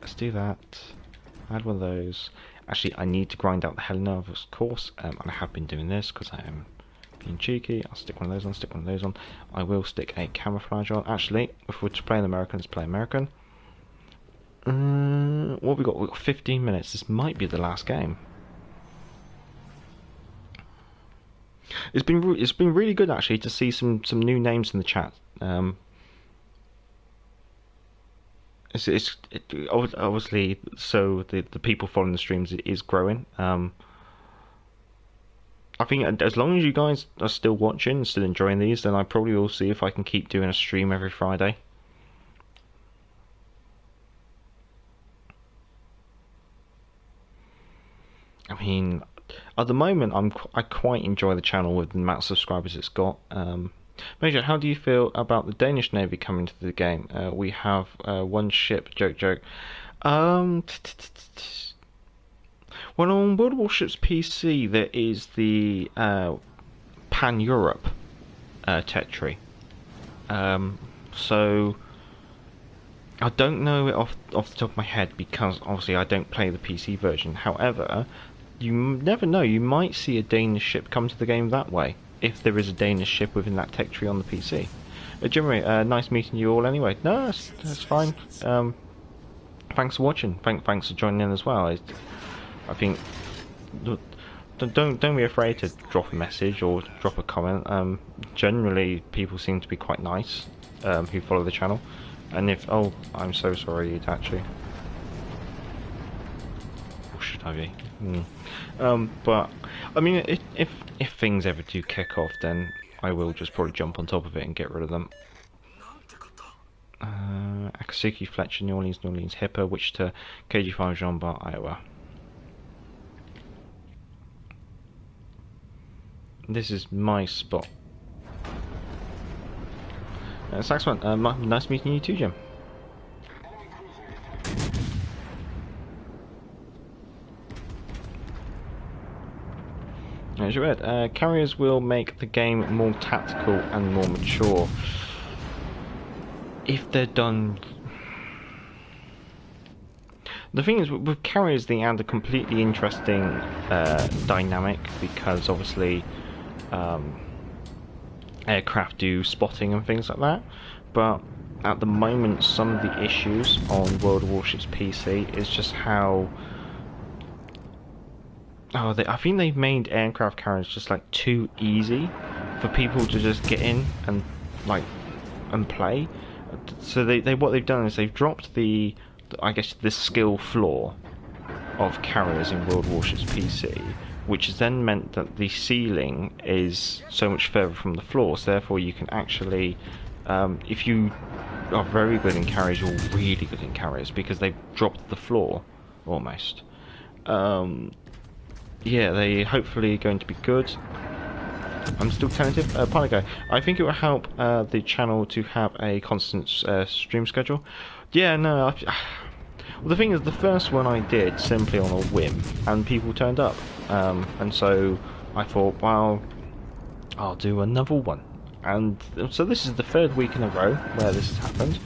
Let's do that. Add one of those. Actually, I need to grind out the Helena, of course, and I have been doing this because I am being cheeky. I'll stick one of those on, I will stick a camouflage on. Actually, if we're to play an American, let's play American. What have we got? We've got 15 minutes. This might be the last game. It's been really good actually to see some new names in the chat. Obviously, so the people following the streams is growing. I think as long as you guys are still watching and still enjoying these, then I probably will see if I can keep doing a stream every Friday. I mean, at the moment, I quite enjoy the channel with the amount of subscribers it's got. Major, how do you feel about the Danish Navy coming to the game? We have one ship. Joke. Well, on World of Warships PC, there is the Pan Europe territory. So I don't know it off the top of my head because obviously I don't play the PC version. However, you never know, you might see a Danish ship come to the game that way, if there is a Danish ship within that territory on the PC. Jimmy, nice meeting you all anyway. No, that's fine. Thanks for watching. Thanks for joining in as well. I think don't be afraid to drop a message or drop a comment. Generally, people seem to be quite nice who follow the channel. And if I'm so sorry, Itachi. Or should I be? But I mean, if things ever do kick off, then I will just probably jump on top of it and get rid of them. Akasuki, Fletcher, New Orleans, Hipper, Wichita, KG5, Jean Bar, Iowa. This is my spot. Saxman, nice meeting you too, Jim. As you read, carriers will make the game more tactical and more mature if they're done. The thing is, with carriers, they add a completely interesting dynamic, because obviously aircraft do spotting and things like that. But at the moment, some of the issues on World of Warships PC is just how. Oh, I think they've made aircraft carriers just like too easy for people to just get in and play. So what they've done is they've dropped the I guess the skill floor of carriers in World of Warships PC, which has then meant that the ceiling is so much further from the floor. So therefore, you can actually, if you are very good in carriers, you're really good in carriers because they've dropped the floor almost. Yeah, they hopefully going to be good. I'm still tentative. Panago, I think it will help the channel to have a constant stream schedule. Yeah, no. Well, the thing is, the first one I did simply on a whim, and people turned up, and so I thought, well, I'll do another one. And so this is the third week in a row where this has happened.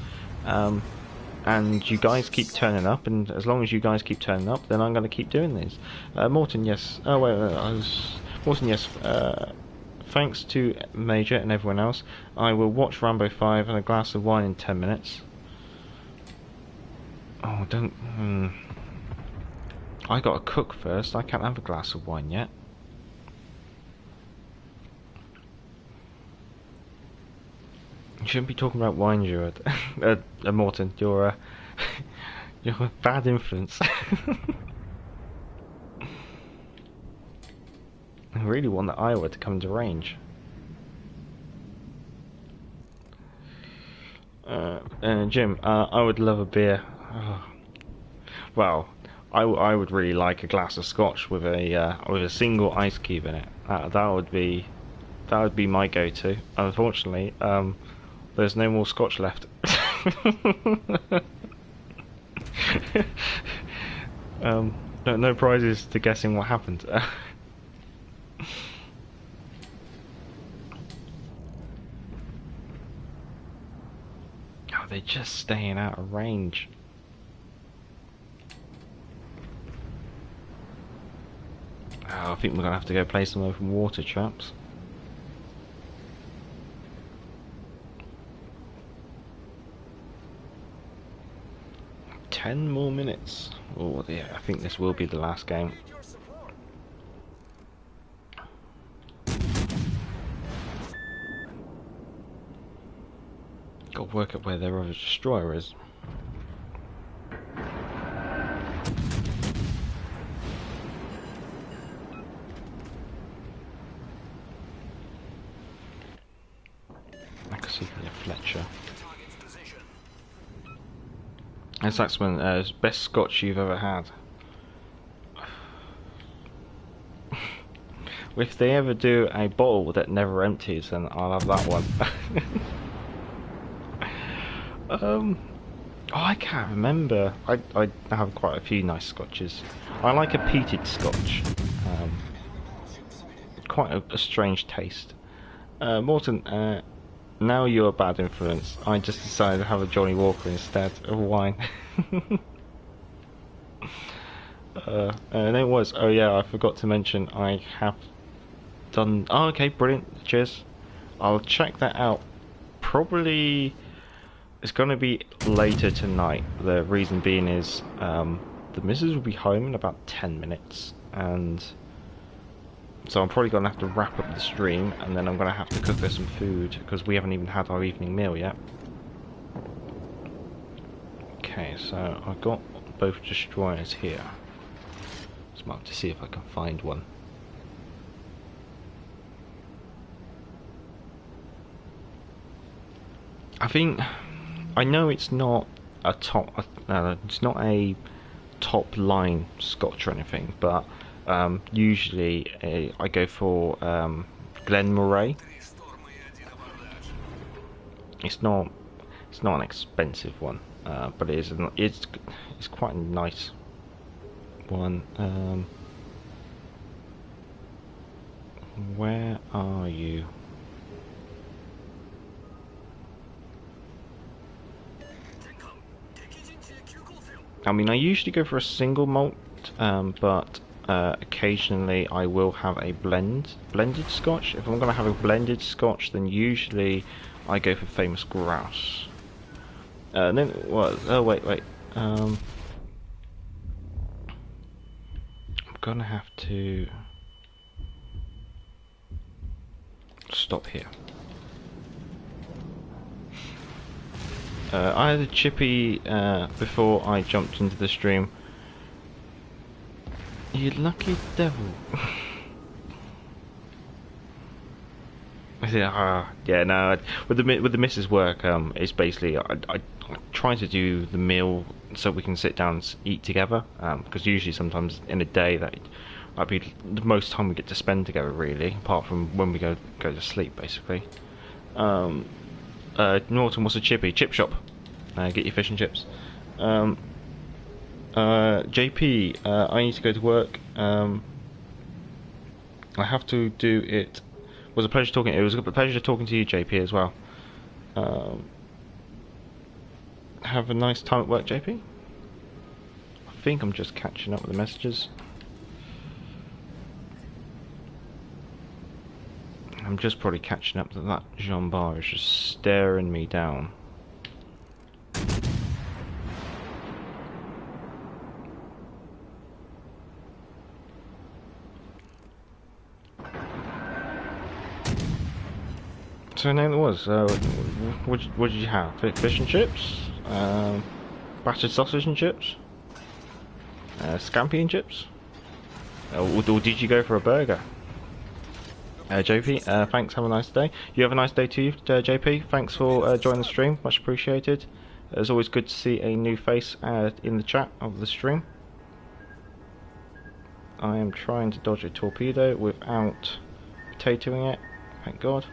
And you guys keep turning up, and as long as you guys keep turning up, then I'm going to keep doing these. Morton, yes. Oh wait, Morton, yes. Thanks to Major and everyone else. I will watch Rambo 5 and a glass of wine in 10 minutes. Oh, don't. I got to cook first. I can't have a glass of wine yet. You shouldn't be talking about wine, Jared. Morton, you're a bad influence. I really want the Iowa to come into range. Jim, I would love a beer. Oh. Well, I would really like a glass of scotch with a single ice cube in it. That would be my go-to. Unfortunately, there's no more scotch left. No prizes to guessing what happened. Oh, they're just staying out of range. Oh, I think we're gonna have to go play some open water traps. Ten more minutes. Oh yeah, I think this will be the last game. Got to work out where their other destroyer is. I can see the Fletcher. And Saxman, best scotch you've ever had. If they ever do a bottle that never empties, then I'll have that one. Oh, I can't remember. I have quite a few nice scotches. I like a peated scotch. Quite a strange taste. Morton, now you're a bad influence. I just decided to have a Johnny Walker instead of wine. And it was. Oh yeah, I forgot to mention I have done. Oh, okay, brilliant. Cheers. I'll check that out. Probably it's going to be later tonight. The reason being is the missus will be home in about 10 minutes, and so I'm probably going to have to wrap up the stream, and then I'm going to have to cook her some food because we haven't even had our evening meal yet. Okay, so I've got both destroyers here. So I'm to see if I can find one. I think I know it's not a it's not a top line scotch or anything, but usually I go for Glen Murray. It's not an expensive one, but it's quite a nice one. Where are you? I mean, I usually go for a single malt, but occasionally I will have a blended Scotch. If I'm going to have a blended Scotch, then usually I go for Famous Grouse. Then what? Oh wait. I'm gonna have to stop here. I had a chippy before I jumped into the stream. You lucky devil. Yeah, no. With the missus work, it's basically I try to do the meal so we can sit down and eat together. Because usually, sometimes in a day, that might be the most time we get to spend together, really. Apart from when we go to sleep, basically. Norton, what's a chippy? Chip shop. Get your fish and chips. JP, I need to go to work. I have to do it. It was a pleasure talking. It was a pleasure talking to you, JP, as well. Have a nice time at work, JP. I think I'm just catching up with the messages. I'm just probably catching up that Jean Bar is just staring me down. So no, it was. What did you have? Fish and chips, battered sausage and chips, scampi and chips, or did you go for a burger? JP, thanks. Have a nice day. You have a nice day too, JP. Thanks for joining the stream. Much appreciated. It's always good to see a new face in the chat of the stream. I am trying to dodge a torpedo without potatoing it. Thank God.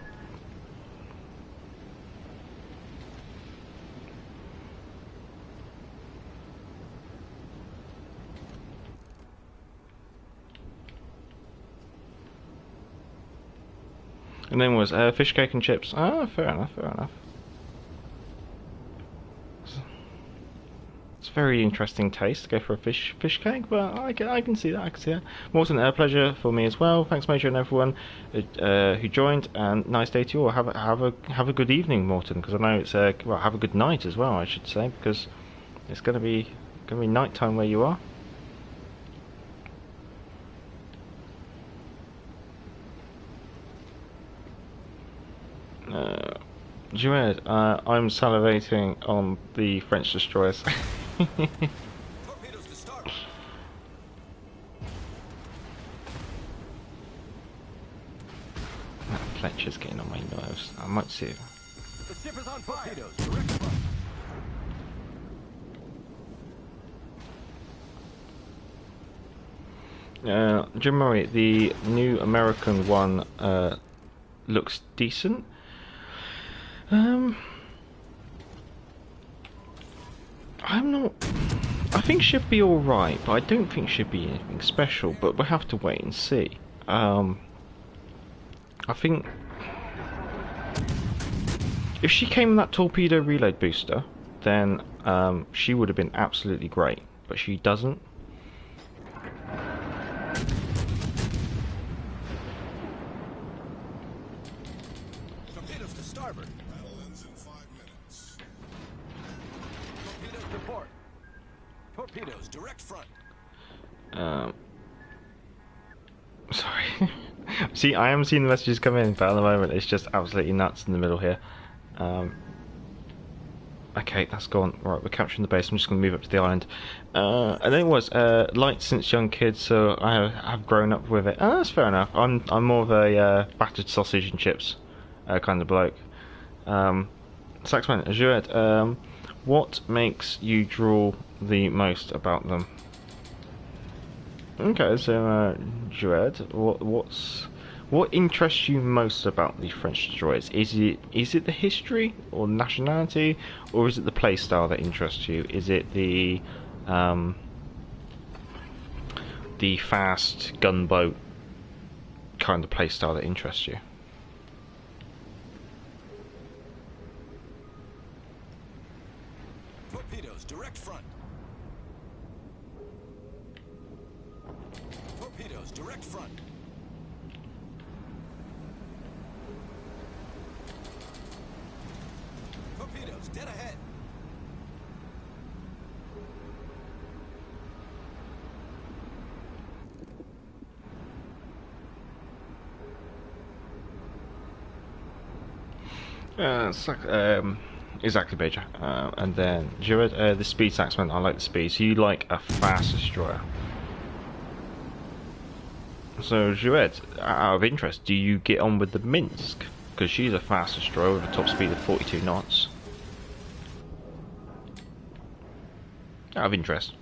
And then was fish cake and chips. Ah, fair enough, fair enough. It's a very interesting taste to go for a fish cake, but I can see that. I can see that. Morton, a pleasure for me as well. Thanks, Major, and everyone who joined. And nice day to you all. Have a good evening, Morton, because I know it's well, have a good night as well, I should say, because it's gonna be night time where you are. Jued, I'm salivating on the French destroyers. Torpedoes to start. That Fletcher's getting on my nerves. I might see it. The ship is on torpedoes. Direct front. Jim Murray, the new American one looks decent. I think should be alright, but I don't think should be anything special, but we'll have to wait and see. I think if she came in that torpedo reload booster, then she would have been absolutely great, but she doesn't. Torpedoes to starboard. Battle ends in 5 minutes. Torpedoes to port. Torpedoes direct front. Sorry. See, I am seeing the messages come in, but at the moment it's just absolutely nuts in the middle here. Okay, that's gone. Right, we're capturing the base. I'm just going to move up to the island. And then it was light since young kids, so I have grown up with it. That's fair enough. I'm more of a battered sausage and chips kind of bloke. Saxman, Juliet, what makes you drool the most about what What interests you most about the French destroyers? Is it the history or nationality, or is it the playstyle that interests you? Is it the fast gunboat kind of playstyle that interests you? Torpedoes, direct front. Torpedoes, direct front. Torpedoes, dead ahead. Exactly, Major. And then, Jared, the speed saxman, I like the speed. So you like a fast destroyer. So, Jared, out of interest, do you get on with the Minsk? Because she's a fast destroyer with a top speed of 42 knots. Out of interest.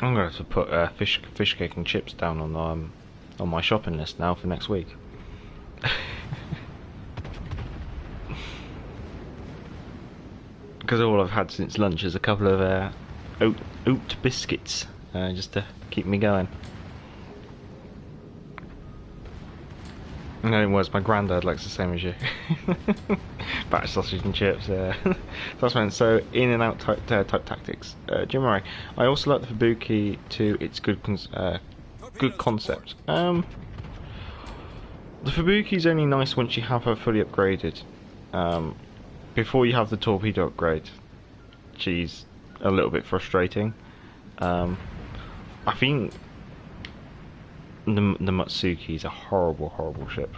I'm going to have to put fish cake and chips down on my shopping list now for next week. Because all I've had since lunch is a couple of oat biscuits, just to keep me going. And then was my granddad likes the same as you. Batch sausage and chips. That's fine. So in and out type tactics. Jim Murray. I also like the Fubuki to its good concept. The Fubuki is only nice once you have her fully upgraded. Before you have the torpedo upgrade, she's a little bit frustrating. I think the Matsuki is a horrible ship.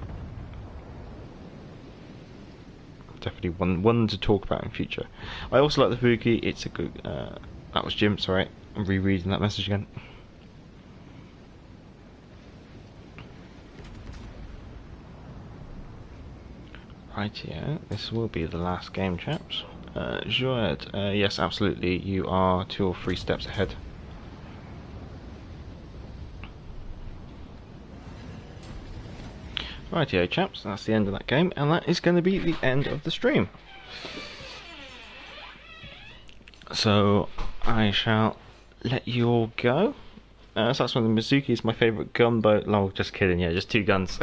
Definitely one to talk about in future. I also like the Fubuki. It's a good. That was Jim. Sorry, I'm rereading that message again. Right, yeah, this will be the last game, chaps. Joued, yes, absolutely, you are 2 or 3 steps ahead. Rightio, chaps, that's the end of that game, and that is going to be the end of the stream. So, I shall let you all go. So that's when the Mizuki is my favourite gunboat. No, just kidding, yeah, just 2 guns.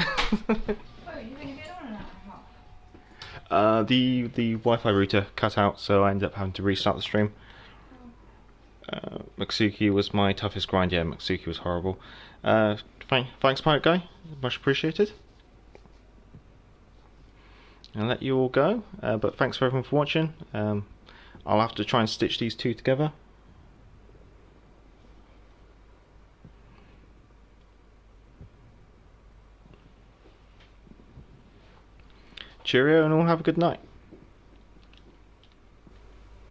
The Wi-Fi router cut out, so I ended up having to restart the stream. Matsuki was my toughest grind. Yeah, Matsuki was horrible. Thanks, Pirate Guy. Much appreciated. I'll let you all go, but thanks for everyone for watching. I'll have to try and stitch these 2 together. Cheerio and all have a good night.